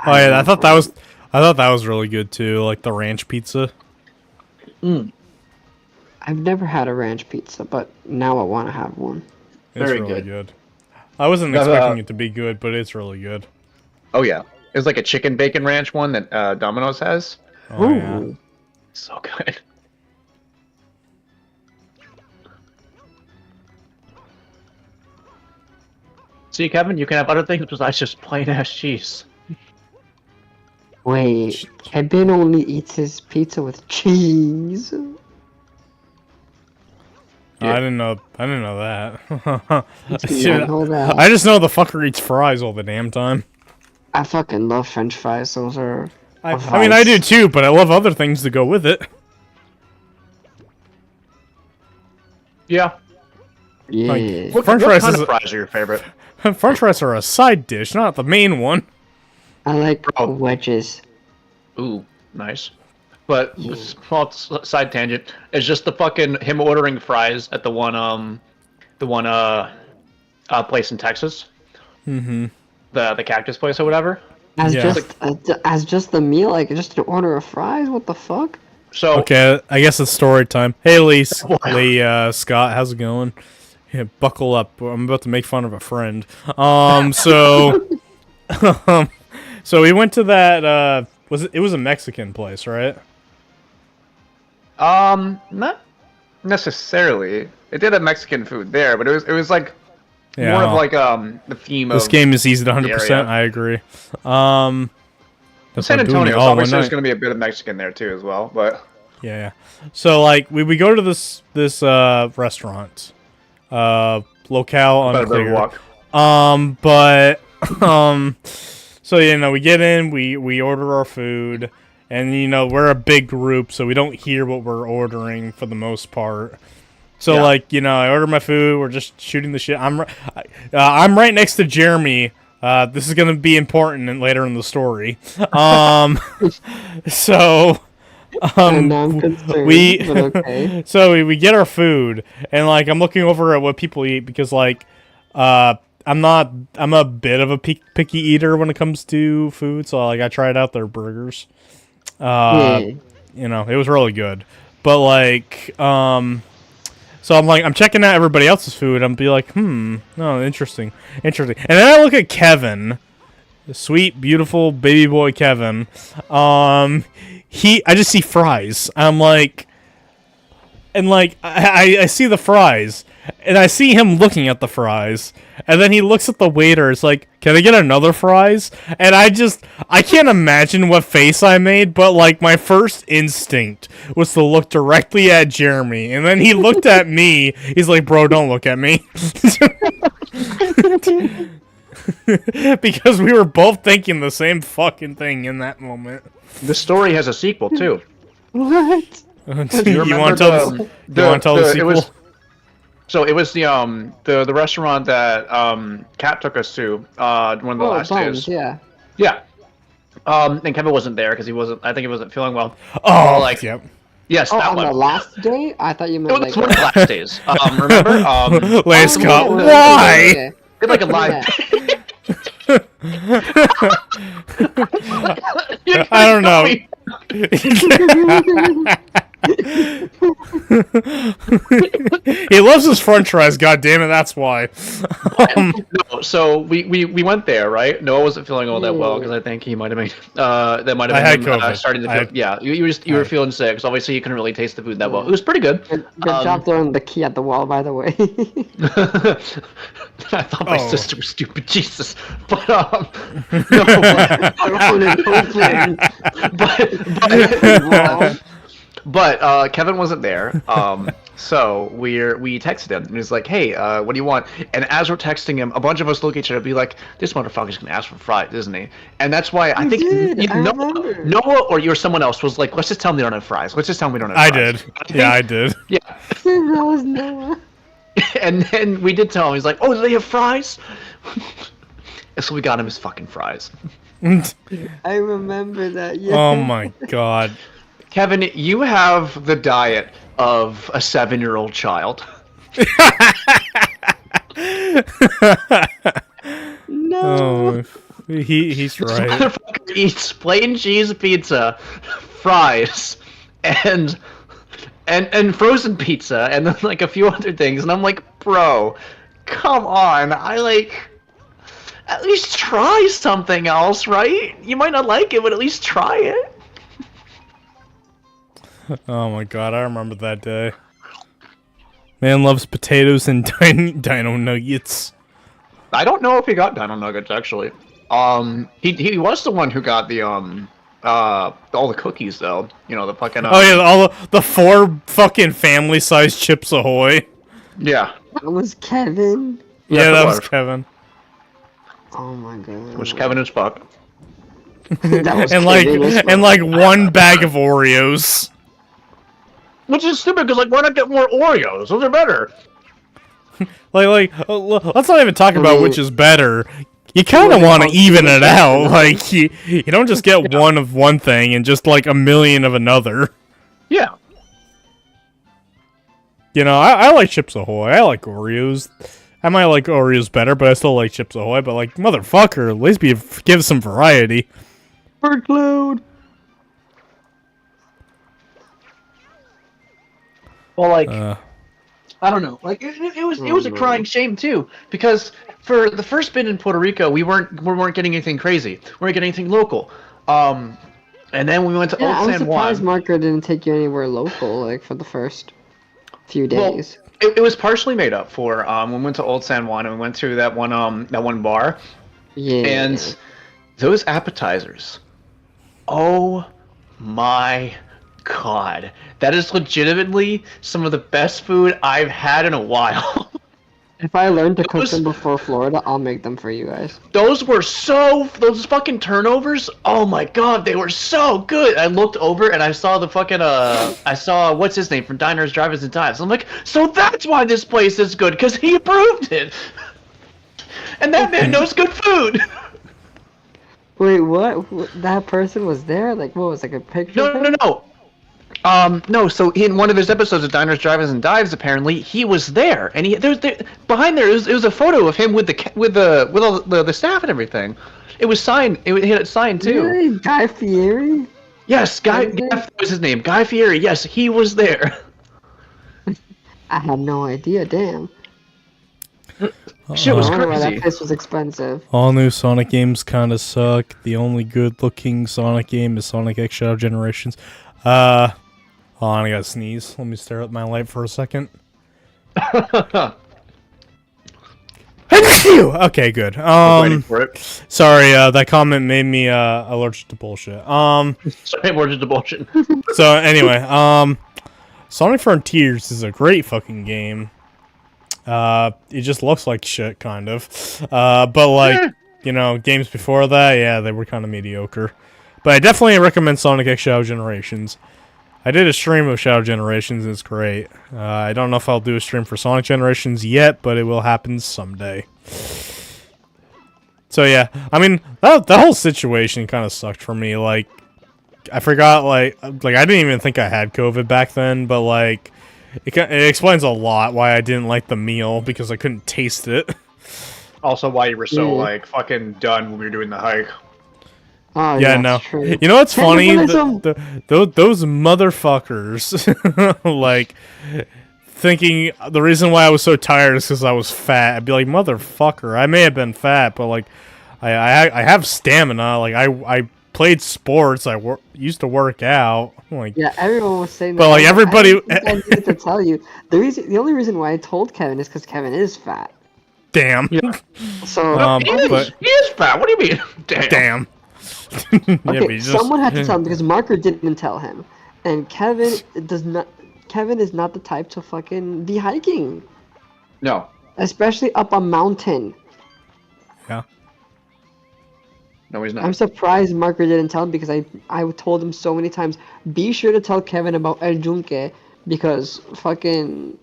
Oh yeah, I love thought that was really good too, like the ranch pizza. I've never had a ranch pizza, but now I want to have one. It's Very really good. good. I wasn't Yeah, expecting it to be good, but it's really good. Oh yeah. It's like a chicken bacon ranch one that Domino's has. Oh yeah. Ooh. So good. See, Kevin, you can have other things besides just plain ass cheese. Wait, Kevin only eats his pizza with cheese. I didn't know that. You don't know that. I just know the fucker eats fries all the damn time. I fucking love French fries. Those are. I mean, I do too, but I love other things to go with it. Yeah. Yeah. What, French what fries kind is of fries are your favorite? French fries are a side dish, not the main one. I like Bro. wedges. Ooh, nice. But small side tangent. It's just the fucking him ordering fries at the one place in Texas. Mm-hmm. The cactus place or whatever. As Yeah. just the meal, like just an order of fries. What the fuck? So Okay, I guess it's story time. Hey, Lee, Scott, how's it going? Yeah, buckle up. I'm about to make fun of a friend. So So we went to that. It was a Mexican place, right? Not necessarily. It did have Mexican food there, but it was like Yeah. more of well, like the theme this of game is easy to 100%. area. I agree. That's San what I'm doing Antonio. it So all obviously one there's night. going to be a bit of Mexican there too as well, but Yeah. So like we go to this restaurant, locale about a bit of unclear. walk. But so we get in, we order our food, and we're a big group, so we don't hear what we're ordering for the most part. So Yeah. I order my food, we're just shooting the shit. I'm right next to Jeremy. This is gonna be important later in the story. So And now I'm concerned. we But okay. so we get our food, and like I'm looking over at what people eat because I'm a bit of a picky eater when it comes to food, so like I tried out their burgers. Yeah. It was really good. But like so I'm checking out everybody else's food. I'm be like, oh, interesting. And then I look at Kevin, the sweet, beautiful baby boy Kevin. I just see fries. I'm like, and like I see the fries, and I see him looking at the fries, and then he looks at the waiter. It's like, can I get another fries? And I can't imagine what face I made, but like my first instinct was to look directly at Jeremy, and then he looked at me. He's like, bro, don't look at me. Because we were both thinking the same fucking thing in that moment. The story has a sequel too. What? You remember want to tell the sequel? It was the restaurant that Kat took us to one of the last Bones, days. yeah. Yeah. And Kevin wasn't there because I think he wasn't feeling well. Oh, like yep. yes, Oh, that on one. the last day? I thought you It meant was like... one of the last days. Remember? Lance Oh, Scott, yeah, why? okay. Did like a live. I don't know. He loves his French fries. God damn it, that's why. No, so we went there, right? Noah wasn't feeling all that well because I think he might have made that might have I had been him, COVID. starting to feel. Yeah, you were feeling sick, so obviously you couldn't really taste the food that well. It was pretty good. Good job throwing the key at the wall, by the way. I thought my Oh. sister was stupid, Jesus. But no, but Kevin wasn't there. So we texted him and he's like, "Hey, what do you want?" And as we're texting him, a bunch of us look at each other and be like, "This motherfucker's gonna ask for fries, isn't he?" And that's why I think did, I remember. Noah or you or someone else was like, "Let's just tell him they don't have fries. Let's just tell him we don't have I fries." did. Yeah, I did. Yeah. That was Noah. And then we did tell him. He's like, "Oh, do they have fries?" So we got him his fucking fries. I remember that, yeah. Oh my god. Kevin, you have the diet of a 7-year-old child. No. Oh, he's right. Motherfucker eats plain cheese pizza, fries, and frozen pizza, and then like a few other things, and I'm like, bro, come on, at least try something else, right? You might not like it, but at least try it. Oh my god, I remember that day. Man loves potatoes and dino nuggets. I don't know if he got Dino Nuggets actually. He was the one who got the all the cookies though. You know the fucking. Oh yeah, all the 4 fucking family-sized Chips Ahoy. Yeah. That was Kevin. Yeah, that was was Kevin. Oh my god. Which Kevin is fuck. That was And Kevin as well. like 1 bag of Oreos. Which is stupid because like why not get more Oreos? Those are better. Let's not even talk about which is better. You kind of want to even it out. Like you don't just get one of one thing and just like a million of another. Yeah. I like Chips Ahoy. I like Oreos. I might like Oreos better, but I still like Chips Ahoy. But like motherfucker, at least give some variety. Workload. Well, like I don't know. Like it was a crying shame too, because for the first bit in Puerto Rico, we weren't getting anything crazy. We weren't getting anything local. And then we went to Yeah, Old I'm San Juan. surprised Marker didn't take you anywhere local, like for the first few Well, days. it was partially made up for. We went to Old San Juan and we went to that one bar, Yeah. and those appetizers. Oh my god, that is legitimately some of the best food I've had in a while. If I learn to It cook was- them before Florida, I'll make them for you guys. Those fucking turnovers. Oh my god, they were so good. I looked over and I saw the fucking I saw what's his name from Diners, Drivers, and Dives. I'm like, so that's why this place is good, because he approved it. And that man knows good food. Wait, what? That person was there? Like, what was like a picture? No, of no, him? no. No. So in one of his episodes of Diners, Drivers, and Dives, apparently he was there, and behind there it was a photo of him with all the staff and everything. It was signed. He had it signed too. Really? Guy Fieri? Yes, Okay. that was his name. Guy Fieri. Yes, he was there. I had no idea. Damn. Shit was I wonder why crazy. that place was expensive. All new Sonic games kind of suck. The only good-looking Sonic game is Sonic X Shadow Generations. Hold on, I gotta sneeze. Let me stare at my light for a second. Okay, good. Waiting for it. Sorry, that comment made me allergic to bullshit. Sorry, more just a bullshit. So anyway, Sonic Frontiers is a great fucking game. It just looks like shit, kind of. But like, you know, games before that, yeah, they were kind of mediocre. But I definitely recommend Sonic X Shadow Generations. I did a stream of Shadow Generations, and it's great. I don't know if I'll do a stream for Sonic Generations yet, but it will happen someday. So yeah, I mean, that whole situation kind of sucked for me. Like, I forgot, like I didn't even think I had COVID back then, but like, it explains a lot why I didn't like the meal, because I couldn't taste it. Also, why you were so Yeah. like fucking done when we were doing the hike. Oh, Yeah, yeah, no. that's true. You know what's funny? Cannibalism! Those motherfuckers, like, thinking the reason why I was so tired is because I was fat. I'd be like, motherfucker, I may have been fat, but like, I have stamina. Like, I played sports. I used to work out. Like, Yeah, everyone was saying that. But, like, everybody- I need to tell you, the only reason why I told Kevin is because Kevin is fat. damn, So He is, but- he is fat. What do you mean? damn. Yeah, but okay, you just- someone had to tell him because Marker didn't tell him, and Kevin does not. Kevin is not the type to fucking be hiking, No. especially up a mountain. Yeah. No, he's not. I'm surprised Marker didn't tell him because I told him so many times. Be sure to tell Kevin about El Yunque because fucking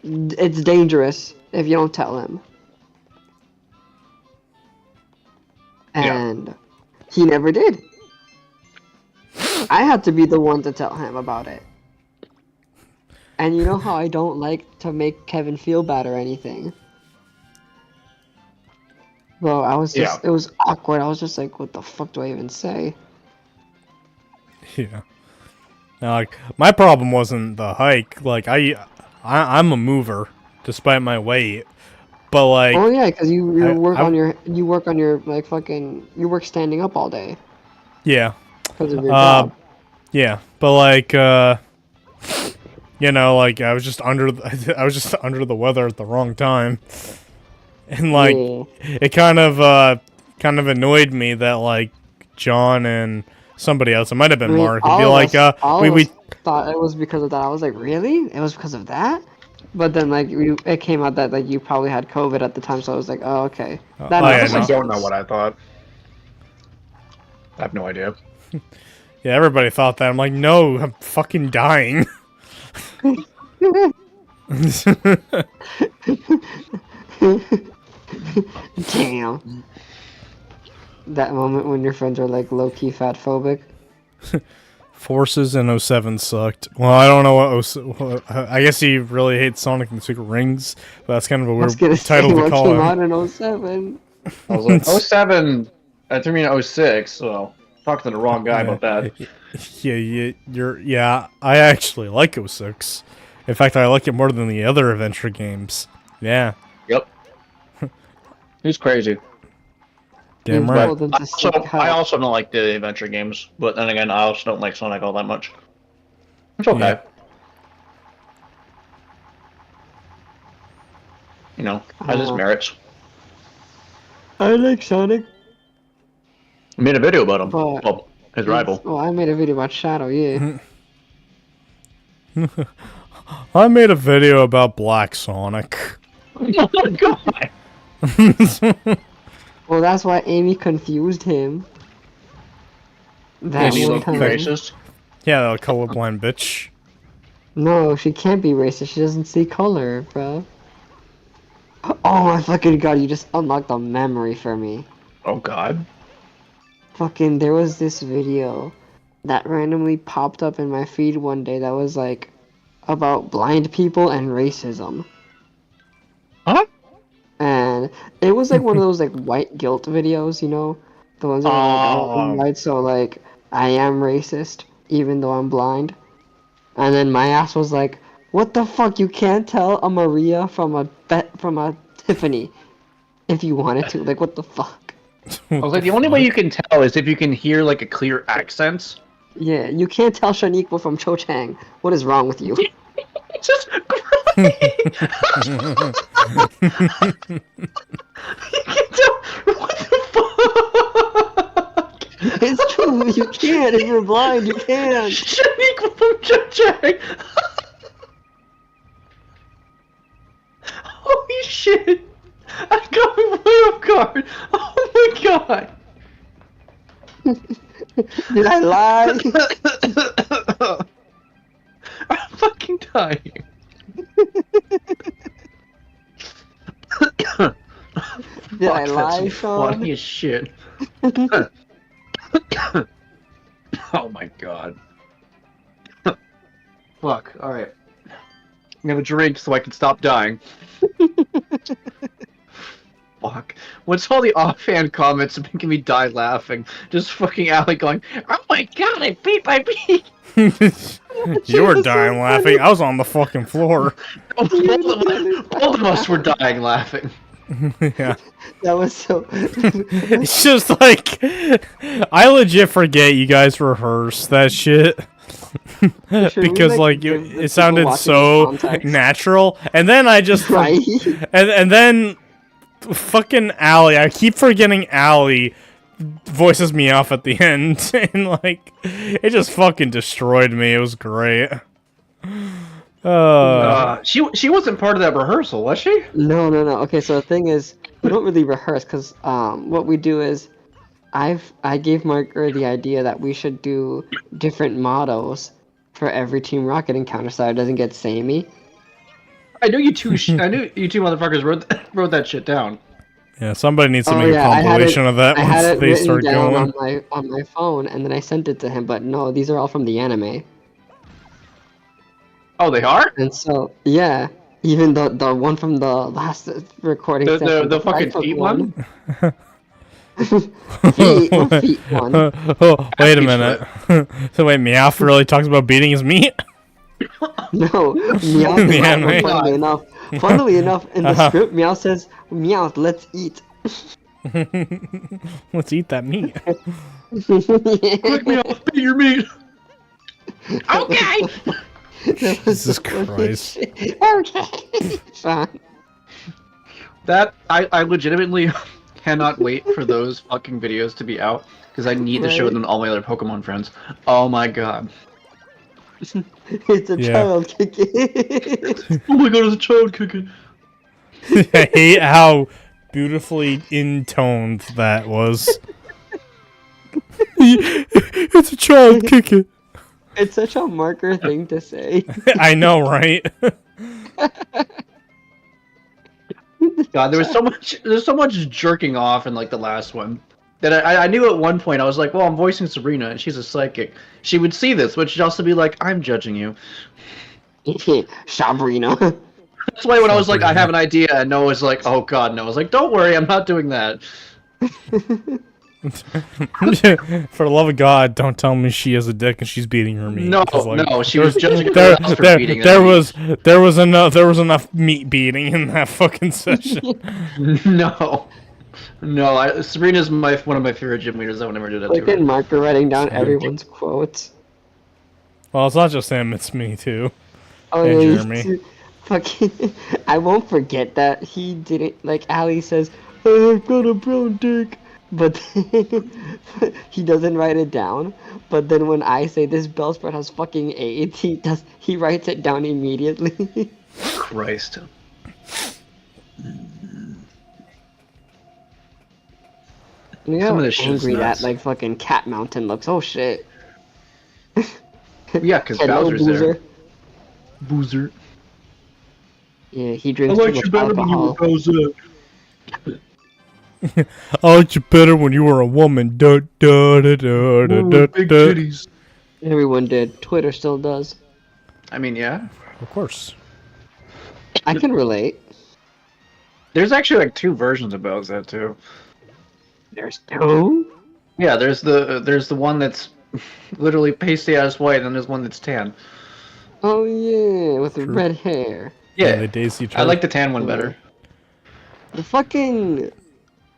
it's dangerous if you don't tell him. Yeah. And he never did. I had to be the one to tell him about it. And you know how I don't like to make Kevin feel bad or anything. Well, I was just, Yeah. it was awkward. I was just like, what the fuck do I even say? Yeah. Now, like, my problem wasn't the hike. Like, I'm a mover, despite my weight. But like, Oh yeah, because you work I- on your like fucking you work standing up all day yeah, because of your job. yeah. But like, you know, like I was just under the weather at the wrong time, and like, Yeah. it kind of annoyed me that like John and somebody else, it might have been I mean, Mark, would all be of like, us- all we of we us thought it was because of that. I was like, really? It was because of that? But then like it came out that like you probably had COVID at the time, so I was like, oh okay. That oh, makes yeah, I sense. don't know what I thought. I have no idea. yeah, everybody thought that. I'm like, no, I'm fucking dying. Damn. That moment when your friends are like low key fat phobic. Forces in 07 sucked. Well, I don't know what I guess he really hates Sonic and the Secret Rings, but that's kind of a I was weird gonna title say to what call came it. out in 07. I was like, 07. I threw me in 06, so talking to the wrong guy about that. Yeah, I actually like 06. In fact, I like it more than the other adventure games. Yeah. Yep. He's crazy. Damn He's right. told them to seek I help. also don't like the adventure games, but then again, I also don't like Sonic all that much. It's okay. Yeah. You know, has its Uh, merits. I like Sonic. I made a video about him. But- Well, his rival. Oh, I made a video about Shadow, yeah. I made a video about Black Sonic. Oh my god! Well, that's why Amy confused him. That Is he one look time. racist? Yeah, the colorblind bitch. No, she can't be racist. She doesn't see color, bro. Oh my fucking god, you just unlocked a memory for me. Oh god. Fucking, there was this video that randomly popped up in my feed one day that was like about blind people and racism. Huh? And it was like one of those like white guilt videos, you know? The ones that are like, oh, I'm white, so like, I am racist, even though I'm blind. And then my ass was like, what the fuck, you can't tell a Maria from a Tiffany if you wanted to. Like, what the fuck? I was like, the only way you can tell is if you can hear like a clear accent. Yeah, you can't tell Shaniqua from Cho Chang. What is wrong with you? Jesus Christ! You can tell. What the fuck? It's true, you can't. If you're blind, you can't. Shaniqua from Cha-Chang! Holy shit! I got me way off guard! Oh my god! Did I lie? I'm fucking dying. Did I Fuck, lie, that's Sean? funny as shit. Oh my god. Fuck, alright. I'm gonna drink so I can stop dying. Fuck. What's all the offhand comments making me die laughing? Just fucking Allie going, oh my god, I beat my beat! You were dying laughing. I was on the fucking floor. Both of us were dying laughing. Yeah. That was so. It's just like I legit forget you guys rehearse that shit. Because like give the people it sounded watching so context? natural, and then I just Right? and then fucking Allie, I keep forgetting Allie voices me off at the end, and like it just fucking destroyed me. It was great. She wasn't part of that rehearsal, was she? No. Okay, so the thing is, we don't really rehearse because what we do is, I gave Marker the idea that we should do different mottos for every Team Rocket encounter so it doesn't get samey. I knew you two. I knew you two motherfuckers wrote that shit down. Yeah, somebody needs to Oh, make yeah, a I had compilation of that I had once it they written start down going. on my phone, and then I sent it to him. But no, these are all from the anime. Oh, they are? And so yeah, even the one from the last recording The session, fucking Frankfurt feet one? feet one. Oh, wait a minute. So wait, Meowth really talks about beating his meat? No, Meow The is not anime. funnily enough. Funnily enough, in the Uh-huh. script, Meow says, "Meow, let's eat." Let's eat that meat. Quick me off, beat your meat. Okay. Jesus Christ. Okay. Fine. That I legitimately cannot wait for those fucking videos to be out because I need to show Right. them to all my other Pokemon friends. Oh my god. It's a Yeah. child kicking. Oh my god, it's a child cooking. I hate how beautifully intoned that was. It's a child kicking. It's such a Marker thing to say. I know, right? God, there's so much jerking off in like the last one that I knew at one point I was like, well, I'm voicing Sabrina and she's a psychic. She would see this, but she'd also be like, I'm judging you. Sabrina. That's why when I was like, I have an idea, and Noah was like, oh god, no. I was like, don't worry, I'm not doing that. For the love of God, don't tell me she has a dick and she's beating her meat. No, 'cause, like, no, she was judging there, her for there, beating there her was there was enough meat beating in that fucking session. meat. No. No, Sabrina's one of my favorite gym leaders. I would never do that Like to in her. Marker writing down Same. everyone's quotes. Well, it's not just him; it's me too. Oh And yeah, you Jeremy. too. Fucking, I won't forget that he didn't like. Ali says, "Oh, "I've got a brown dick," but he doesn't write it down. But then when I say this bell spread has fucking AIDS, he writes it down immediately. Christ. You know Some of how this shit is angry that nuts. like fucking Cat Mountain looks. Oh shit. Yeah, because Hello, Bowser's Boozer. there. Boozer. Yeah, he drinks too much alcohol. Bowser. I liked you better when you were a woman. Da, da, da, da, da, da, Big da. titties. Everyone did. Twitter still does. I mean, yeah. Of course. I can relate. There's actually like two versions of Bowser too. There's two? Yeah, there's the one that's literally pasty ass white, and there's one that's tan. Oh yeah, with True. red hair. Yeah, they daisy I like the tan one better. The fucking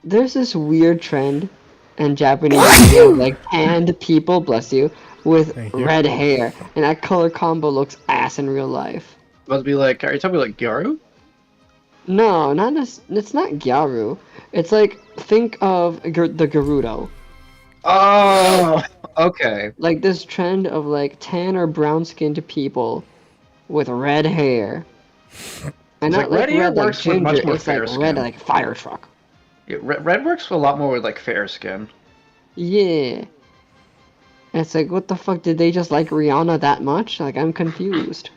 there's this weird trend in Japanese media of like tanned people, bless you, with Thank you. red hair, and that color combo looks ass in real life. Must be like, are you talking about like Gyaru? No, it's not Gyaru. It's like think of the Gerudo. Oh, okay. Like this trend of like tan or brown skinned people with red hair. And It's not like like red hair red like works with much ginger, more it's like fair red skin. like fire truck. Yeah, red works a lot more with like fair skin. Yeah. And it's like, what the fuck, did they just like Rihanna that much? Like, I'm confused.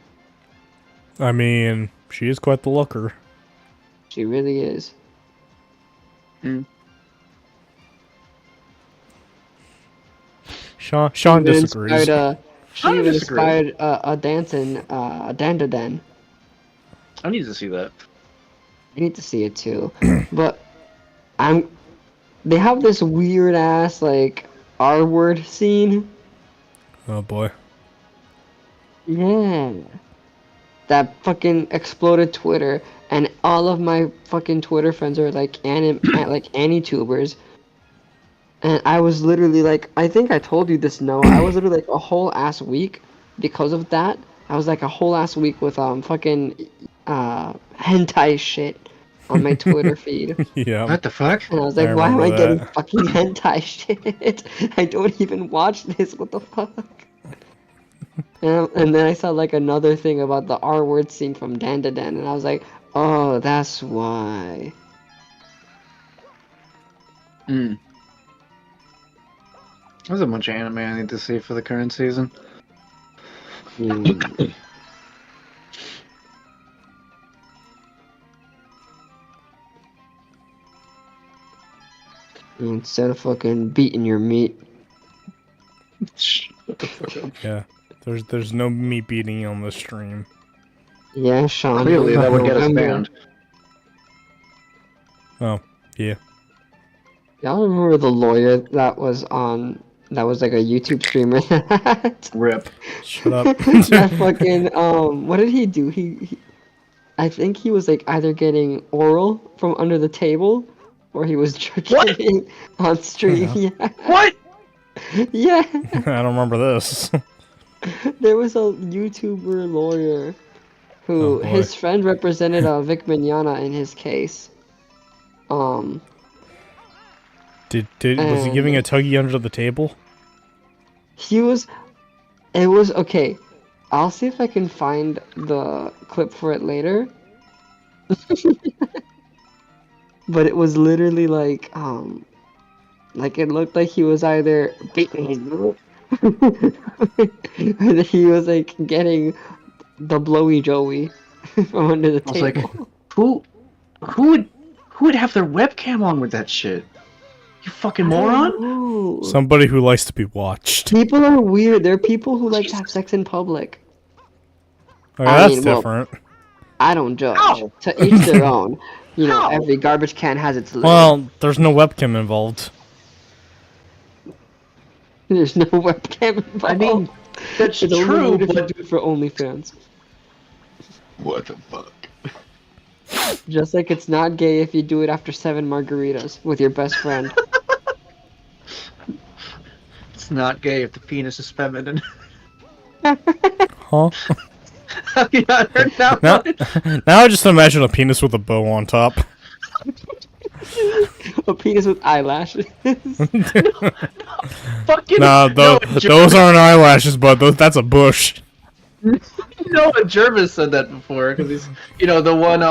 I mean, she is quite the looker. She really is. Sean Even disagrees. inspired, she I even disagree. inspired a dance in Dandadan. I need to see that. I need to see it too. But they have this weird ass like R word scene. Oh boy. Yeah. That fucking exploded Twitter, and all of my fucking Twitter friends are like like Annie-tubers. And I was literally like, I think I told you this, Noah. I was literally like a whole ass week because of that. I was like a whole ass week with fucking hentai shit on my Twitter feed. Yeah. What the fuck? And I was I like, why am I remember getting that. fucking hentai shit? I don't even watch this. What the fuck? And then I saw like another thing about the R word scene from Dandadan, and I was like, oh, that's why. Mm. There's a bunch of anime I need to see for the current season. Mm. Instead of fucking beating your meat. Shut the fuck up. Yeah. There's no meat beating on the stream. Yeah, Sean. Clearly, that would get us remember- banned. Oh, yeah. Y'all remember the lawyer that was like a YouTube streamer? Rip. Shut up. That fucking what did he do? I think he was like either getting oral from under the table, or he was jerking on stream. Yeah. What? Yeah. I don't remember this. There was a YouTuber lawyer who Oh, boy. his friend represented Vic Mignogna in his case. Was he giving a tuggy under the table? It was okay. I'll see if I can find the clip for it later. But it was literally like it looked like he was either beating his or that he was like getting the blowy joey from under the I was like, table. who would have their webcam on with that shit? You fucking moron! Ooh. Somebody who likes to be watched. People are weird. There are people who like to have sex in public. Oh, I that's mean, well, different. I don't judge. How? To each their own. You know, How? every garbage can has its lid. Well, there's no webcam involved. There's no webcam involved. I mean, that's it's only true, weird if you but do it for OnlyFans. what the fuck? Just like it's not gay if you do it after 7 margaritas with your best friend. It's not gay if the penis is feminine. Huh? Have you not heard that Now, one? now I just imagine a penis with a bow on top. A penis with eyelashes. Fucking Nah, no, those aren't eyelashes, but that's a bush. Noah Jervis said that before because he's, the one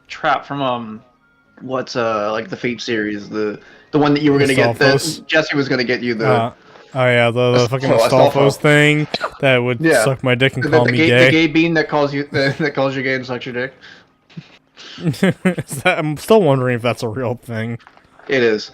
trap from what's like the Fate series, the one that you were gonna get, Astolfos? Jesse was gonna get you the Oh yeah, the fucking Astolfo. Astolfos thing that would Yeah. suck my dick and the, call the me gay, gay. the gay bean that calls you gay and sucks your dick. I'm still wondering if that's a real thing. It is.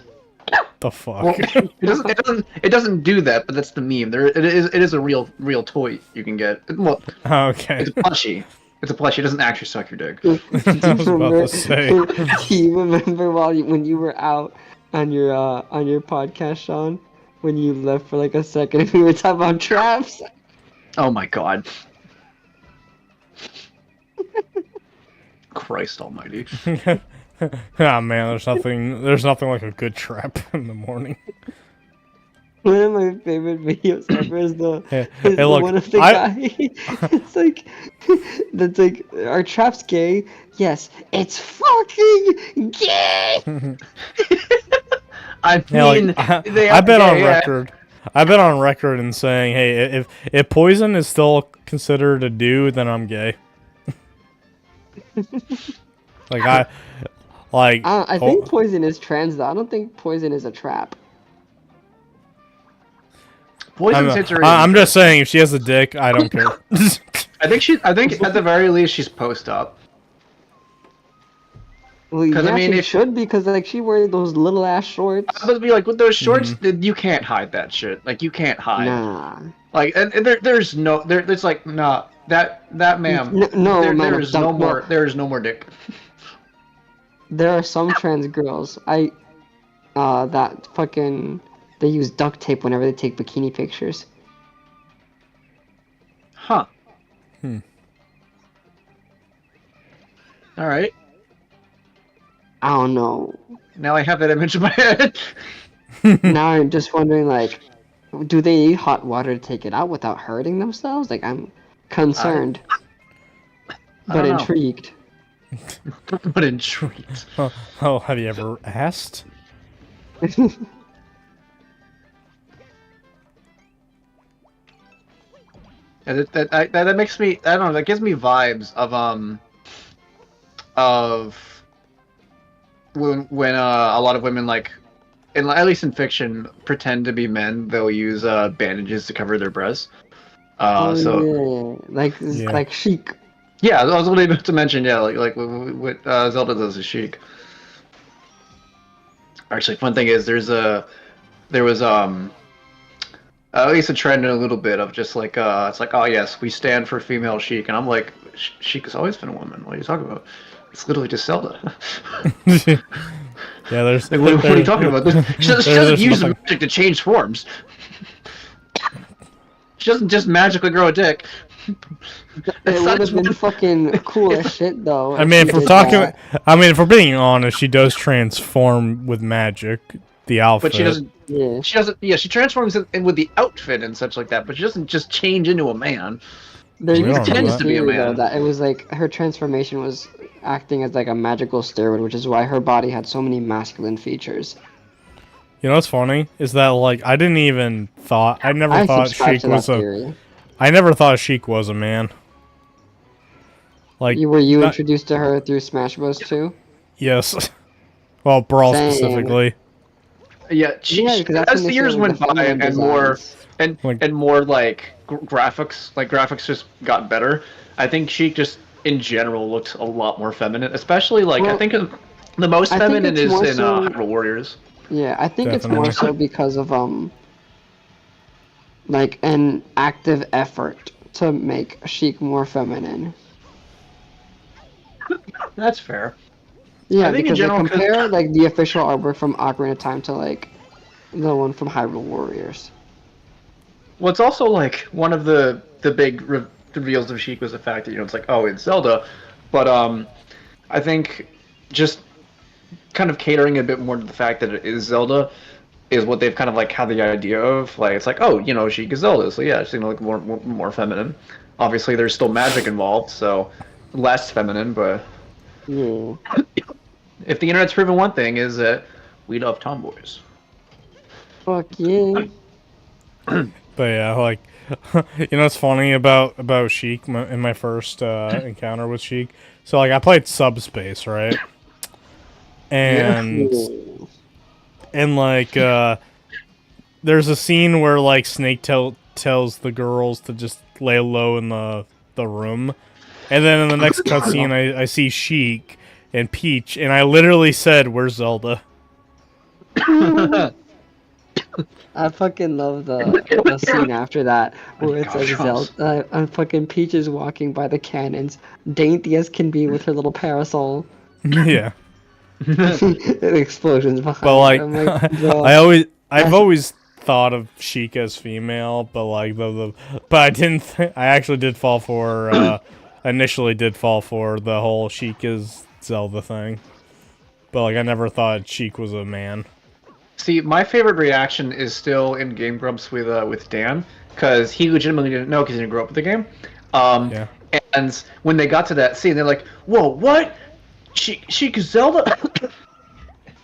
The fuck? Well, it doesn't do that, but that's the meme. It is a real toy you can get. Well, Okay. it's a plushie. It's a plushie. It doesn't actually suck your dick. I was about to say. Do you remember when you were out on your podcast, Sean? When you left for like a second and we were talking about traps? Oh my god. Christ almighty. Ah man, there's nothing like a good trap in the morning. One of my favorite videos ever is the, Hey, is the look, one of the guy. It's like, that's like, are traps gay? Yes, it's fucking gay. I Yeah, mean, they I've been yeah, on yeah. record. I've been on record in saying, hey, if poison is still considered a dude, then I'm gay. I think poison is trans though. I don't think poison is a trap. Poison tits are. I'm just saying, if she has a dick, I don't care. I think at the very least she's post up. Well, yeah, I mean, she if- should because like she wears those little ass shorts. I was be like, with those shorts, you can't hide that shit. Like you can't hide. Nah. Like, and there's no, there's like, nah, that ma'am. No, there, man, there is no don't- more. There is no more dick. There are some trans girls. That fucking they use duct tape whenever they take bikini pictures. Huh. All right. I don't know. Now I have that image in my head. Now I'm just wondering, like, do they need hot water to take it out without hurting themselves? Like, I'm concerned, I but don't know. intrigued. But intrigued. Oh, have you ever asked? And that makes me, I don't know, that gives me vibes of when a lot of women, like, at least in fiction, pretend to be men. They'll use bandages to cover their breasts. So yeah. like Chic. yeah, I was only about to mention, yeah, like what Zelda does is Chic. Actually, fun thing is there was at least a trend in a little bit of just like it's like, oh yes, we stand for female Chic, and I'm like, Chic has always been a woman. What are you talking about? It's literally just Zelda. Yeah, there's. Like, what are you talking about? She doesn't there's use nothing- magic to change forms. She doesn't just magically grow a dick. It would have been fucking cool as shit, though. I mean, if if she we're did talking, that. I mean, if we're being honest, she does transform with magic. The outfit. But she doesn't. Yeah. She doesn't. Yeah, she transforms in with the outfit and such like that. But she doesn't just change into a man. There We used don't to know be that. to be a theory, though, man. that it was like her transformation was acting as like a magical steroid, which is why her body had so many masculine features. You know what's funny is that like I never I thought subscribe Sheik to that was a. theory. I never thought Sheik was a man. Like Were you not- introduced to her through Smash Bros. 2? Yes. Well, Brawl Same. specifically. Yeah, Because that's as when the they years started went with the by feminine and more designs. Like- more like graphics just got better. I think Sheik just in general looked a lot more feminine, especially like I Well, think the most I think feminine it's is more in so- Hyrule Warriors. Yeah, I think it's more Definitely. so because of like an active effort to make Sheik more feminine. That's fair. Yeah, I think in because they general, 'cause- compare like the official artwork from Ocarina of Time to like the one from Hyrule Warriors. Well, it's also like one of the big reveals of Sheik was the fact that it's like, oh, it's Zelda, but I think just kind of catering a bit more to the fact that it is Zelda is what they've kind of like had the idea of. Like it's like, oh, Sheik is Zelda, so yeah, it's like more feminine. Obviously, there's still magic involved, so less feminine. But Yeah. if the internet's proven one thing, is that we love tomboys. Fuck yeah. But yeah, like, what's funny about Sheik in my first encounter with Sheik? So like, I played Subspace, right? And like, there's a scene where like Snake tells the girls to just lay low in the room, and then in the next cutscene, I see Sheik and Peach, and I literally said, "Where's Zelda?" I fucking love the scene after that where it's like Zelda and fucking Peach is walking by the cannons, dainty as can be with her little parasol. Yeah. The explosions behind But like, her. I'm like, bro. I've always thought of Sheik as female, but like but I didn't. I actually did fall for. Initially, did fall for the whole Sheik is Zelda thing, but like I never thought Sheik was a man. See, my favorite reaction is still in Game Grumps with Dan, because he legitimately didn't know because he didn't grow up with the game. Yeah. And when they got to that scene, they're like, "Whoa, what? Sheik is Zelda?"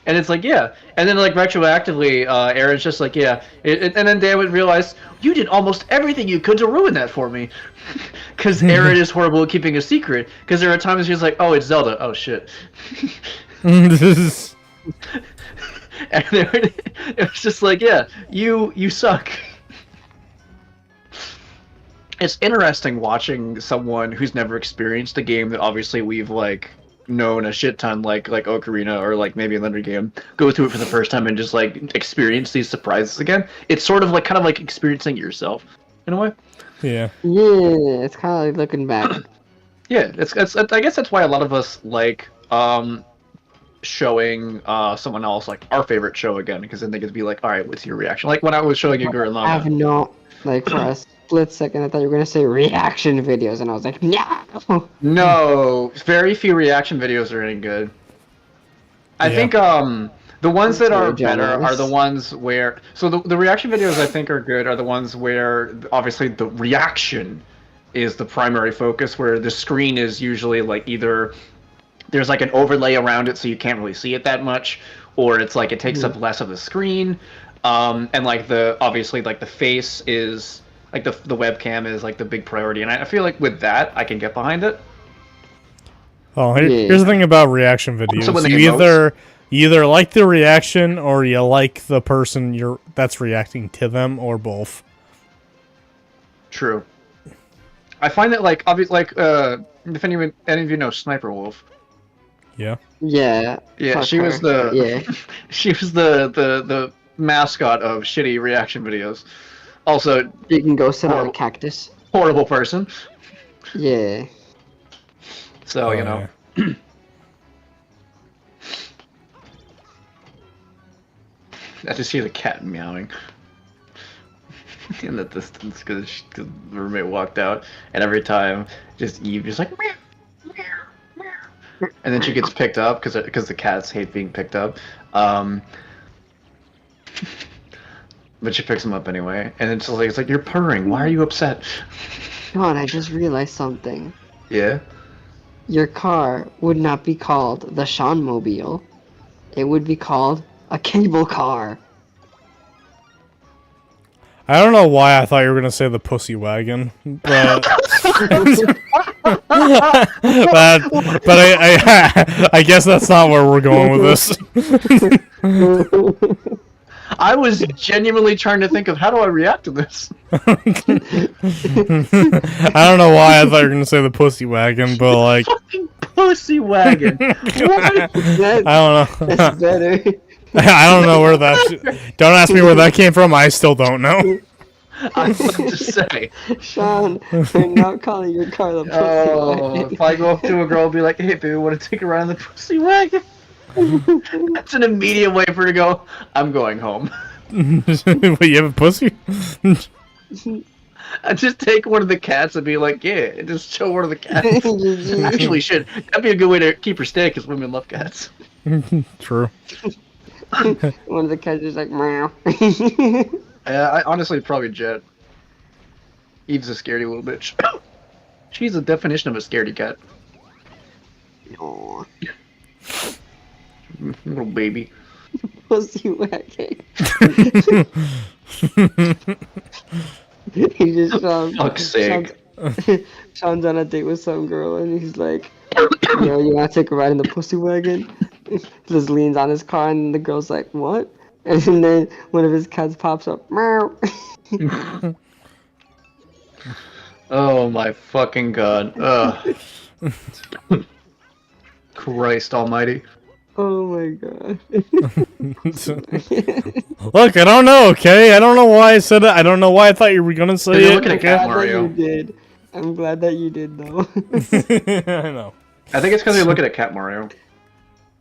And it's like, yeah. And then like retroactively, Aaron's just like, yeah. And then Dan would realize, you did almost everything you could to ruin that for me. Because Aaron is horrible at keeping a secret. Because there are times he's like, oh, it's Zelda. Oh, shit. And it was just like, yeah, you suck. It's interesting watching someone who's never experienced a game that obviously we've like known a shit ton, like Ocarina or like maybe another game, go through it for the first time and just like experience these surprises again. It's sort of like kind of like experiencing it yourself in a way. Yeah. Yeah, it's kind of like looking back. Yeah, it's I guess that's why a lot of us like showing someone else like our favorite show again, because then they get to be like, all right, what's your reaction? Like when I was showing you Gurren I have Lagann. no, like for a split second, I thought you were gonna say reaction videos, and I was like, no. No, very few reaction videos are any good. I Yeah. think the ones that are Very better are generous. the ones where the reaction videos I think are good are the ones where obviously the reaction is the primary focus, where the screen is usually like either there's like an overlay around it so you can't really see it that much, or it's like it takes up less of the screen, and like the obviously like the face is like the webcam is like the big priority, and I feel like with that I can get behind it. Oh, Yeah. here's the thing about reaction videos. when they You emote. you either like the reaction or you like the person that's reacting to them, or both. True. I find that like obviously like if any of you know Sniper Wolf. Yeah. Yeah. Yeah, fuck she was her. the Yeah. she was the mascot of shitty reaction videos. Also, You can go sit on Oh. a cactus. horrible person. Yeah. So you Oh, know. yeah. I just hear the cat meowing in the distance because the roommate walked out, and every time just Eve just like meow, meow, meow. And then she gets picked up because the cats hate being picked up. But she picks him up anyway, and it's like you're purring. Why are you upset? God, I just realized something. Yeah. Your car would not be called the Seanmobile. It would be called a cable car. I don't know why I thought you were gonna say the pussy wagon, but but I guess that's not where we're going with this. I was genuinely trying to think of how do I react to this. I don't know why I thought you were gonna say the pussy wagon, but like Pussy wagon. What? I don't know. That's better. I don't know where that. Don't ask me where that came from. I still don't know. I was about to say. Sean, you're not calling your car the pussy Oh, wagon. if I go up to a girl and be like, "Hey, baby, want to take a ride in the pussy wagon?" That's an immediate way for her to go, I'm going home. Wait, you have a pussy? I'd just take one of the cats and be like, yeah, just show one of the cats. Actually, shit, that'd be a good way to keep her stay because women love cats. True. One of the cats is like, meow. Yeah, I honestly probably Jet. Eve's a scaredy little bitch. She's the definition of a scaredy cat. Aw. Little baby. Pussy wagging. He just Fuck's sake. Sean's on a date with some girl and he's like, yo, you wanna take a ride in the pussy wagon? Just leans on his car and the girl's like, what? And then one of his cats pops up, meow. Oh my fucking god. Ugh. Christ almighty. Oh my god. Look, I don't know, okay? I don't know why I said it. I don't know why I thought you were gonna say You're it. looking at Okay? Cat I'm glad that Mario. you did. I'm glad that you did though. I know. I think it's because you're looking at Cat Mario.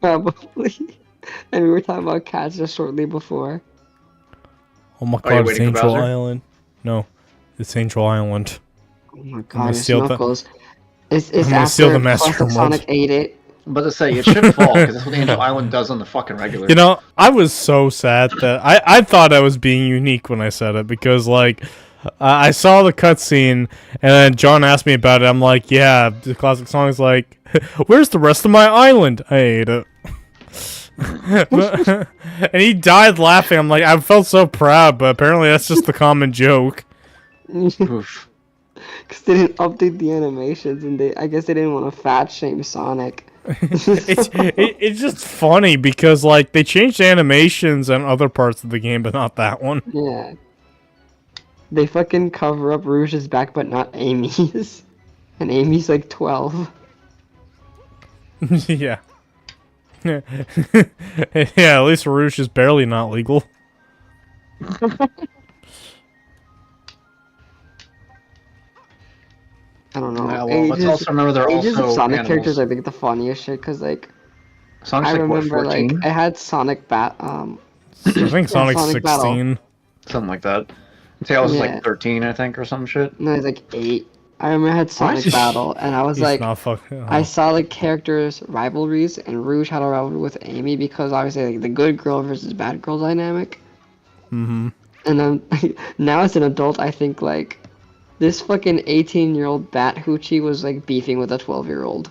Probably. And we were talking about cats just shortly before. Oh my Are you god, it's waiting for Angel Bowser? Island. No, it's Angel Island. Oh my gonna god, it's steal the- Knuckles. It's I'm gonna steal the Master Classic Emerald. Sonic ate it. I'm about to say, it should fall, because that's what Angel Island does on the fucking regular. You know, I was so sad that I thought I was being unique when I said it because, like, I saw the cutscene and then John asked me about it. I'm like, yeah, the classic song is like, where's the rest of my island? I ate it. And he died laughing. I'm like, I felt so proud, but apparently that's just the common joke. Oof. Because they didn't update the animations and I guess they didn't want to fat shame Sonic. It's just funny because, like, they changed animations and other parts of the game, but not that one. Yeah. They fucking cover up Rouge's back, but not Amy's. And Amy's like 12. Yeah. Yeah, at least Rouge is barely not legal. I don't know. Yeah, well, let's also remember they're ages also of Sonic animals. characters, I think, the funniest shit, because, like, Sonic's I like, what, remember, 14? like, I had Sonic I think Sonic's Sonic Battle. 16. Something like that. Tails is Yeah. like 13, I think, or some shit. no, he's like 8. I remember I had Sonic What? Battle, and I was He's like, not fucking. I saw the characters' rivalries, and Rouge had a rivalry with Amy because obviously like the good girl versus bad girl dynamic. Mm-hmm. And then now as an adult, I think like this fucking 18-year-old bat hoochie was like beefing with a 12-year-old.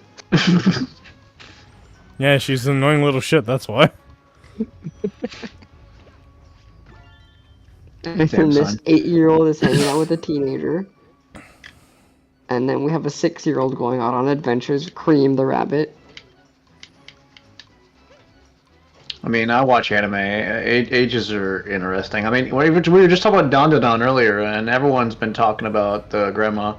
Yeah, she's an annoying little shit. That's why. And Damn, then this son. 8-year-old is hanging out with a teenager. And then we have a 6-year-old going out on adventures, Cream the rabbit. I mean, I watch anime. Ages are interesting. I mean, we were just talking about Dandadan earlier, and everyone's been talking about the grandma.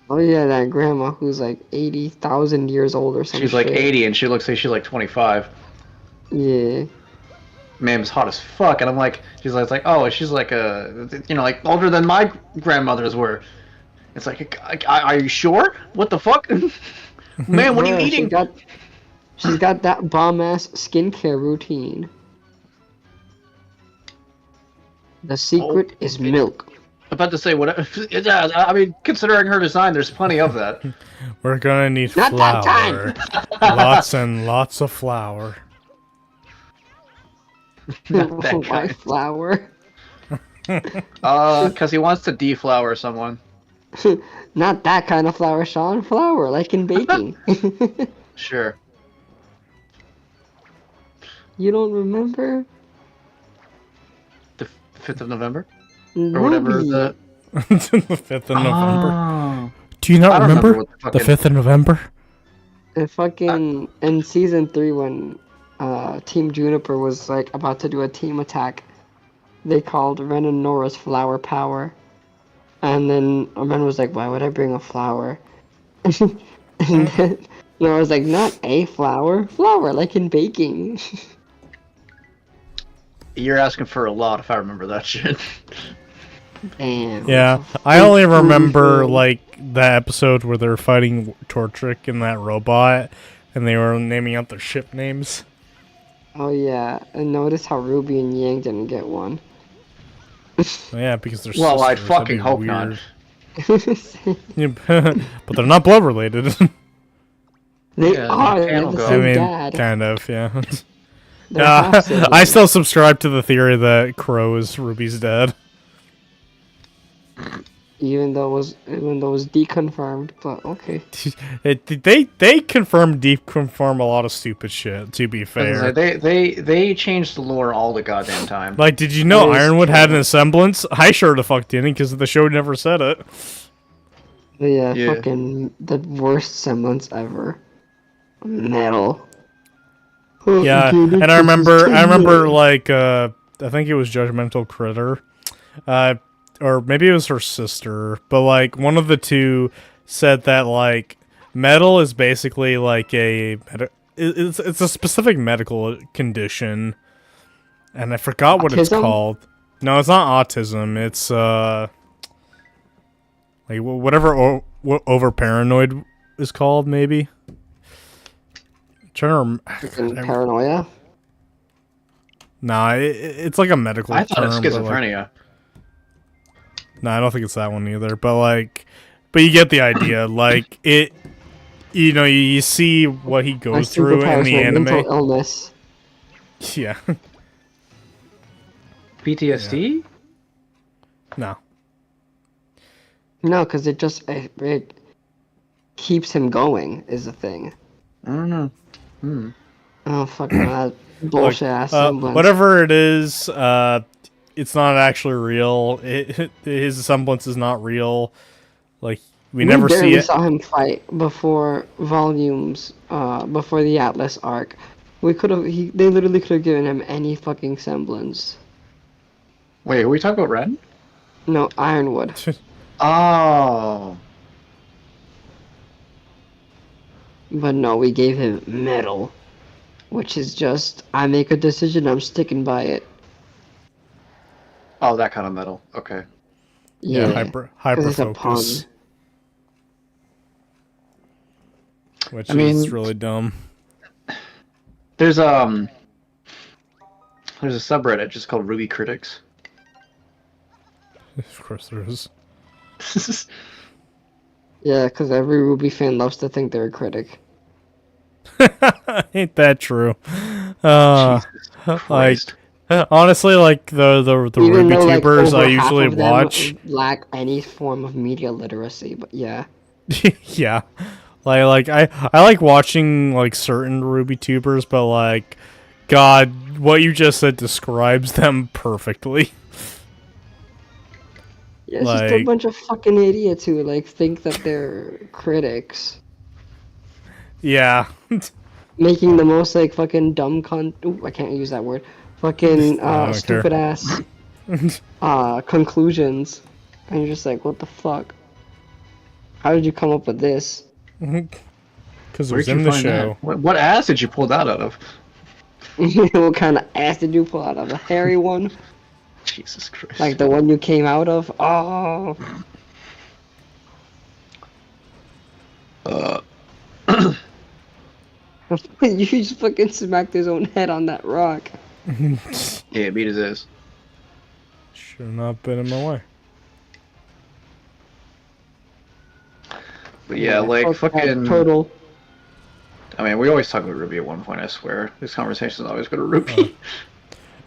Oh yeah, that grandma who's like 80,000 years old or something. She's like 80, and she looks like she's like 25. Yeah. Mam's hot as fuck, and I'm like, she's like oh, she's like like older than my grandmothers were. It's like, are you sure? What the fuck? Man, what are you Yeah, eating? She's got that bomb ass skincare routine. The secret is milk. About to say what? Yeah, I mean, considering her design, there's plenty of that. We're gonna need Not that flour. Lots and lots of flour. Not that Why kind. flour? Because he wants to deflower someone. Not that kind of flour, Sean. Flour, like in baking. Sure. You don't remember? The 5th of November? Or No, whatever the... The 5th of November. Oh. Do you I not don't remember what the 5th of November? And fucking in season 3 when Team Juniper was like about to do a team attack, they called Ren and Nora's flower power. And then Ren was like, why would I bring a flower? And then Nora was like, not a flower, flour, like in baking. You're asking for a lot if I remember that shit. Damn. Yeah, I only remember like that episode where they're fighting Torchic and that robot, and they were naming out their ship names. Oh yeah, and notice how Ruby and Yang didn't get one. Oh, yeah, because they're Well, I'd sisters. That'd be fucking hope not. weird. Yeah, but they're not blood related. They Yeah, are. the They have panel the go. same I mean, dad. kind of, yeah. They're Yeah, half-siblings. I still subscribe to the theory that Crow is Ruby's dad. even though it was deconfirmed, but okay. They confirm, deconfirm a lot of stupid shit. To be fair, They changed the lore all the goddamn time. like, did you know That is Ironwood had true. an semblance? I sure the fuck didn't, because the show never said it. But yeah, Yeah. fucking the worst semblance ever. Metal. Yeah, and I remember like I think it was Judgmental Critter, or maybe it was her sister, but like one of the two said that like metal is basically like it's a specific medical condition, and I forgot what it's Autism? called. No, it's not autism. It's like whatever over paranoid is called, maybe. Trying to Fucking paranoia. Nah, it's like a medical I thought term. it's but, like- schizophrenia. Nah, I don't think it's that one either. But you get the idea. Like it, you see what he My goes through in superpowers the were anime. mental illness. Yeah, PTSD? no. No, because it keeps him going is the thing. I don't know. Hmm. Oh fucking that bullshit ass semblance. Whatever it is, it's not actually real. His semblance is not real. Like we never see barely it. saw him fight before volumes, before the Atlas arc. We could have. They literally could have given him any fucking semblance. Wait, are we talking about Ren? No, Ironwood. Oh. But no, we gave him metal, which is just I make a decision, I'm sticking by it. Oh, that kind of metal. Okay. Yeah, Yeah, hyper it's a pun. focus, which I mean- is really dumb. There's a subreddit just called Ruby Critics. Of course there is. Yeah, because every Ruby fan loves to think they're a critic. Ain't that true? Like, Christ. honestly, like the Even Ruby though, like, tubers I over half usually of them watch. lack any form of media literacy, but yeah. Yeah, like I like watching like certain Ruby tubers, but like, God, what you just said describes them perfectly. Yeah, it's just a Like- bunch of fucking idiots who like think that they're critics. Yeah, Making the most like fucking dumb ooh, I can't use that word. Fucking I don't stupid ass conclusions. And you're just like, what the fuck? How did you come up with this? because it Where'd was you in the find show. that? What ass did you pull that out of? What kind of ass did you pull out of? A hairy one? Jesus Christ. Like the one you came out of? Oh. You just fucking smacked his own head on that rock. Yeah, beat his ass. Should not been in my way. But yeah, like fuck that fucking. turtle. I mean, we always talk about Ruby at one point. I swear, this conversation always go to Ruby.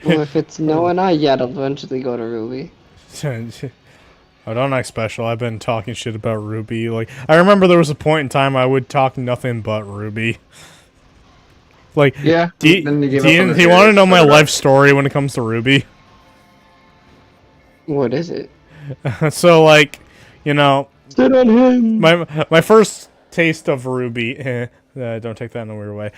Well, if it's no and I, yeah, it'll eventually go to Ruby. Oh, don't act special. I've been talking shit about Ruby. Like, I remember there was a point in time I would talk nothing but Ruby. Like, Yeah, do you, then you gave do you, up on the do you want to series, know my but- life story when it comes to Ruby? What is it? So, like, you know, Sit on him. my first taste of Ruby, don't take that in a weird way,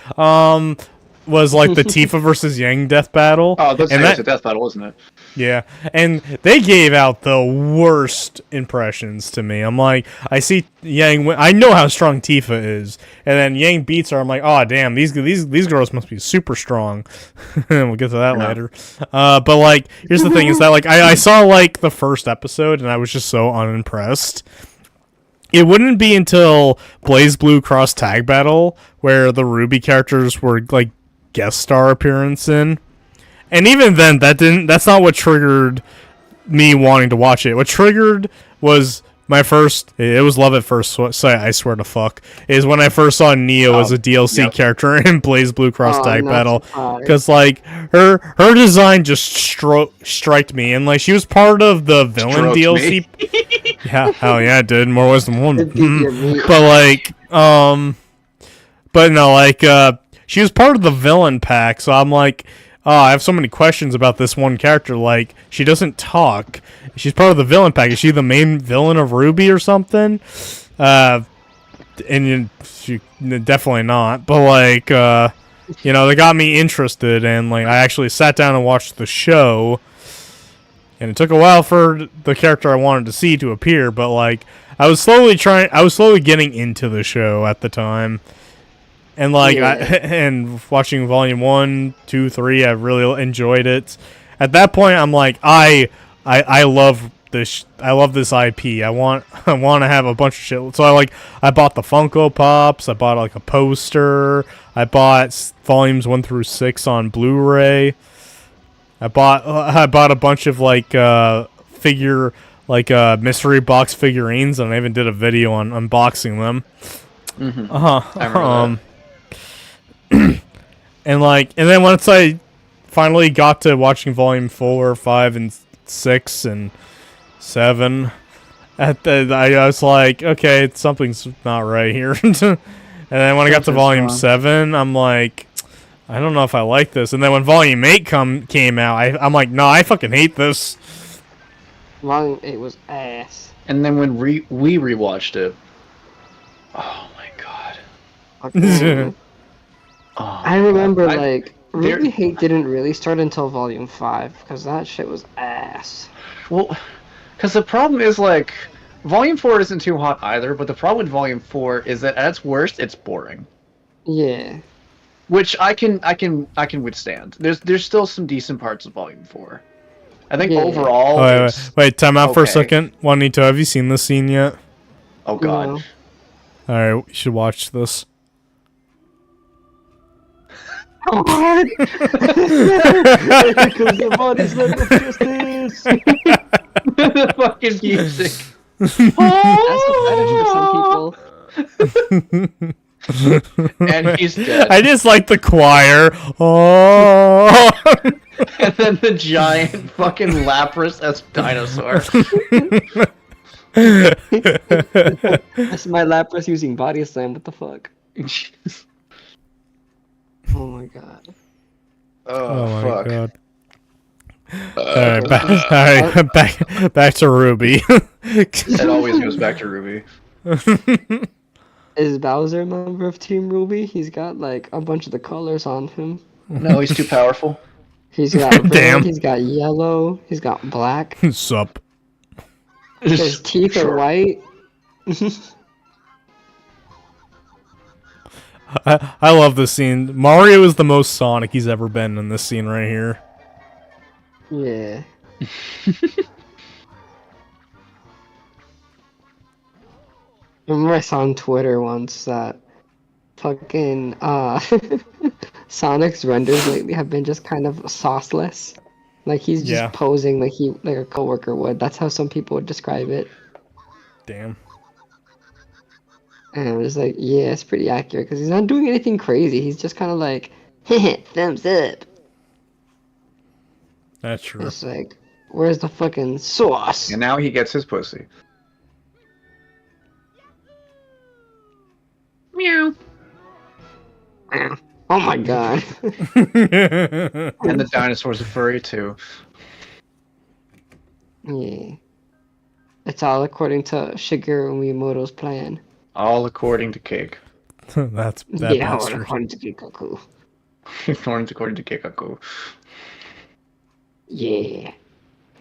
was like the Tifa versus Yang death battle. Oh, that's and it's that, a death battle, isn't it? yeah, and they gave out the worst impressions to me. I'm like, I see Yang, I know how strong Tifa is, and then Yang beats her. I'm like, oh damn, these girls must be super strong. We'll get to that Yeah. later. But like, here's the thing: is that like I saw like the first episode, and I was just so unimpressed. it wouldn't be until Blaze Blue Cross Tag Battle where the Ruby characters were like guest star appearance in. And even then, that's not what triggered me wanting to watch it. What triggered was it was love at first sight, I swear to fuck, is when I first saw Neo as a DLC character in Blaze Blue Cross Tag Battle. Because, like, her design just striked me. And, like, she was part of the villain DLC. Yeah, hell yeah, it did. More wisdom one. But, like, but no, like, she was part of the villain pack, so I'm like, oh, I have so many questions about this one character. Like, she doesn't talk. She's part of the villain pack. Is she the main villain of Ruby or something? And she definitely not. But like, you know, they got me interested, and like, I actually sat down and watched the show. And it took a while for the character I wanted to see to appear, but like, I was slowly getting into the show at the time. And like, and watching Volume 1, 2, 3, I really enjoyed it. At that point, I'm like, I love this. I love this IP. I want to have a bunch of shit. So I bought the Funko Pops. I bought like a poster. I bought volumes 1 through 6 on Blu-ray. I bought a bunch of like mystery box figurines, and I even did a video on unboxing them. Mm-hmm. I remember that. And then once I finally got to watching Volume 4, 5, and 6, and 7, I was like, okay, something's not right here. And then when I got to Volume 7, I'm like, I don't know if I like this. And then when Volume 8 came out, I'm like, no, I fucking hate this. Volume 8 was ass. And then when we rewatched it, oh my god. Okay. I remember, Ruby hate didn't really start until Volume 5, because that shit was ass. Well, because the problem is, like, Volume 4 isn't too hot either, but the problem with Volume 4 is that at its worst, it's boring. Yeah. Which I can withstand. There's still some decent parts of Volume 4. I think overall. Wait, time out for a second. Juanito, have you seen this scene yet? Oh god. No. Alright, we should watch this. How hard? Because the body's like justice. The fucking music. That's the fetish for some people. And he's dead. I just like the choir. Oh. And then the giant fucking Lapras-esque dinosaur. That's my Lapras using body slam. What the fuck? Oh my god. Oh my fuck. God. Alright, back to Ruby. It always goes back to Ruby. Is Bowser a member of Team Ruby? He's got like a bunch of the colors on him. No, he's too powerful. He's got red, Damn. he's got yellow, he's got black. Sup. His teeth are white. I love this scene. Mario is the most Sonic he's ever been in this scene right here. Yeah. I remember I saw on Twitter once that fucking Sonic's renders lately have been just kind of sauceless. Like he's just posing like a coworker would. That's how some people would describe it. Damn. And I was like, yeah, it's pretty accurate because he's not doing anything crazy. He's just kind of like, thumbs up. That's true. It's like, where's the fucking sauce? And now he gets his pussy. Meow. Oh my god. And the dinosaur's a furry too. Yeah. It's all according to Shigeru Miyamoto's plan. All according to Cake. That yeah, bastard. according to Kikaku. According to Kikaku. Yeah.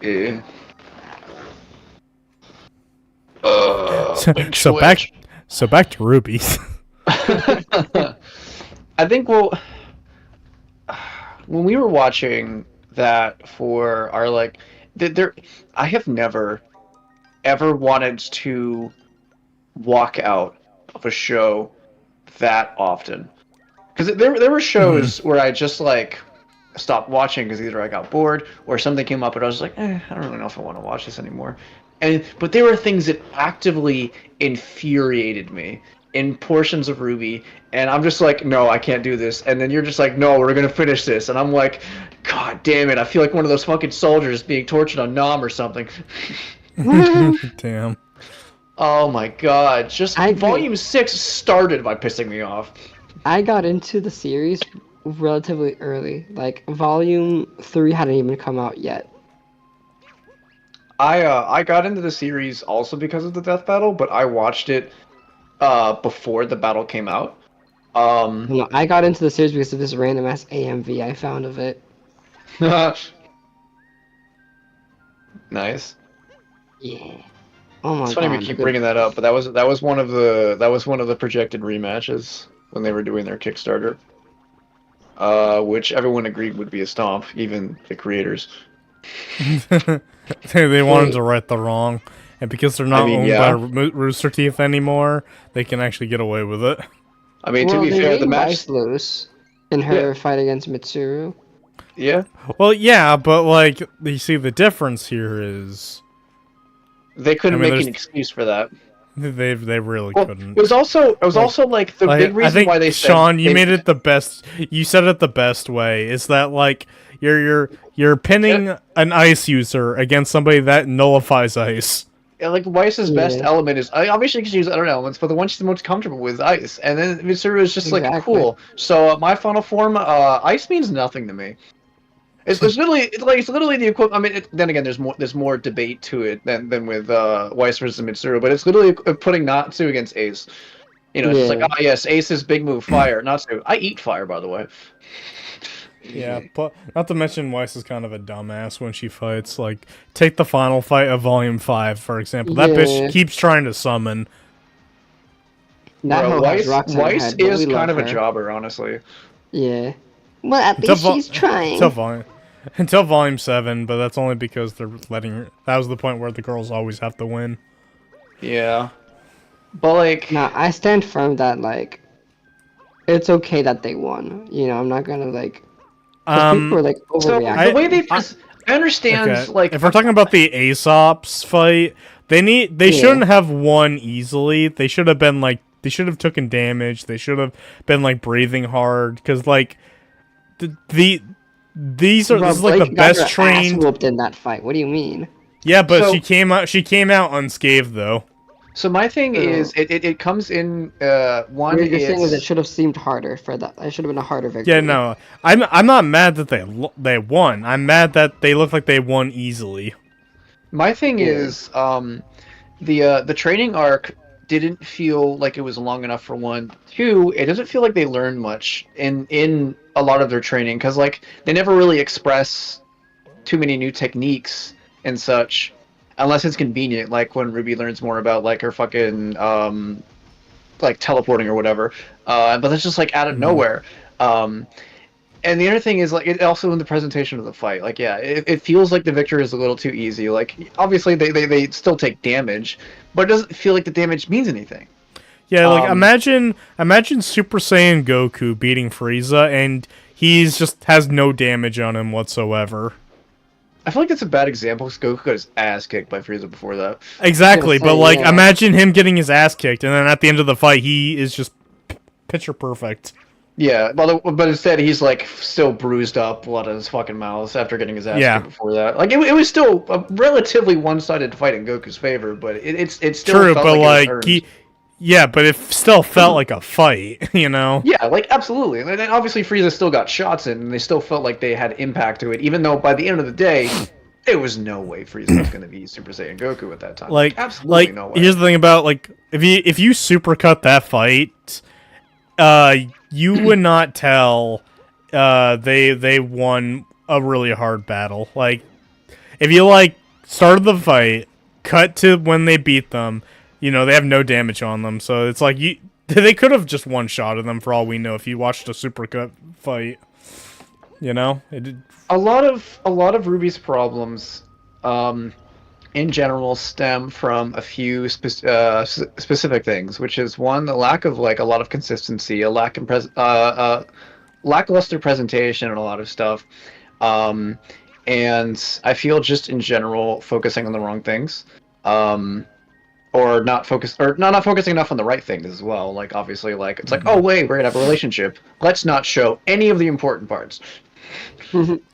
Yeah. So back to Ruby. I think when we were watching that for our I have never ever wanted to walk out of a show that often. Because there were shows where I just like stopped watching because either I got bored or something came up and I was like, I don't really know if I want to watch this anymore. But there were things that actively infuriated me in portions of RWBY, and I'm just like, no, I can't do this. And then you're just like, no, we're gonna finish this, and I'm like, God damn it, I feel like one of those fucking soldiers being tortured on Nam or something. Damn. Oh my God, just I agree. Volume 6 started by pissing me off. I got into the series relatively early. Like Volume 3 hadn't even come out yet. I got into the series also because of the death battle, but I watched it before the battle came out. No, I got into the series because of this random ass AMV I found of it. Nice. Yeah. Oh my It's funny god. we keep bringing that up, but that was one of the projected rematches when they were doing their Kickstarter, which everyone agreed would be a stomp, even the creators. They wanted to right the wrong, and because they're not owned yeah. by Rooster Teeth anymore, they can actually get away with it. I mean, Well, to be they fair, made the match, Weiss lose in her fight against Mitsuru. yeah, Well, yeah, but like you see, the difference here is they couldn't I mean, make there's- an excuse for that. they really Well, couldn't. it was also like the Like, big reason I think, why they said Sean, you they- made it the best. You said it the best way. Is that like you're pinning an ice user against somebody that nullifies ice? Yeah, like Weiss's best Yeah. element is obviously you can use other elements, but the one she's the most comfortable with is ice. And then Mitsuru is just like Exactly. cool. So my final form, ice means nothing to me. It's literally the equivalent. I mean, then again, there's more debate to it than with Weiss versus Mitsuru, but it's literally putting Natsu against Ace. You know, it's just Yeah. like, yes, Ace's big move, fire. Natsu, I eat fire, by the way. Yeah, but not to mention Weiss is kind of a dumbass when she fights. Like, take the final fight of Volume 5, for example. That Yeah. bitch keeps trying to summon. That Bro, hoe has rocks in her Weiss head, but is we kind love of a her. jobber, honestly. Yeah. Well, at Until least Vol- she's trying. Until Volume 7, but that's only because they're letting her. That was the point where the girls always have to win. Yeah. But like, No, I stand firm that like it's okay that they won. You know, I'm not gonna like. 'Cause people are like so overreacting. the way they I understand, Okay. like, If we're talking about the Aesop's fight, they Yeah. shouldn't have won easily. They should have been like they should have taken damage. They should have been like breathing hard because like these are Bro, this is like Blake the got her best ass trained. whooped in that fight. What do you mean? Yeah, but So- she came out unscathed though. so my thing Oh. is, it comes in one What you're saying is it is should have seemed harder for that. It should have been a harder victory. Yeah, no, I'm not mad that they won. I'm mad that they look like they won easily. my thing Yeah. is the training arc didn't feel like it was long enough for one. Two, it doesn't feel like they learned much in a lot of their training because like they never really express too many new techniques and such unless it's convenient, like when Ruby learns more about like her fucking like teleporting or whatever, but that's just like out of nowhere. And the other thing is like it also in the presentation of the fight, like yeah, it feels like the victory is a little too easy. Like obviously they still take damage, but it doesn't feel like the damage means anything. Yeah, like Um, imagine Super Saiyan Goku beating Frieza and he's just has no damage on him whatsoever. I feel like that's a bad example because Goku got his ass kicked by Frieza before that. Exactly, say, but like yeah. imagine him getting his ass kicked and then at the end of the fight he is just picture perfect. Yeah, but instead he's like still bruised up, blood on his fucking mouth after getting his ass Yeah. kicked before that. Like it was still a relatively one-sided fight in Goku's favor, but it still True, felt but like it was like earned. yeah, but it still felt like a fight, you know? Yeah, like absolutely. And then obviously Frieza still got shots in, and they still felt like they had impact to it, even though by the end of the day, there was no way Frieza was going to be Super Saiyan Goku at that time. Like absolutely like no way. here's the thing about like if you supercut that fight, you would not tell they won a really hard battle. Like if you like started the fight, cut to when they beat them, you know, they have no damage on them. So it's like they could have just one shot of them for all we know if you watched a supercut fight. You know? a lot of Ruby's problems in general stem from a few specific things, which is one, the lack of like a lot of consistency, a lackluster presentation, and a lot of stuff. Um, and I feel just in general focusing on the wrong things. Or not focusing enough on the right things as well. Like obviously, like it's like, oh wait, we're gonna have a relationship. Let's not show any of the important parts.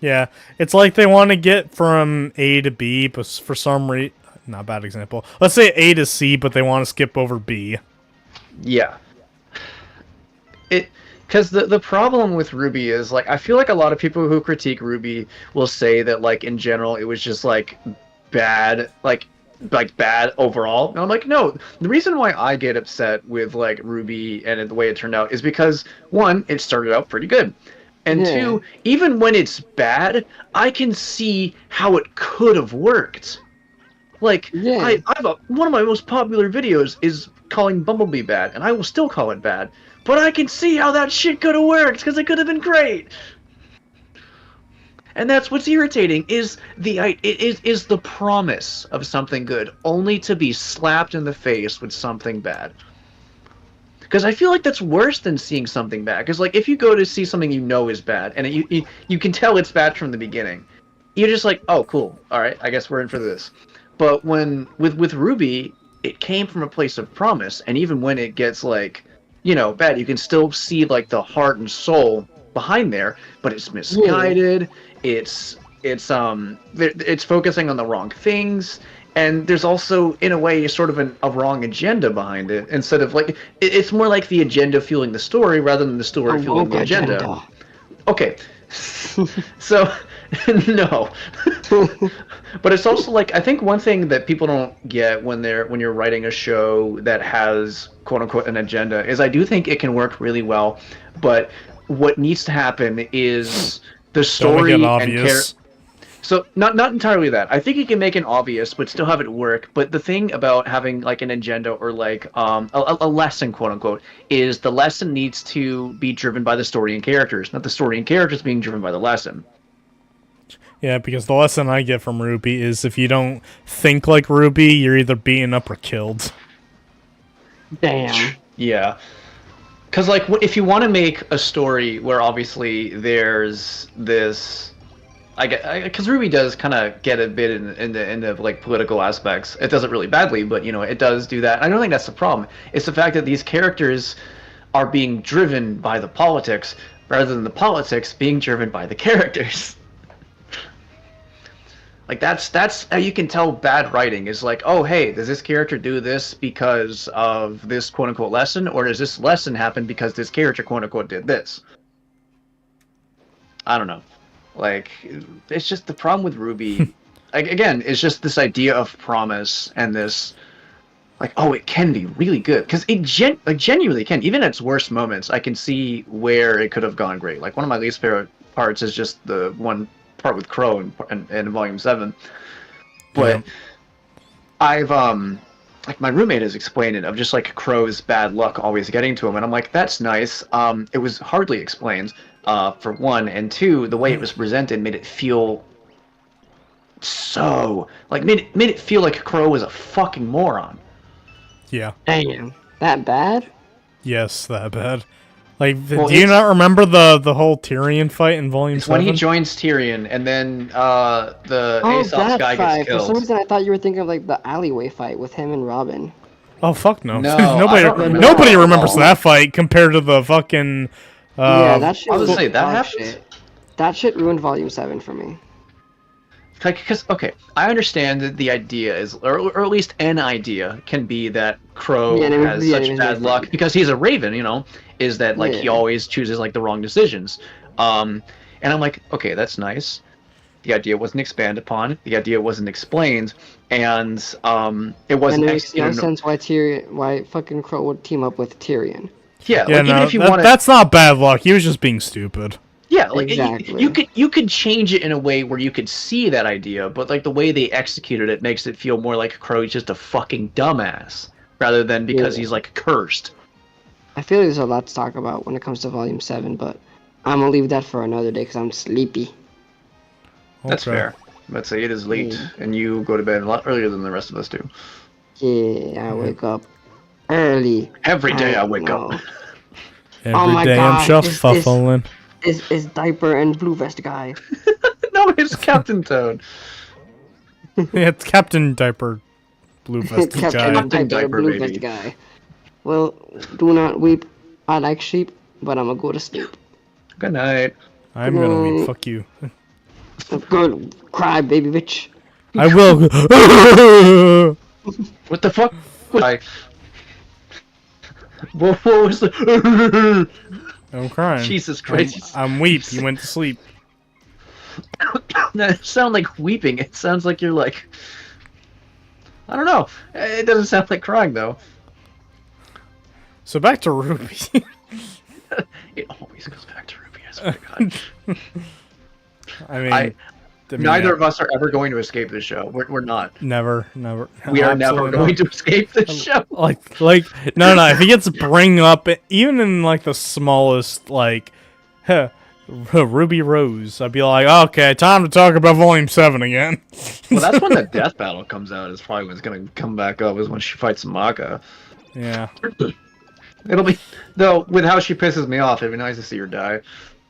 Yeah, it's like they want to get from A to B, but for some reason, not a bad example. Let's say A to C, but they want to skip over B. Yeah. Because the problem with Ruby is like I feel like a lot of people who critique Ruby will say that like in general it was just like bad, like bad overall. And I'm like, no, the reason why I get upset with like Ruby and the way it turned out is because one, it started out pretty good. And Yeah. two, even when it's bad, I can see how it could have worked. Like, Yeah. one of my most popular videos is calling Bumblebee bad, and I will still call it bad. But I can see how that shit could have worked, because it could have been great. And that's what's irritating is the promise of something good, only to be slapped in the face with something bad. Because I feel like that's worse than seeing something bad. Because like if you go to see something you know is bad, and you can tell it's bad from the beginning, you're just like, oh cool, all right, I guess we're in for this. But when with Ruby, it came from a place of promise, and even when it gets like, bad, you can still see like the heart and soul behind there, but it's misguided. It's focusing on the wrong things. And there's also, in a way, sort of a wrong agenda behind it. Instead of like, it's more like the agenda fueling the story rather than the story fueling the agenda. Okay, so no, but it's also like I think one thing that people don't get when you're writing a show that has quote unquote an agenda is I do think it can work really well, but what needs to happen is the story Don't make it and obvious. so not entirely that. I think you can make it obvious, but still have it work. But the thing about having like an agenda or like a lesson, quote unquote, is the lesson needs to be driven by the story and characters, not the story and characters being driven by the lesson. Yeah, because the lesson I get from Ruby is if you don't think like Ruby, you're either beaten up or killed. Damn. Yeah. Because like if you want to make a story where obviously there's this. Because Ruby does kind of get a bit into like political aspects. It does it really badly, but it does do that. I don't think that's the problem. It's the fact that these characters are being driven by the politics rather than the politics being driven by the characters. Like that's how you can tell bad writing is like, oh hey, does this character do this because of this quote unquote lesson, or does this lesson happen because this character quote unquote did this? I don't know. Like, it's just the problem with Ruby. Like, again, it's just this idea of promise and this, like, oh, it can be really good because it genuinely can. Even at its worst moments, I can see where it could have gone great. Like one of my least favorite parts is just the one part with Crow in Volume 7. But I've like my roommate has explained it of just like Crow's bad luck always getting to him, and I'm like, that's nice. It was hardly explained. For one, and two, the way it was presented made it feel so made it feel like Crow was a fucking moron. Yeah. Damn. That bad? Yes, that bad. Like, Well, do you not remember the whole Tyrion fight in Volume It's 7? when he joins Tyrion, and then the Oh, Aesop's that guy fight. gets For some killed. reason, I thought you were thinking of like the alleyway fight with him and Robin. Oh, fuck no. No, I nobody don't remember nobody that at remembers all. that fight compared to the fucking... Yeah, that shit I was was gonna say, that dog happened? shit. That shit ruined Volume 7 for me. Like, because okay, I understand that the idea is, or at least an idea can be that Crow Yeah, it was- has yeah, such it was bad different. luck because he's a Raven. Is that like he Yeah. always chooses like the wrong decisions. And I'm like, okay, that's nice. The idea wasn't expanded upon. The idea wasn't explained, and it And wasn't it makes no executed. sense why fucking Crow would team up with Tyrion. Yeah, Yeah, like even no, if you want to. that's not bad luck. He was just being stupid. Yeah, like Exactly. you could change it in a way where you could see that idea, but like the way they executed it makes it feel more like Crow's just a fucking dumbass rather than because Yeah. he's like cursed. I feel like there's a lot to talk about when it comes to Volume 7, but I'm gonna leave that for another day because I'm sleepy. That's Okay. fair. Let's say it is late, Mm. and you go to bed a lot earlier than the rest of us do. Yeah, I wake up early. Every day I wake up. know. Every my day I'm God, shuffling. Is diaper and blue vest guy. No, it's Captain Toad. Yeah, it's Captain Diaper Blue Vest Captain guy. Captain Diaper Diaper, blue baby. vest guy. Well, do not weep. I like sheep, but I'ma go to sleep. Good night. I'm gonna weep. Mm. Fuck you. Good cry, baby bitch. I will. What the fuck? What was the? I'm crying. Jesus Christ! I'm weep. You went to sleep. That doesn't sound like weeping. It sounds like you're like. I don't know. It doesn't sound like crying though. So back to Ruby. It always goes back to Ruby. I swear to God. I mean, I- mean, Neither yeah, of us are ever going to escape this show. We're not. never. We are never Absolutely going not. to escape this show. Like, no. If he gets bring up, even in like the smallest, like, Ruby Rose, I'd be like, okay, time to talk about Volume 7 again. Well, that's when the death battle comes out. Is probably when it's gonna come back up. Is when she fights Maka. Yeah. It'll be though with how she pisses me off. It'd be nice to see her die.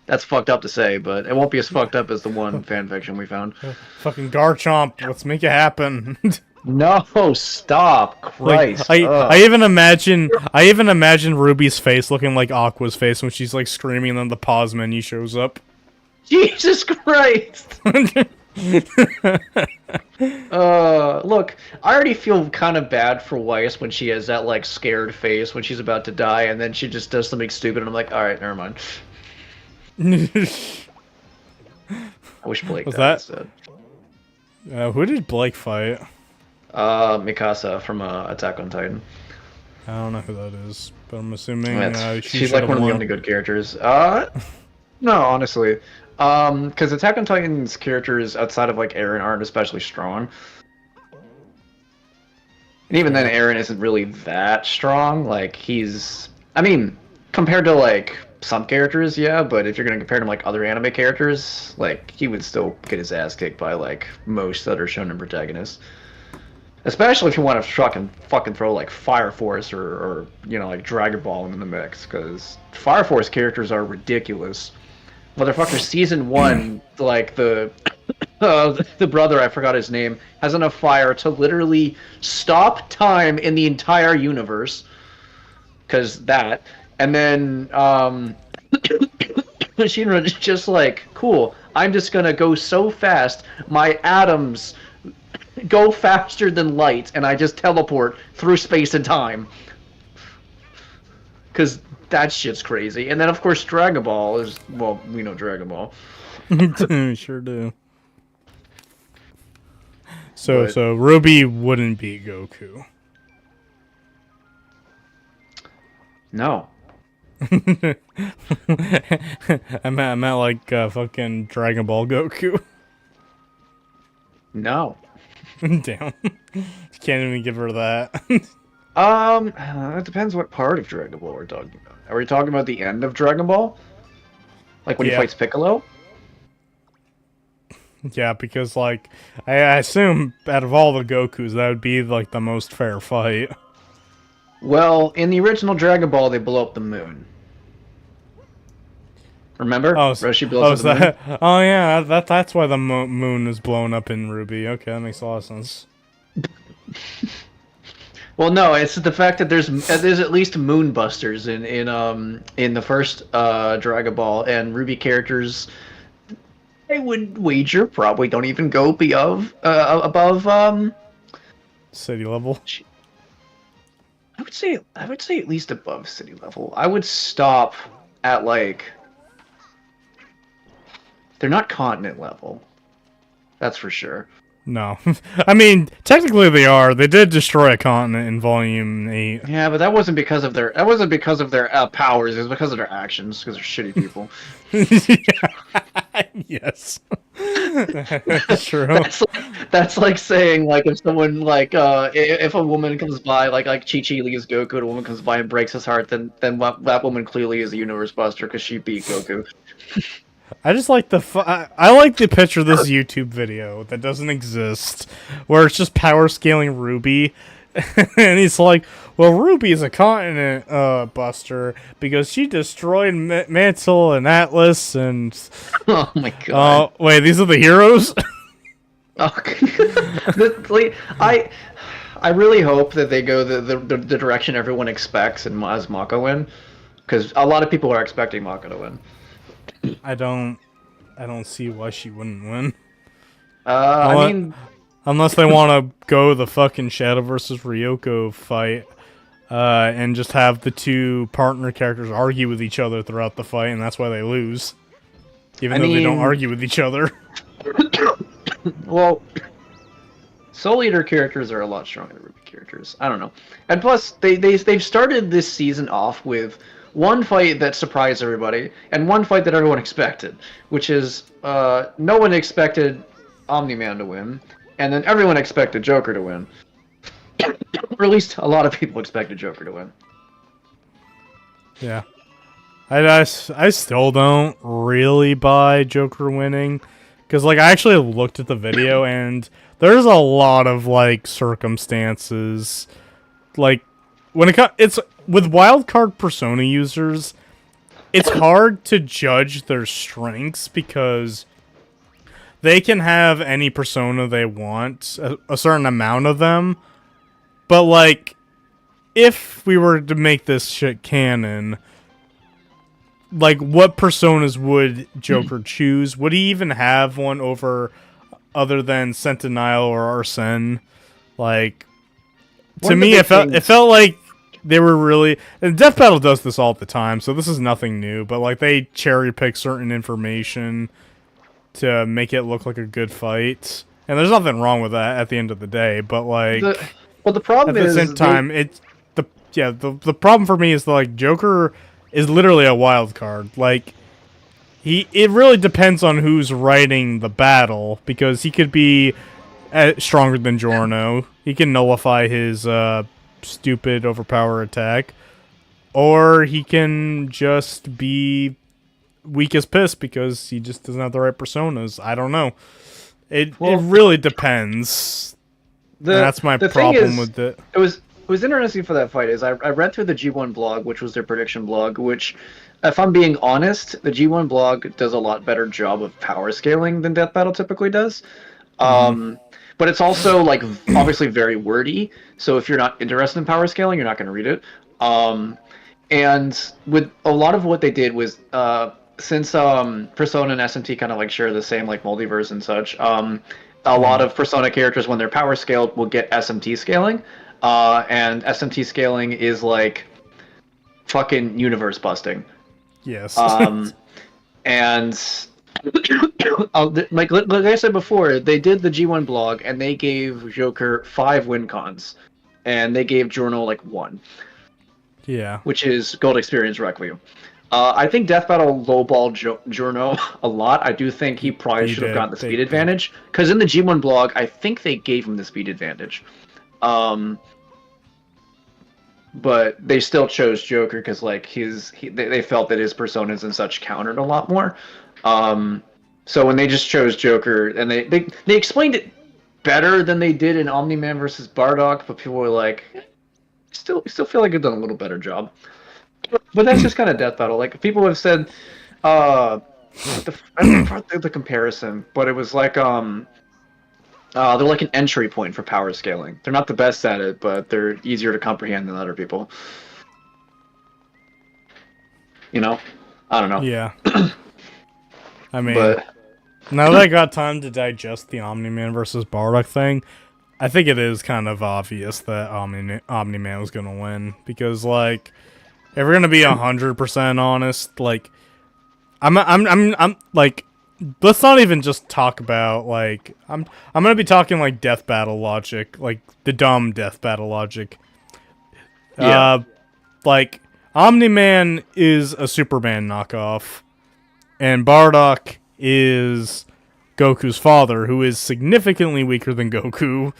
That's fucked up to say, but it won't be as fucked up as the one fanfiction we found. Fucking Garchomp, let's make it happen. No, stop, Like, Christ! I even imagine Ruby's face looking like Aqua's face when she's like screaming and then the pause menu shows up. Jesus Christ! Look, I already feel kind of bad for Weiss when she has that like scared face when she's about to die, and then she just does something stupid, and I'm like, all right, never mind. I wish Blake Was died that- instead. Who did Blake fight? Mikasa from Attack on Titan. I don't know who that is, but I'm assuming She's like one of the only good characters. No, honestly, because Attack on Titan's characters outside of like Eren aren't especially strong, and even then, Eren isn't really that strong. Like I mean, compared to like some characters, yeah, but if you're gonna compare him to like other anime characters, like he would still get his ass kicked by like most other shonen protagonists. Especially if you want to fucking throw like Fire Force or you know like Dragon Ball in the mix, because Fire Force characters are ridiculous. Motherfucker, season 1, like the brother, I forgot his name, has enough fire to literally stop time in the entire universe. Cause that, and then Shinra is just like, cool. I'm just gonna go so fast, my atoms go faster than light, and I just teleport through space and time. Cause that shit's crazy. And then of course Dragon Ball is, well, we know Dragon Ball. Sure do. So But- Ruby wouldn't be Goku. No. I meant like fucking Dragon Ball Goku. No. Damn. Can't even give her that. It depends what part of Dragon Ball we're talking about. Are we talking about the end of Dragon Ball? Like when he Yeah. fights Piccolo? Yeah, because like I assume out of all the Gokus, that would be like the most fair fight. Well, in the original Dragon Ball, they blow up the moon. Remember? Oh, Roshi blows so up the moon. that, oh yeah, that's why the moon is blown up in Ruby. Okay, that makes a lot of sense. Well, no, it's the fact that there's at least moon busters in the first Dragon Ball, and Ruby characters. I would wager probably don't even go above City level. I would say at least above city level. I would stop at like they're not continent level. That's for sure. No, I mean technically they are. They did destroy a continent in Volume 8. Yeah, but that wasn't because of their powers. It was because of their actions. Because they're shitty people. Yes, that's true. That's like saying like if someone like if a woman comes by like Chi-Chi leaves Goku, and a woman comes by and breaks his heart, then that woman clearly is a universe buster because she beat Goku. I just like I like the picture of this YouTube video that doesn't exist, where it's just power scaling Ruby, and he's like, "Well, Ruby is a continent buster because she destroyed Mantle and Atlas and." Oh my god. Wait, these are the heroes. I really hope that they go the direction everyone expects and has Mako win, because a lot of people are expecting Mako to win. I don't see why she wouldn't win. I mean, Unless they want to go the fucking Shadow versus Ryoko fight, and just have the two partner characters argue with each other throughout the fight, and that's why they lose. Even though they don't argue with each other. well, Soul Eater characters are a lot stronger than Ruby characters. I don't know. And plus, they've started this season off with one fight that surprised everybody, and one fight that everyone expected, which is no one expected Omni-Man to win, and then everyone expected Joker to win. Or at least a lot of people expected Joker to win. Yeah. I still don't really buy Joker winning. Because, like, I actually looked at the video, and there's a lot of, like, circumstances. Like, when it's with wildcard Persona users, it's hard to judge their strengths because they can have any persona they want, a certain amount of them. But, like, if we were to make this shit canon, like, what personas would Joker choose? Would he even have one over other than Sentinel or Arsene? Like, to me, it felt like they were really... And Death Battle does this all the time, so this is nothing new. But, like, they cherry-pick certain information to make it look like a good fight. And there's nothing wrong with that at the end of the day. But, like... the problem is... At the same time, the problem for me is that, like, Joker is literally a wild card. Like, it really depends on who's writing the battle, because he could be stronger than Giorno. He can nullify his stupid overpower attack, or he can just be weak as piss because he just doesn't have the right personas. I don't know. It really depends. That's my problem with it. It was interesting for that fight is I read through the G1 blog, which was their prediction blog, which, if I'm being honest, the G1 blog does a lot better job of power scaling than Death Battle typically does. But it's also, like, obviously very wordy, so if you're not interested in power scaling, you're not going to read it. And with a lot of what they did was, since Persona and SMT kind of, like, share the same, like, multiverse and such, a lot of Persona characters, when they're power scaled, will get SMT scaling. And SMT scaling is like fucking universe busting. Yes. And like I said before, they did the G1 blog and they gave Joker 5 win cons, and they gave Giorno like 1. Yeah. Which is Gold Experience Requiem. I think Death Battle lowballed Giorno a lot. I do think he probably should have gotten the speed advantage, because in the G1 blog, I think they gave him the speed advantage. But they still chose Joker because, like, they felt that his personas and such countered a lot more. So when they just chose Joker, and they explained it better than they did in Omni-Man versus Bardock, but people were like, still feel like they've done a little better job. But that's just kind of Death Battle. Like, people have said, I don't know the comparison, but it was like, they're like an entry point for power scaling. They're not the best at it, but they're easier to comprehend than other people. You know? I don't know. Yeah. I mean, now that I got time to digest the Omni-Man versus Bardock thing, I think it is kind of obvious that Omni-Man was going to win. Because, like, if we're going to be 100% honest, like, I'm like... Let's not even just talk about, like, I'm gonna be talking, like, Death Battle logic, like, the dumb Death Battle logic. Yeah. Like, Omni-Man is a Superman knockoff, and Bardock is Goku's father, who is significantly weaker than Goku,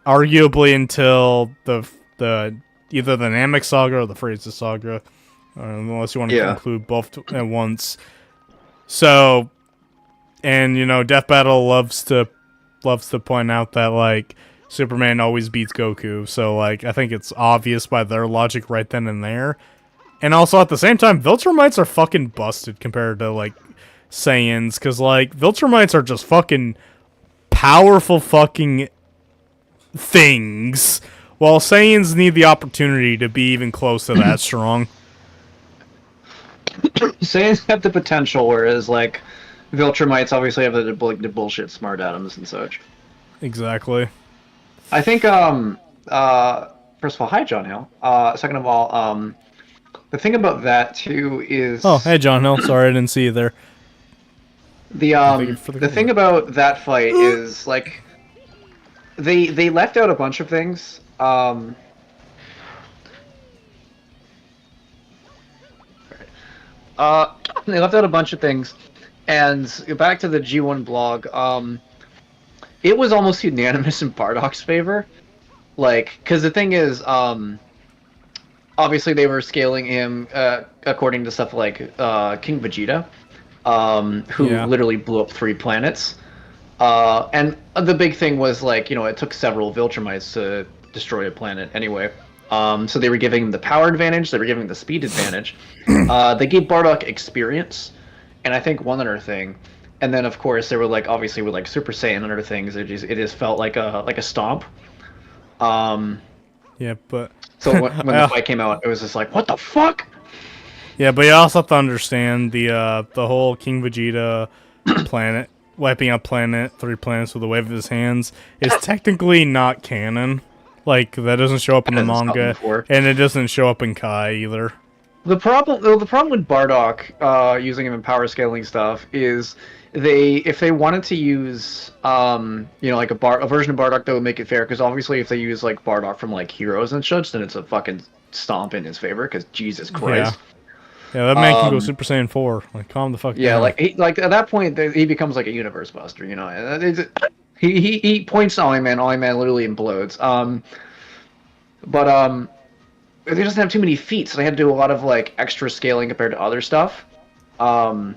arguably until the either the Namek Saga or the Frieza Saga, unless you want to include both at once. So, and Death Battle loves to point out that like Superman always beats Goku. So like I think it's obvious by their logic right then and there. And also at the same time, Viltrumites are fucking busted compared to like Saiyans, because like Viltrumites are just fucking powerful fucking things, while Saiyans need the opportunity to be even close to that strong. Saiyans have the potential, whereas like Viltrumites obviously have the bullshit smart atoms and such. Exactly. I think first of all, hi John Hill. Second of all, the thing about that too is Oh, hey John Hill. Sorry I didn't see you there. The thing about that fight is like they left out a bunch of things. They left out a bunch of things, and back to the G1 blog. It was almost unanimous in Bardock's favor, like because the thing is, obviously they were scaling him according to stuff like King Vegeta, who literally blew up 3 planets. And the big thing was like, it took several Viltrumites to destroy a planet anyway. So they were giving him the power advantage, they were giving him the speed advantage. They gave Bardock experience, and I think one other thing. And then of course they were like, obviously with like Super Saiyan and other things, it just felt like a stomp. Yeah, but so when the fight came out, it was just like, what the fuck? Yeah, but you also have to understand the whole King Vegeta planet, wiping out 3 planets with a wave of his hands, is technically not canon. Like, that doesn't show up in the manga, and it doesn't show up in Kai either. The problem with Bardock using him in power scaling stuff is if they wanted to use like a version of Bardock that would make it fair, because obviously if they use like Bardock from like Heroes and such, then it's a fucking stomp in his favor, because Jesus Christ. Yeah, that man can go Super Saiyan 4. Like, calm the fuck down. Yeah, like at that point he becomes like a universe buster, He points to Ollie Man literally implodes. But they doesn't have too many feats, so they had to do a lot of like extra scaling compared to other stuff. So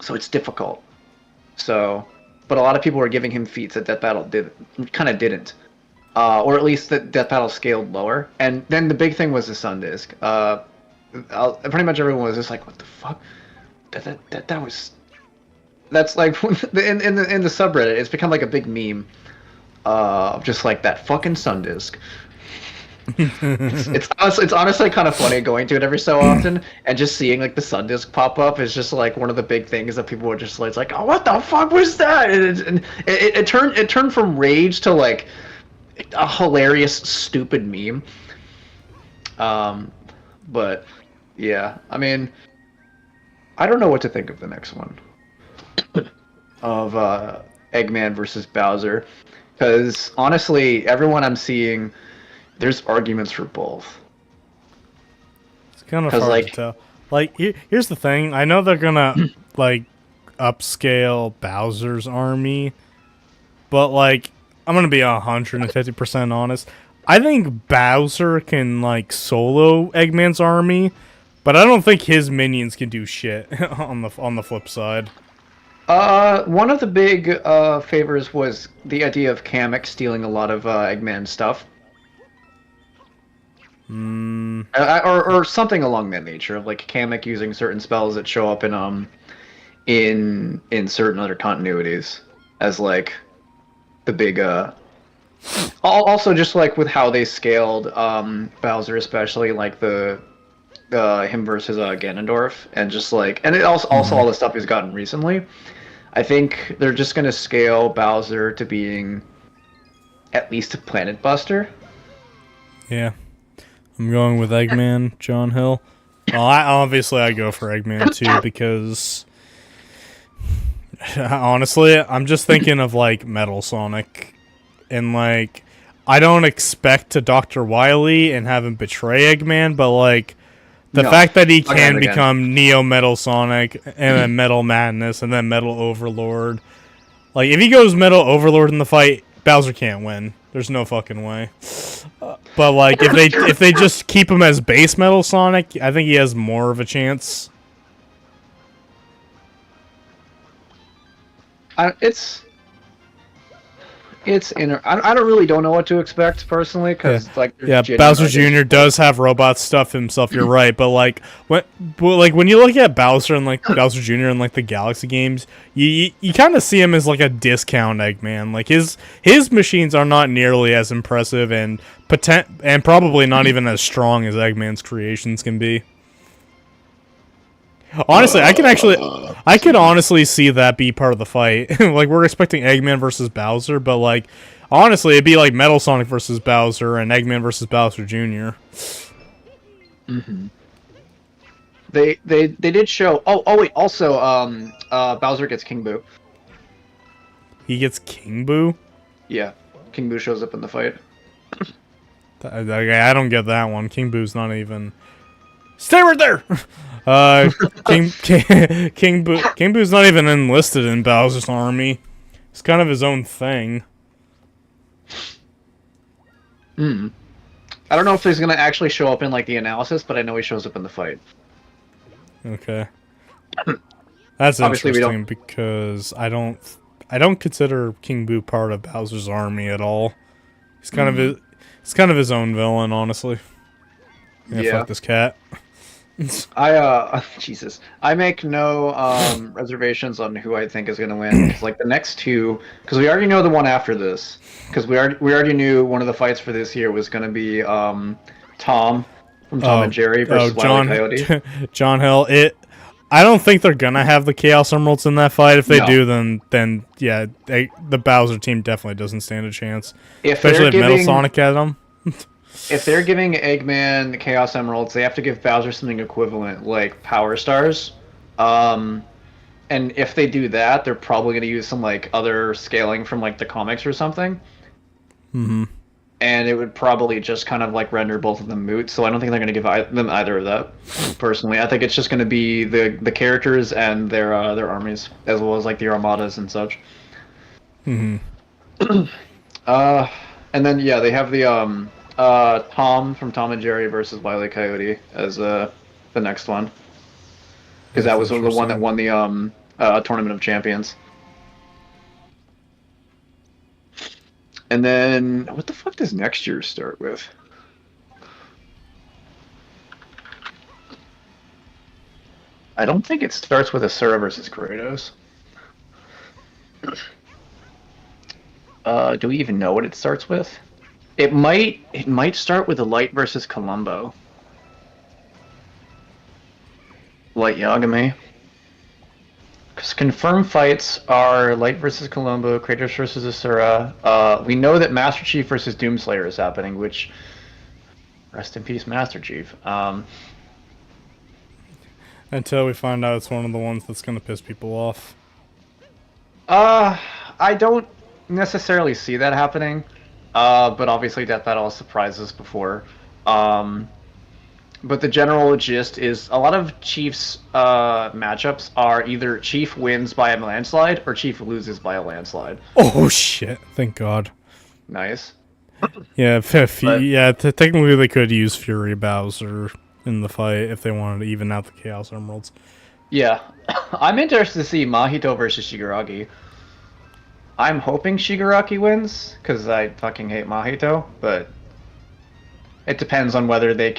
it's difficult. So, but a lot of people were giving him feats that Death Battle didn't. Or at least that Death Battle scaled lower. And then the big thing was the Sun Disc. Pretty much everyone was just like, "What the fuck? That's like in the subreddit. It's become like a big meme of just like that fucking Sun Disc." it's honestly kind of funny going to it every so often and just seeing like the Sun Disc pop up is just like one of the big things that people were just like, it's like, oh, what the fuck was that? And it turned from rage to like a hilarious stupid meme. But yeah, I mean, I don't know what to think of the next one of Eggman versus Bowser, because honestly, everyone I'm seeing, there's arguments for both. It's kind of hard to tell. Like, here's the thing. I know they're gonna like upscale Bowser's army, but like, I'm gonna be 150% honest. I think Bowser can like solo Eggman's army, but I don't think his minions can do shit on the flip side. One of the big favors was the idea of Kamek stealing a lot of Eggman's stuff. Or something along that nature, of like Kamek using certain spells that show up in certain other continuities as like the big also just like with how they scaled Bowser, especially like the him versus Ganondorf, and just like, and it also all the stuff he's gotten recently. I think they're just gonna scale Bowser to being at least a Planet Buster. Yeah. I'm going with Eggman, John Hill. Well, I go for Eggman too, because honestly, I'm just thinking of like Metal Sonic, and like, I don't expect to Dr. Wily and have him betray Eggman, but like, the fact that he can become Neo Metal Sonic and then Metal Madness and then Metal Overlord, like if he goes Metal Overlord in the fight, Bowser can't win. There's no fucking way. But like, if they just keep him as base Metal Sonic, I think he has more of a chance. I don't really don't know what to expect personally because like there's Yeah, genuine Bowser arguments Jr. for does have robot stuff himself. You're right, but when you look at Bowser and like Bowser Jr. and like the Galaxy games, you kind of see him as like a discount Eggman. Like his machines are not nearly as impressive and probably not even as strong as Eggman's creations can be. Honestly, I could honestly see that be part of the fight. Like we're expecting Eggman versus Bowser, but like honestly, it'd be like Metal Sonic versus Bowser and Eggman versus Bowser Jr. Mm-hmm. They did show. Oh wait. Also, Bowser gets King Boo. He gets King Boo. Yeah, King Boo shows up in the fight. I don't get that one. King Boo's not even. Stay right there. King Boo's not even enlisted in Bowser's army. It's kind of his own thing. Hmm. I don't know if he's gonna actually show up in like the analysis, but I know he shows up in the fight. Okay. That's Obviously, interesting because I don't consider King Boo part of Bowser's army at all. He's kind of his own villain, honestly. Yeah, fuck this cat. Jesus, I make no reservations on who I think is gonna win. It's like the next two, because we already know the one after this. Because we already knew one of the fights for this year was gonna be Tom from Tom and Jerry versus Wile E. Coyote. John Hill. I don't think they're gonna have the Chaos Emeralds in that fight. If they do, then yeah, the Bowser team definitely doesn't stand a chance. Especially if Metal Sonic at them. If they're giving Eggman the Chaos Emeralds, they have to give Bowser something equivalent, like Power Stars. And if they do that, they're probably going to use some like other scaling from like the comics or something. Mm-hmm. And it would probably just kind of like render both of them moot. So I don't think they're going to give them either of that. Personally, I think it's just going to be the characters and their armies, as well as like the armadas and such. Mm-hmm. And then yeah, they have the Tom from Tom and Jerry versus Wile E. Coyote as the next one, because that was the one that won the Tournament of Champions. And then what the fuck does next year start with? I don't think it starts with Asura versus Kratos. Do we even know what it starts with? It might start with a Light versus Columbo. Light Yagami. Because confirmed fights are Light versus Columbo, Kratos versus Asura. We know that Master Chief versus Doomslayer is happening, which rest in peace, Master Chief. Until we find out it's one of the ones that's gonna piss people off. I don't necessarily see that happening. But obviously Death Battle has surprised us before. But the general gist is a lot of Chief's matchups are either Chief wins by a landslide or Chief loses by a landslide. Oh shit! Thank God. Nice. Yeah, technically they could use Fury Bowser in the fight if they wanted to even out the Chaos Emeralds. Yeah, I'm interested to see Mahito versus Shigaraki. I'm hoping Shigaraki wins, because I fucking hate Mahito, but it depends on whether they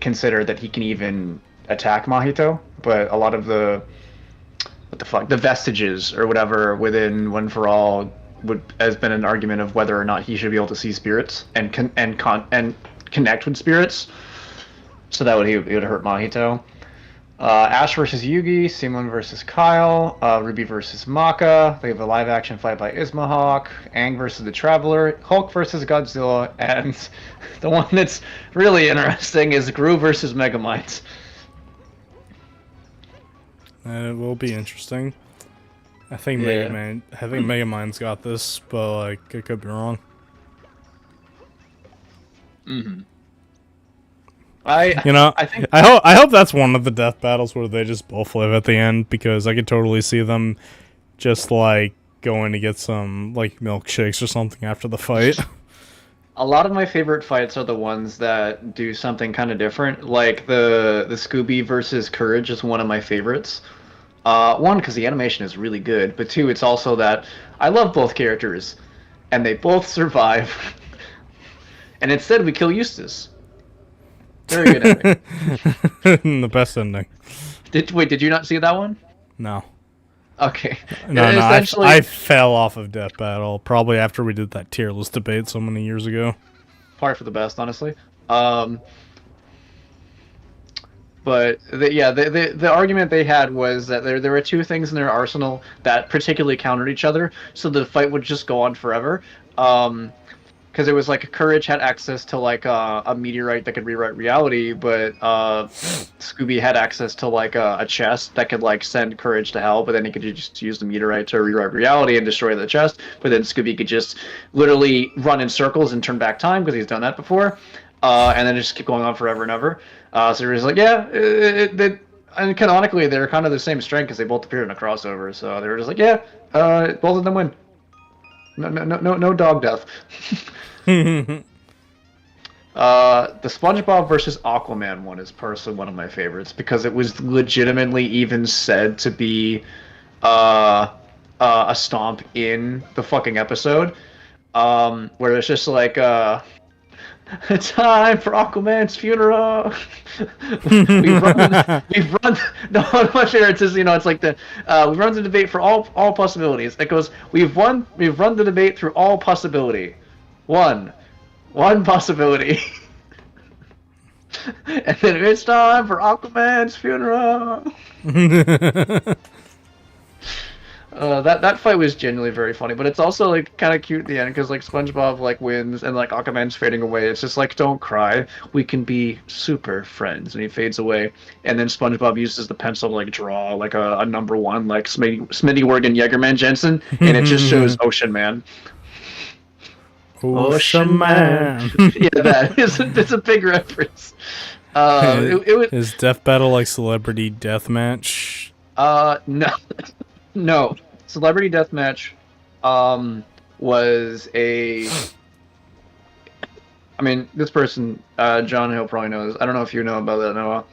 consider that he can even attack Mahito. But a lot of the vestiges or whatever within One for All has been an argument of whether or not he should be able to see spirits and connect with spirits. So that would hurt Mahito. Ash versus Yugi, Simon versus Kyle, Ruby versus Maka. They have a live-action fight by Ismahawk, Aang versus the Traveler, Hulk versus Godzilla, and the one that's really interesting is Gru versus Megamind. It will be interesting. I think Megamind's got this, but like I could be wrong. Mm-hmm. I hope that's one of the death battles where they just both live at the end, because I could totally see them just like going to get some like milkshakes or something after the fight. A lot of my favorite fights are the ones that do something kind of different. Like the Scooby versus Courage is one of my favorites. One, because the animation is really good, but two, it's also that I love both characters, and they both survive. And instead, we kill Eustace. Very good ending. The best ending. Did you not see that one? No. Okay. No, Essentially, I fell off of Death Battle probably after we did that tier list debate so many years ago. par for the best, honestly. But the argument they had was that there were two things in their arsenal that particularly countered each other, so the fight would just go on forever. Because it was like Courage had access to like a meteorite that could rewrite reality, but Scooby had access to like a chest that could like send Courage to hell, but then he could just use the meteorite to rewrite reality and destroy the chest. But then Scooby could just literally run in circles and turn back time because he's done that before, and then just keep going on forever and ever. So he was like, yeah, and canonically they're kind of the same strength because they both appeared in a crossover. So they were just like, yeah, both of them win. No dog death. The SpongeBob versus Aquaman one is personally one of my favorites because it was legitimately even said to be a stomp in the fucking episode, where it's just like time for Aquaman's funeral. we've run. No, one of my favorites is it's like we've run the debate for all possibilities. It goes, we've run the debate through all possibility. One possibility. And then it's time for Aquaman's funeral. That fight was genuinely very funny, but it's also like kind of cute at the end because like SpongeBob like wins and like Aquaman's fading away. It's just like, don't cry, we can be super friends, and he fades away. And then SpongeBob uses the pencil to like draw like a number one like Smitty Wergen Jägerman Jensen, and it just shows Ocean Man. Ocean Man. Yeah, that is it's a big reference. It was Is Death Battle like Celebrity Deathmatch? No. Celebrity Deathmatch was a... I mean, this person, John Hill probably knows. I don't know if you know about that, Noah.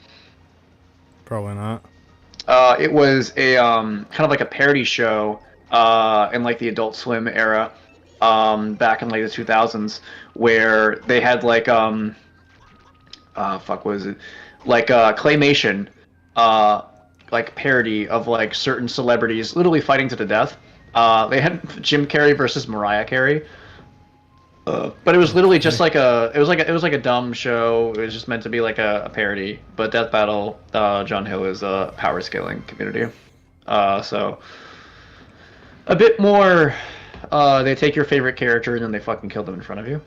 Probably not. It was a kind of like a parody show in like the Adult Swim era, back in like the 2000s, where they had like what was it? Like claymation, like parody of like certain celebrities literally fighting to the death. They had Jim Carrey versus Mariah Carey. But it was literally just like it was like a dumb show. It was just meant to be like a parody. But Death Battle, John Hill is a power scaling community. So a bit more. They take your favorite character and then they fucking kill them in front of you,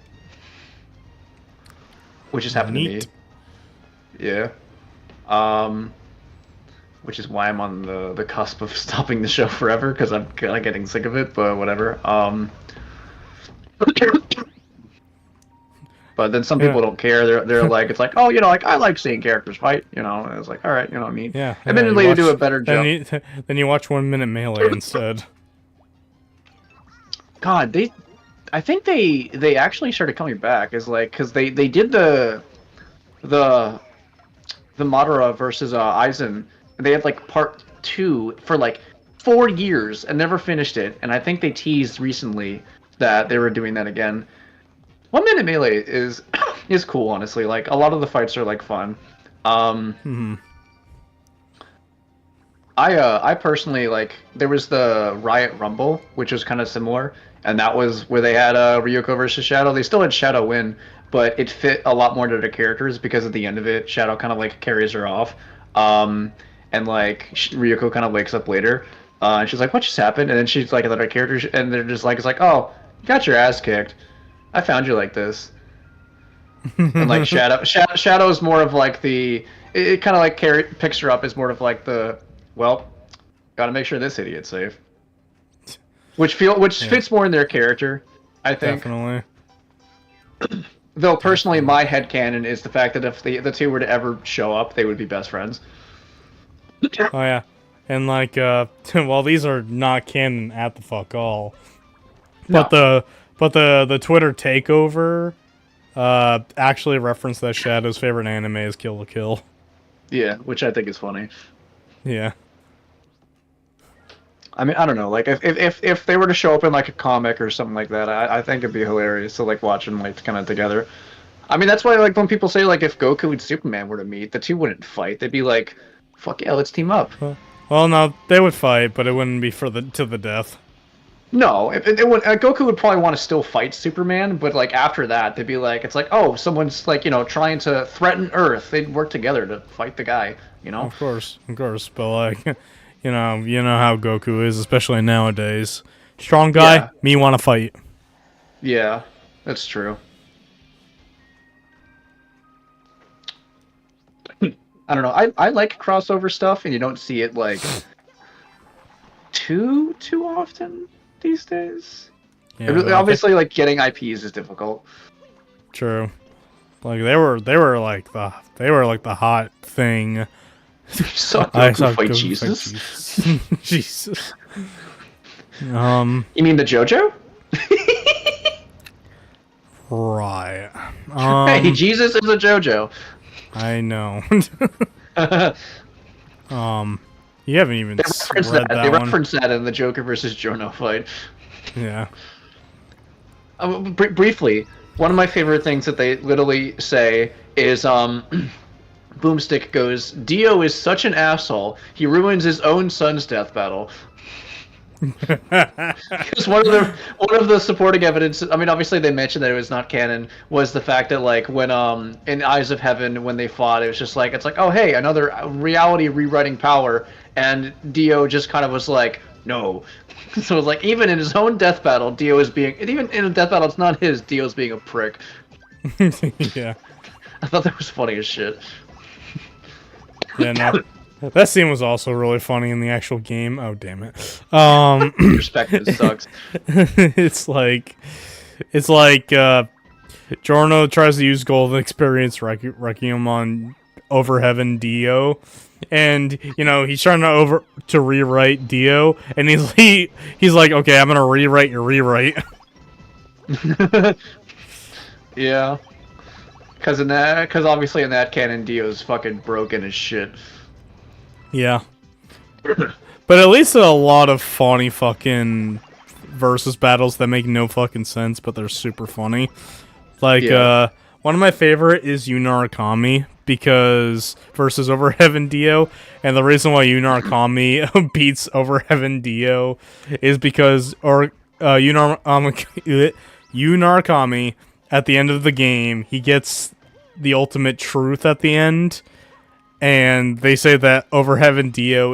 which has happened Neat. to me. Yeah. Which is why I'm on the cusp of stopping the show forever because I'm kind of getting sick of it. But whatever. But then some people don't care. They're like, it's like, oh, like I like seeing characters fight. And it's like, all right, neat. Yeah. Admittedly, they do a better job. Then you watch 1 Minute Melee instead. God, I think they actually started coming back. Is like because they did the Madara versus Aizen. They had like part 2 for like 4 years and never finished it. And I think they teased recently that they were doing that again. 1 Minute Melee is cool, honestly. Like a lot of the fights are like fun. I personally like there was the Riot Rumble, which was kind of similar, and that was where they had Ryuko versus Shadow. They still had Shadow win, but it fit a lot more to their characters because at the end of it, Shadow kind of like carries her off, and like Ryuko kind of wakes up later, and she's like, "What just happened?" And then she's like another character, and they're just like, "It's like, oh, you got your ass kicked. I found you like this." And like Shadow is more of like it kind of like picks her up as more of like the, well, gotta make sure this idiot's safe. Which fits more in their character, I think. Definitely. Though personally, my headcanon is the fact that if the two were to ever show up, they would be best friends. Oh yeah, and like well, these are not canon at the fuck all. But No. the Twitter takeover actually referenced that Shadow's favorite anime is Kill la Kill. Yeah, which I think is funny. Yeah. I mean, I don't know. Like, if they were to show up in like a comic or something like that, I think it'd be hilarious to like watch them like kind of together. I mean, that's why like when people say like if Goku and Superman were to meet, the two wouldn't fight. They'd be like, "Fuck yeah, let's team up." Well, no, they would fight, but it wouldn't be to the death. No, it would. Goku would probably want to still fight Superman, but like after that, they'd be like, it's like, oh, someone's like trying to threaten Earth. They'd work together to fight the guy. Of course, but like, you know how Goku is, especially nowadays. Strong guy, Yeah. me want to fight. Yeah, that's true. I don't know. I like crossover stuff, and you don't see it like too often these days. Yeah, but Obviously, like getting IPs is difficult. true. Like they were like the hot thing. You saw I Goku saw fight Goku Jesus. fight Jesus. You mean the JoJo? Right. Hey, Jesus is a JoJo. I know. You haven't even They reference read that. that They one. reference that in the Joker versus Jono fight. Yeah. Briefly, one of my favorite things that they literally say is, Boomstick goes, Dio is such an asshole, he ruins his own son's death battle. Because one of the supporting evidence, I mean, obviously they mentioned that it was not canon, was the fact that like when in Eyes of Heaven when they fought, it was just like, it's like, oh hey, another reality rewriting power, and Dio just kind of was like, no. So it's like even in his own death battle, Dio is being, even in a death battle, it's not his, Dio's being a prick. Yeah. I thought that was funny as shit. Yeah, no. That scene was also really funny in the actual game. Oh, damn it. Perspective sucks. it's like Giorno tries to use Golden Experience wrecking him on Over Heaven Dio, and he's trying to rewrite Dio, and he's like, okay, I'm gonna rewrite your rewrite. Yeah. Because obviously in that canon, Dio's fucking broken as shit. Yeah. But at least there are a lot of funny fucking versus battles that make no fucking sense, but they're super funny. Like, Yeah. one of my favorite is Yunarakami, because versus Over Heaven Dio, and the reason why Yunarakami beats Over Heaven Dio is because Yunarakami, at the end of the game, he gets the ultimate truth at the end, and they say that Over Heaven Dio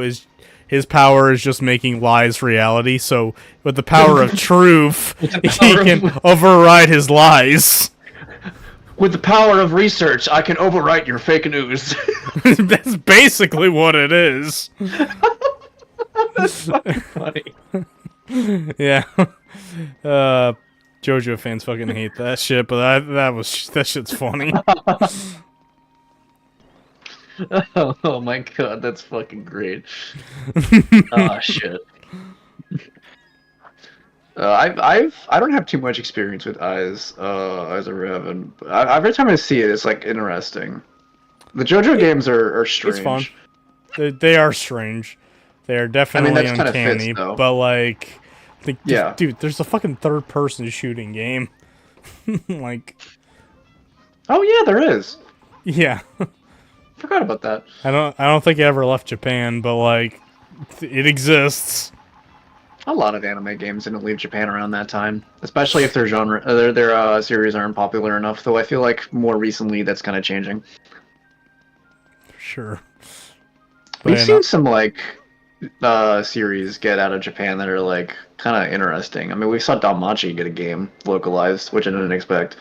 his power is just making lies reality, so with the power of truth, he can override his lies. With the power of research, I can overwrite your fake news. That's basically what it is. That's fucking funny. Yeah. JoJo fans fucking hate that shit, but that shit's funny. Oh my god, that's fucking great. Oh shit. I don't have too much experience with Eyes of Heaven. Every time I see it, it's like interesting. The JoJo games are strange. It's fun. They are strange. They are definitely that's kinda uncanny, fits, though. but like, Yeah. dude, there's a fucking third-person shooting game. Like, Oh yeah, there is. yeah. Forgot about that. I don't think it ever left Japan, but like, it exists. A lot of anime games didn't leave Japan around that time, especially if their their series aren't popular enough. Though I feel like more recently that's kind of changing. Sure. We've But, seen some like series get out of Japan that are like kind of interesting. I mean, we saw Danmachi get a game localized, which I didn't expect.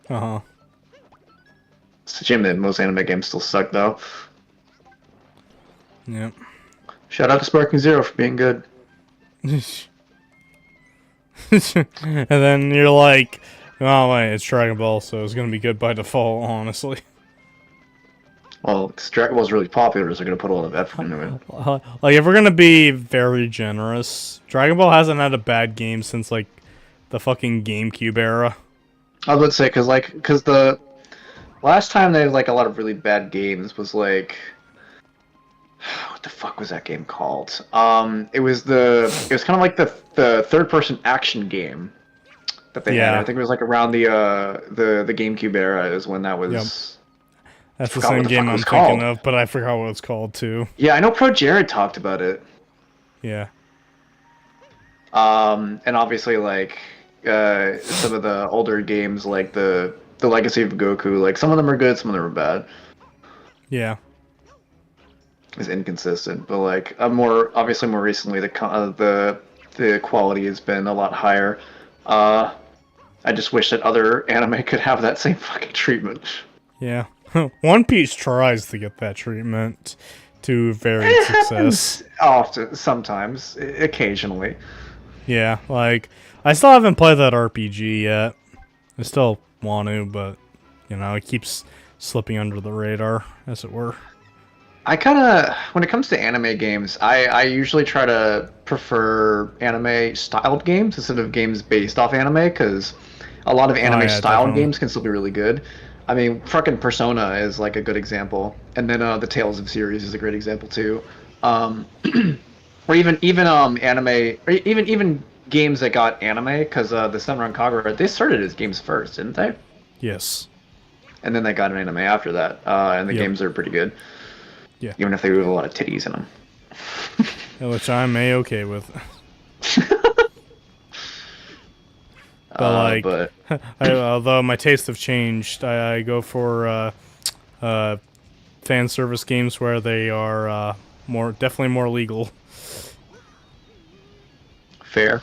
uh-huh. It's a shame that most anime games still suck though. Yep. Shout out to Sparking Zero for being good. And then you're like, oh wait, it's Dragon Ball, so it's gonna be good by default, honestly. Well, Dragon Ball's really popular, so they're gonna put a lot of effort into it. Like, if we're gonna be very generous, Dragon Ball hasn't had a bad game since like the fucking GameCube era. I was about to say because the last time they had like a lot of really bad games was like What the fuck was that game called? It was kind of like the third person action game that they had. Yeah. I think it was like around the GameCube era is when that was. Yep. That's the forgot what same the game fuck it I'm was thinking called. of, but I forgot what it's called too. Yeah, I know Pro Jared talked about it. Yeah. And obviously like some of the older games like the Legacy of Goku, like some of them are good, some of them are bad. Yeah. It's inconsistent, but like more recently the quality has been a lot higher. I just wish that other anime could have that same fucking treatment. Yeah. One Piece tries to get that treatment to varied It success. happens often, sometimes, occasionally. Yeah, like I still haven't played that RPG yet. I still want to, but you know, it keeps slipping under the radar, as it were. I kind of, when it comes to anime games, I usually try to prefer anime-styled games instead of games based off anime, because a lot of anime-styled definitely. games can still be really good. I mean, fucking Persona is like a good example, and then the Tales of series is a great example too. Or even anime, or even games that got anime, because the Senran Kagura, they started as games first, didn't they? Yes. And then they got an anime after that, and the Yep. games are pretty good. Yeah. Even if they have a lot of titties in them. Which I'm a-okay with. But like, but although my tastes have changed, I go for fan service games where they are definitely more legal. fair.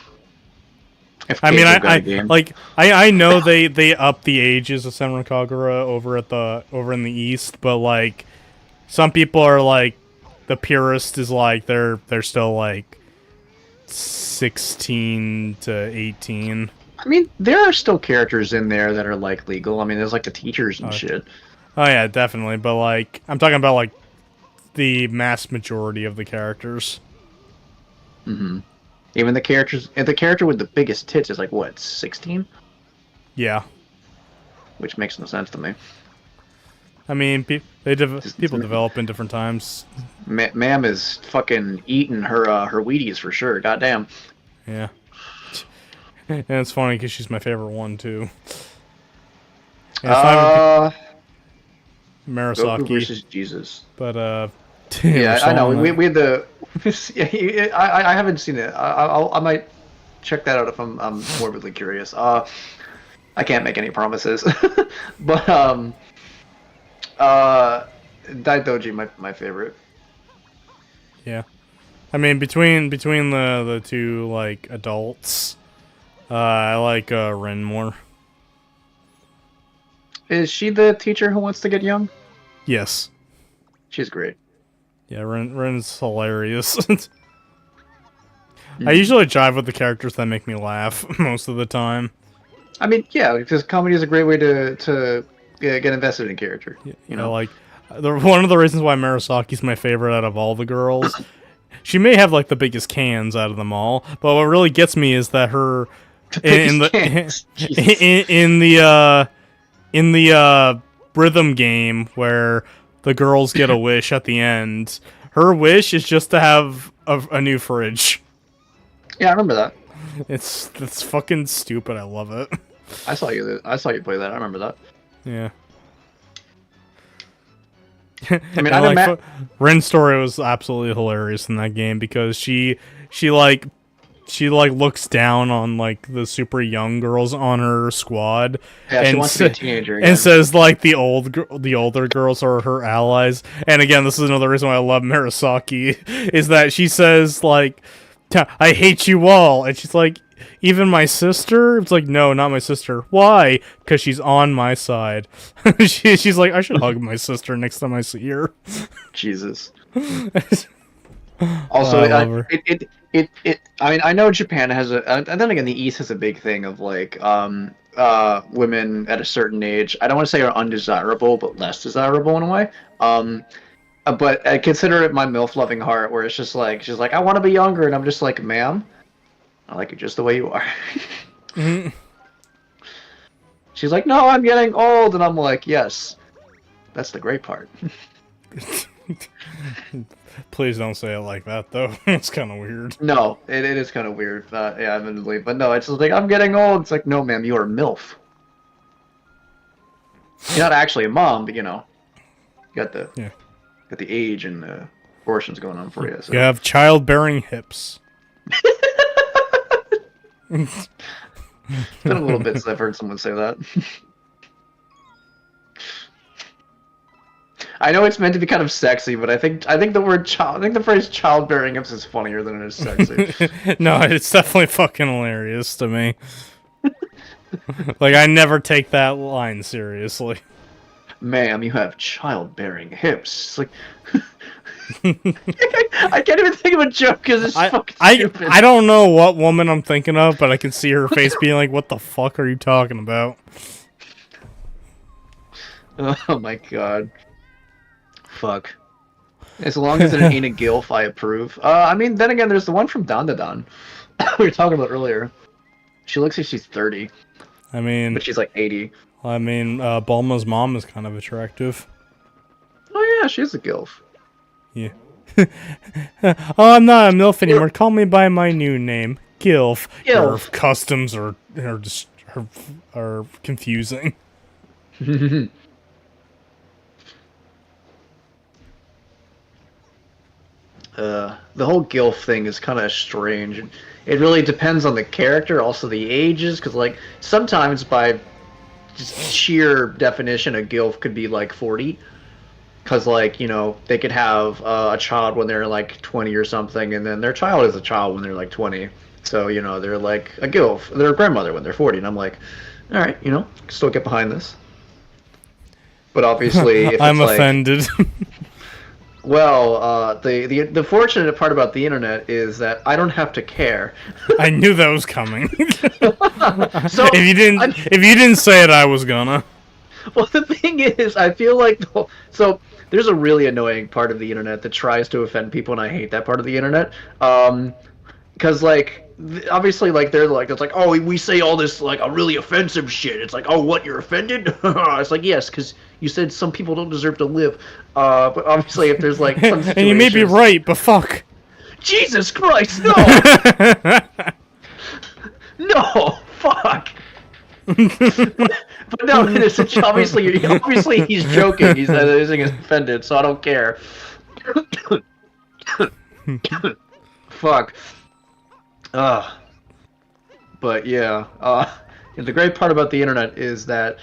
If I mean, kids have got a I game. like I know they up the ages of Senran Kagura over in the East, but like some people are like the purist is like they're still like 16 to 18. I mean, there are still characters in there that are like legal. I mean, there's like the teachers and shit. Oh yeah, definitely, but like I'm talking about like the mass majority of the characters. Even the character with the biggest tits is like what, 16? Yeah. Which makes no sense to me. I mean, people develop in different times. Ma'am is fucking eating her Wheaties for sure. Goddamn. Yeah. And it's funny because she's my favorite one too. And it's not even Goku Marasaki, versus Jesus. but Yeah, I know. Persona. We had the. Yeah, I haven't seen it. I might check that out if I'm morbidly curious. I can't make any promises, but Daidoji my favorite. Yeah. I mean, between the two like adults, I like Rin more. Is she the teacher who wants to get young? Yes. She's great. Yeah, Rin's hilarious. I usually jive with the characters that make me laugh most of the time. I mean, yeah, because comedy is a great way to get invested in a character. You know, like one of the reasons why Marasaki's my favorite out of all the girls. She may have like the biggest cans out of them all, but what really gets me is that her in the rhythm game where the girls get a wish at the end. Her wish is just to have a new fridge. Yeah, I remember that. It's fucking stupid. I love it. I saw you play that. I remember that. Yeah. I mean, And, like, Ren's story was absolutely hilarious in that game because she looks down on like the super young girls on her squad. Yeah, she wants to be a teenager again. And says like the older girls are her allies. And again, this is another reason why I love Marasaki is that she says like, "I hate you all," and she's like, "Even my sister?" It's like, "No, not my sister." Why? Because she's on my side. She's like, "I should hug my sister next time I see her." Jesus. Also, I love her. I mean, I know Japan has and then again, the East has a big thing of like, women at a certain age. I don't want to say are undesirable, but less desirable in a way. But I consider it my MILF loving heart, where it's just like she's like, I want to be younger, and I'm just like, ma'am, I like you just the way you are. She's like, no, I'm getting old, and I'm like, yes, that's the great part. Please don't say it like that, though. It's kind of weird. No, it is kind of weird. Yeah, admittedly, but no, it's just like I'm getting old. It's like, no, ma'am, you are a MILF. You're not actually a mom, but you know, you got the Yeah. got the age and the proportions going on for you. So. You have childbearing hips. It's been a little bit since I've heard someone say that. I know it's meant to be kind of sexy, but I think the phrase childbearing hips is funnier than it is sexy. No, it's definitely fucking hilarious to me. Like, I never take that line seriously. Ma'am, you have childbearing hips. It's like I can't even think of a joke because it's fucking stupid. I don't know what woman I'm thinking of, but I can see her face being like, "What the fuck are you talking about?" Oh my god. Fuck. As long as it ain't a gilf, I approve. I mean, then again, there's the one from Dandadan we were talking about earlier. She looks like she's 30, I mean, but she's like 80. Bulma's mom is kind of attractive. Oh yeah, she's a gilf. Yeah. Oh, I'm not a MILF anymore. Call me by my new name, Gilf. Your Gilf. customs are just are confusing. The whole gilf thing is kind of strange. It really depends on the character, also the ages, because like sometimes by just sheer definition, a gilf could be like 40. Because, like, you know, they could have a child when they're, like, 20 or something, and then their child is a child when they're, like, 20. So, you know, they're, like, a gilf. They're a grandmother when they're 40. And I'm like, all right, you know, still get behind this. But obviously, if it's I'm like, offended. well, the fortunate part about the internet is that I don't have to care. I knew that was coming. So, if you didn't say it, I was gonna. Well, the thing is, I feel like so there's a really annoying part of the internet that tries to offend people, and I hate that part of the internet. Because like obviously, like they're like it's like, oh, we say all this like a really offensive shit. It's like, oh, what, you're offended? It's like, yes, because you said some people don't deserve to live. But obviously, if there's like some And you may be right, but fuck. Jesus Christ, no, no, fuck. But no, it's obviously he's joking. He's using his offended, so I don't care. Fuck. But yeah. The great part about the internet is that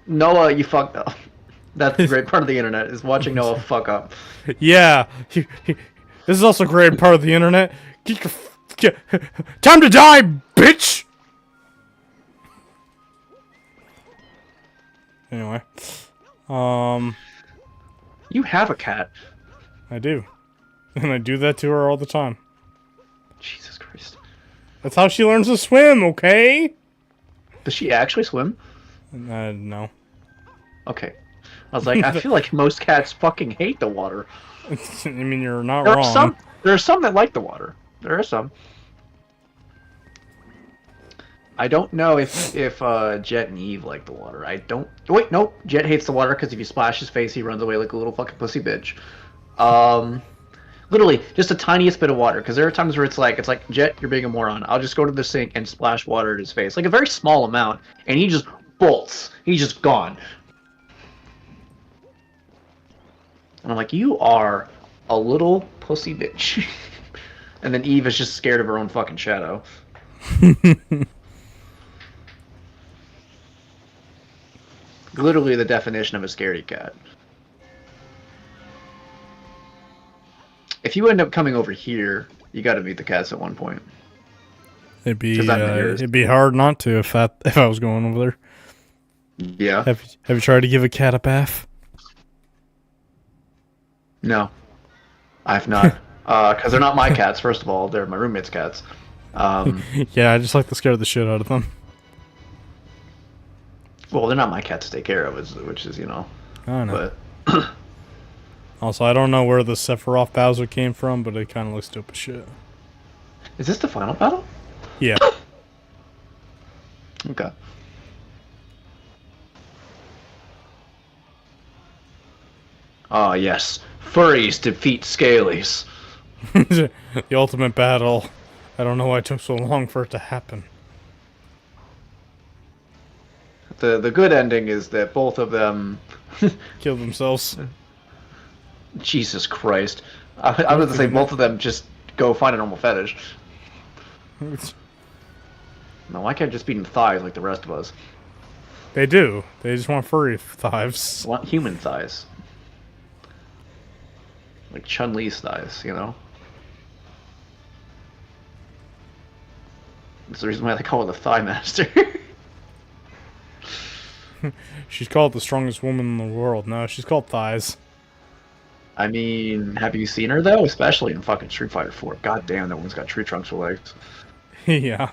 Noah, you fucked up. That's the great part of the internet, is watching Noah fuck up. Yeah. This is also a great part of the internet. Time to die, bitch! Anyway. You have a cat. I do. And I do that to her all the time. Jesus Christ. That's how she learns to swim, okay? Does she actually swim? No. Okay. I was like, I feel like most cats fucking hate the water. I mean, you're not There wrong. are some that like the water. There are some. I don't know if Jet and Eve like the water. I don't. Wait, no. Jet hates the water because if you splash his face, he runs away like a little fucking pussy bitch. Literally just the tiniest bit of water. Because there are times where it's like Jet, you're being a moron. I'll just go to the sink and splash water at his face, like a very small amount, and he just bolts. He's just gone. And I'm like, you are a little pussy bitch. And then Eve is just scared of her own fucking shadow. Literally the definition of a scaredy cat. If you end up coming over here, you gotta meet the cats at one point. It'd be hard not to if I was going over there. Yeah. Have you tried to give a cat a bath? No. I've not. Because they're not my cats, first of all. They're my roommate's cats. Yeah, I just like to scare the shit out of them. Well, they're not my cats to take care of, which is, you know. I know. But Also, I don't know where the Sephiroth Bowser came from, but it kind of looks dope as shit. is this the final battle? Yeah. Okay. Ah, yes. Furries defeat Scalies. The ultimate battle. I don't know why it took so long for it to happen. The good ending is that both of them. Kill themselves. Jesus Christ. I was going to say both of them just go find a normal fetish. No, why can't I just beat in thighs like the rest of us? They do. They just want furry thighs. I want human thighs. Like Chun-Li's thighs, you know? That's the reason why they call her the Thigh Master. She's called the strongest woman in the world. No, she's called Thighs. I mean, have you seen her though? Especially in fucking Street Fighter 4. God damn, that one's got tree trunks for legs. Yeah.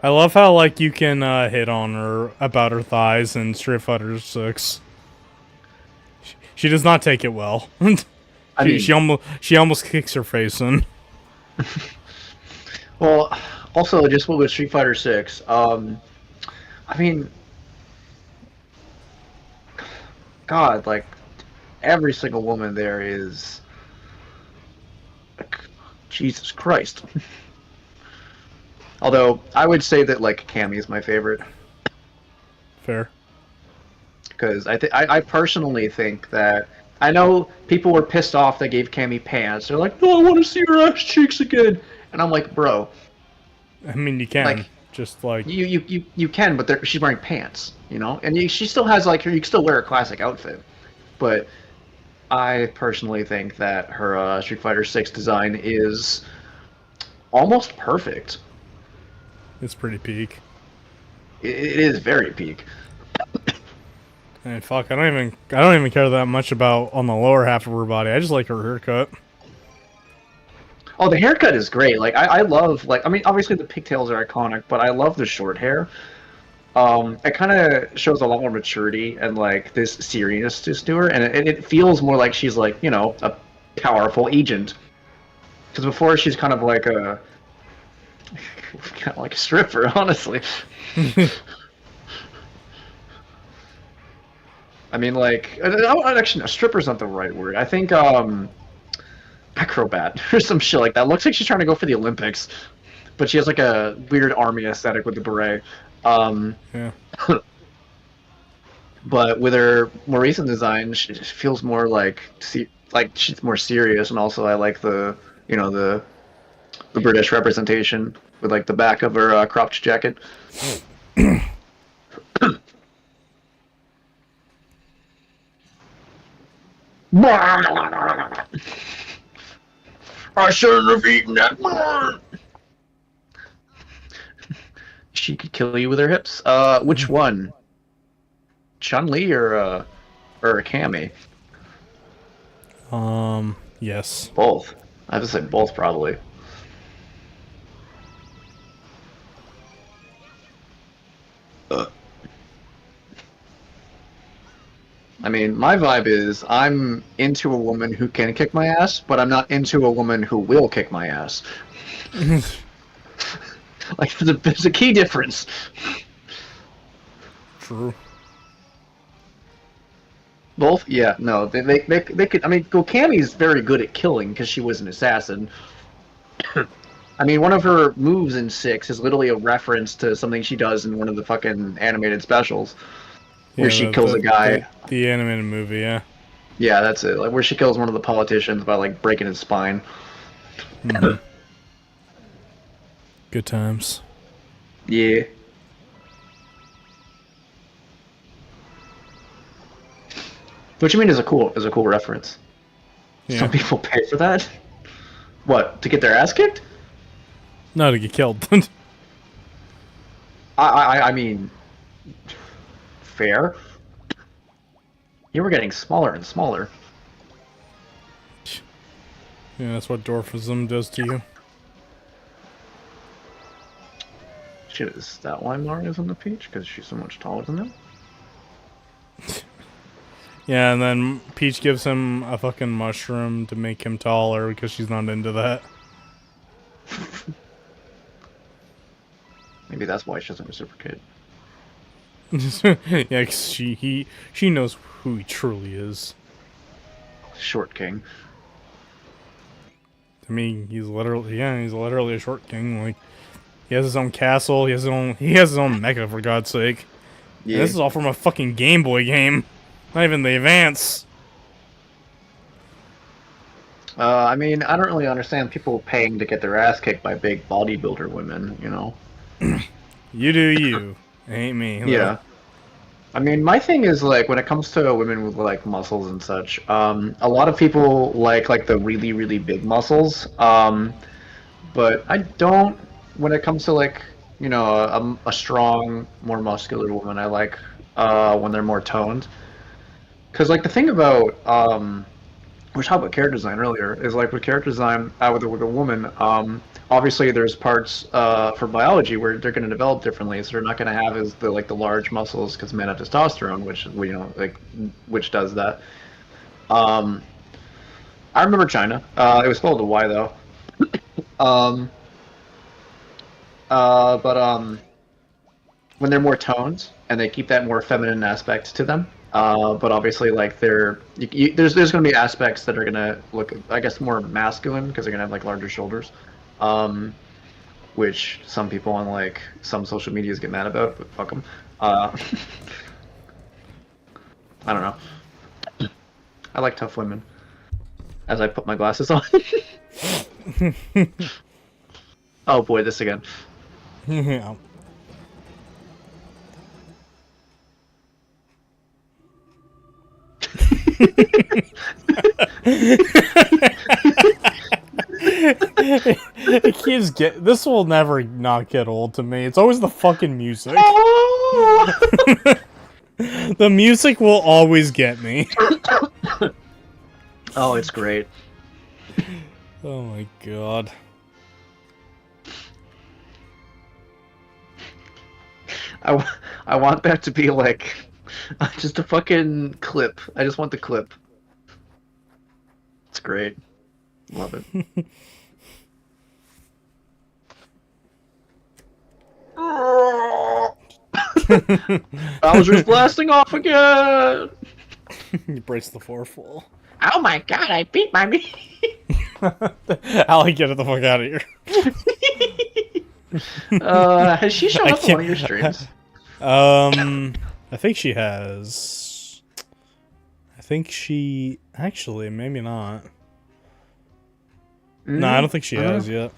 I love how, like, you can hit on her about her thighs in Street Fighter 6. She does not take it well. I mean, she almost kicks her face in. well, also just with Street Fighter 6, I mean, God, like every single woman there is, like, Jesus Christ. Although I would say that like Cammy is my favorite Fair. because I personally think that I know people were pissed off they gave Cammy pants. They're like, no, I want to see her ass cheeks again, and I'm like, bro, I mean, you can. Like, just like... you can, but she's wearing pants, you know, and she still has like you can still wear a classic outfit, but I personally think that her Street Fighter 6 design is almost perfect. It's pretty peak. It is very peak. And fuck, I don't even care that much about on the lower half of her body. I just like her haircut. Oh, the haircut is great. Like I love I mean obviously the pigtails are iconic, but I love the short hair. It kind of shows a lot more maturity and like this seriousness to her, and it feels more like she's like, you know, a powerful agent. Because before she's kind of like a stripper, honestly. I mean, like, actually, no, stripper's not the right word. I think acrobat or some shit like that. Looks like she's trying to go for the Olympics, but she has like a weird army aesthetic with the beret. Yeah. But with her more recent design, she just feels more like she's more serious, and also I like the the British representation with like the back of her cropped jacket. I shouldn't have eaten that. She could kill you with her hips. Which one? Chun-Li or Cammy? Yes. Both. I have to say both probably. I mean, my vibe is I'm into a woman who can kick my ass, but I'm not into a woman who will kick my ass. Like, there's a key difference. True. Both? Yeah, no, they could. I mean, Cammy's very good at killing because she was an assassin. I mean, one of her moves in 6 is literally a reference to something she does in one of the fucking animated specials. Where she kills a guy. The animated movie, yeah. Yeah, that's it. Like where she kills one of the politicians by like breaking his spine. Mm-hmm. Good times. Yeah. What you mean is a cool reference? Yeah. Some people pay for that. What, to get their ass kicked? No, to get killed. I mean, fair. You were getting smaller and smaller. Yeah, that's what dwarfism does to you. Shit, is that why Mario's on the Peach? Because she's so much taller than him? Yeah, and then Peach gives him a fucking mushroom to make him taller because she's not into that. Maybe that's why she doesn't reciprocate. Yeah, 'cause she knows who he truly is. short king. I mean, he's literally a short king. Like, he has his own castle. He has his own mecha, for God's sake. Yeah. And this is all from a fucking Game Boy game, not even the Advance. I mean, I don't really understand people paying to get their ass kicked by big bodybuilder women, you know? You do you, ain't me. Yeah. I mean, my thing is, like, when it comes to women with, like, muscles and such, a lot of people like the really, really big muscles, but I don't, when it comes to, like, you know, a strong, more muscular woman, I like when they're more toned. Because, like, the thing about, we were talking about character design earlier, is like with character design with a woman, obviously there's parts for biology where they're going to develop differently, so they're not going to have as the large muscles because men have testosterone, which which does that. I remember China. It was spelled with a Y though. But when they're more toned and they keep that more feminine aspect to them. But obviously, like there's going to be aspects that are going to look, I guess, more masculine because they're going to have like larger shoulders, which some people on like some social medias get mad about, but fuck them. I don't know. I like tough women. As I put my glasses on. Oh boy, this again. Yeah. It keeps this will never not get old to me. It's always the fucking music. The music will always get me. Oh, it's great. Oh my god. I want that to be like just a fucking clip. I just want the clip. It's great. Love it. Bowser's blasting off again! You brace the forefall. Oh my god, I beat my meat! Allie, get the fuck out of here. Has she shown up on one of your streams? I think she has. I think she... Actually, maybe not. No, I don't think she has yet.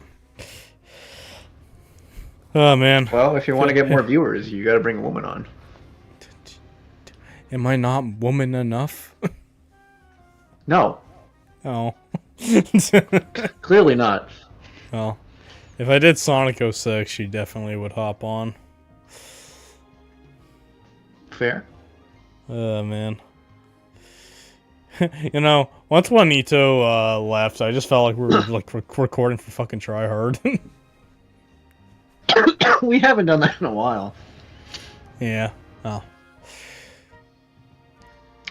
Oh, man. Well, if you want to get more viewers, you gotta bring a woman on. Am I not woman enough? No. Oh. Clearly not. Well, if I did Sonic 06, she definitely would hop on. Fair. Oh, man. You know, once Juanito left, I just felt like we were like recording for fucking Try Hard. We haven't done that in a while. Yeah. Oh.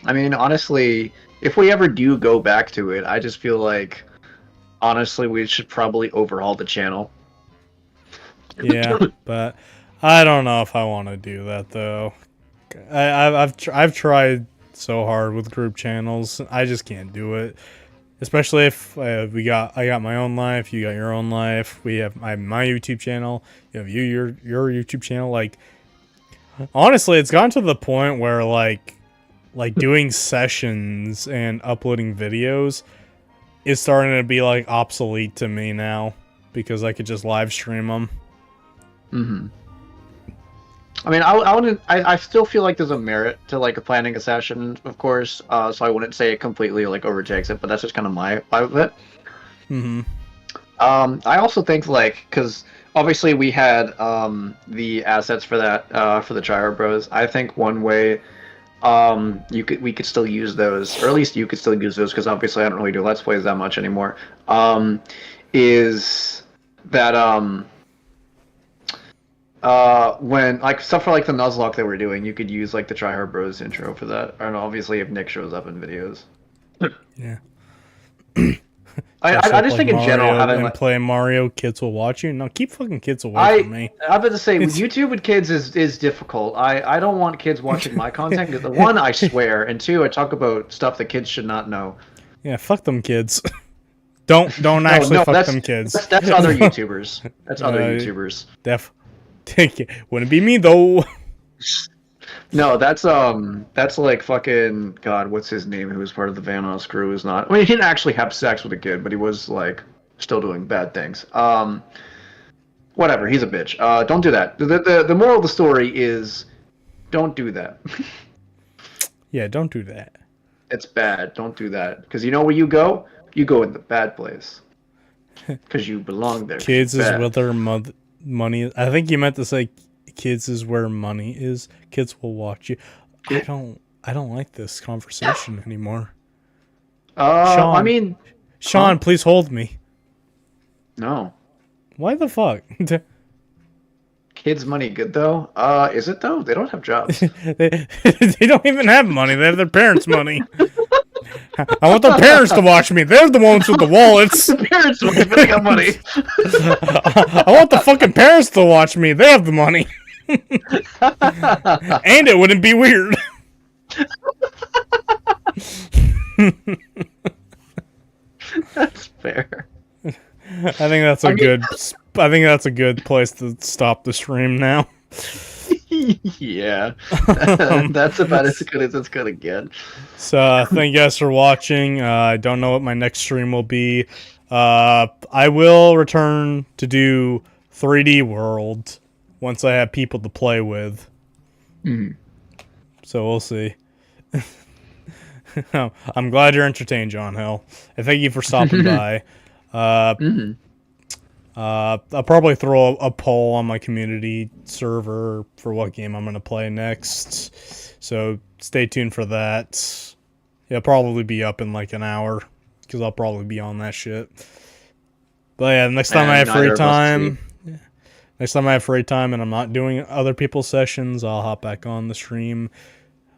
I mean, honestly, if we ever do go back to it, I just feel like, honestly, we should probably overhaul the channel. Yeah, but I don't know if I want to do that though. I've tried so hard with group channels. I just can't do it. Especially if I got my own life, you got your own life. I have my YouTube channel. You have your YouTube channel. Like, honestly, it's gotten to the point where like doing sessions and uploading videos is starting to be like obsolete to me now because I could just live stream them. Mm-hmm. I mean, I still feel like there's a merit to like planning a session, of course. So I wouldn't say it completely like overtakes it, but that's just kind of my vibe of it. Mm-hmm. I also think like because obviously we had the assets for that for the Gyro Bros. I think one way we could still use those, or at least you could still use those because obviously I don't really do Let's Plays that much anymore. Is that when like stuff for like the Nuzlocke that we're doing, you could use like the Try Hard Bros intro for that, and obviously if Nick shows up in videos. Yeah. I just think in general having and play Mario, kids will watch you. No, keep fucking kids away from me. I'm about to say YouTube with kids is difficult. I don't want kids watching my content because one, I swear, and two, I talk about stuff that kids should not know. Yeah, fuck them kids. Don't actually fuck that's, them kids. That's other YouTubers. That's other Uh, YouTubers. Wouldn't be me though. No, that's like fucking God. What's his name? Who was part of the Vanoss crew? Is not. I mean, he didn't actually have sex with a kid, but he was like still doing bad things. Whatever. He's a bitch. Don't do that. The moral of the story is, don't do that. Yeah, don't do that. It's bad. Don't do that. Because you know where you go? You go in the bad place. Because you belong there. Kids is Bad. where their money is. I think you meant to say kids is where money is. Kids will watch you. I don't like this conversation anymore. Sean, I mean, Sean, please hold me. no. Why the fuck? Kids' money good though? Is it though? They don't have jobs. they don't even have money. They have their parents' money. I want their parents to watch me. They're the ones with the wallets. Parents money, but they got money. I want the fucking parents to watch me. They have the money. And it wouldn't be weird. That's fair. I think that's a good place to stop the stream now. Yeah. That's about as good as it's gonna get. So thank you guys for watching. I don't know what my next stream will be. I will return to do 3D World once I have people to play with. Mhm. So we'll see. I'm glad you're entertained, John Hill. And thank you for stopping by. I'll probably throw a poll on my community server for what game I'm going to play next. So stay tuned for that. It'll probably be up in like an hour because I'll probably be on that shit. But yeah, next time I have free time, and I'm not doing other people's sessions, I'll hop back on the stream.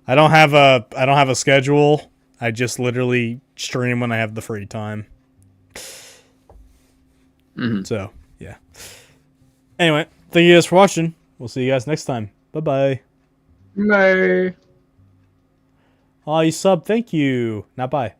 I don't have a schedule. I just literally stream when I have the free time. So, yeah. Anyway, thank you guys for watching. We'll see you guys next time. Bye-bye. Bye. Oh, you sub. Thank you. Now, bye.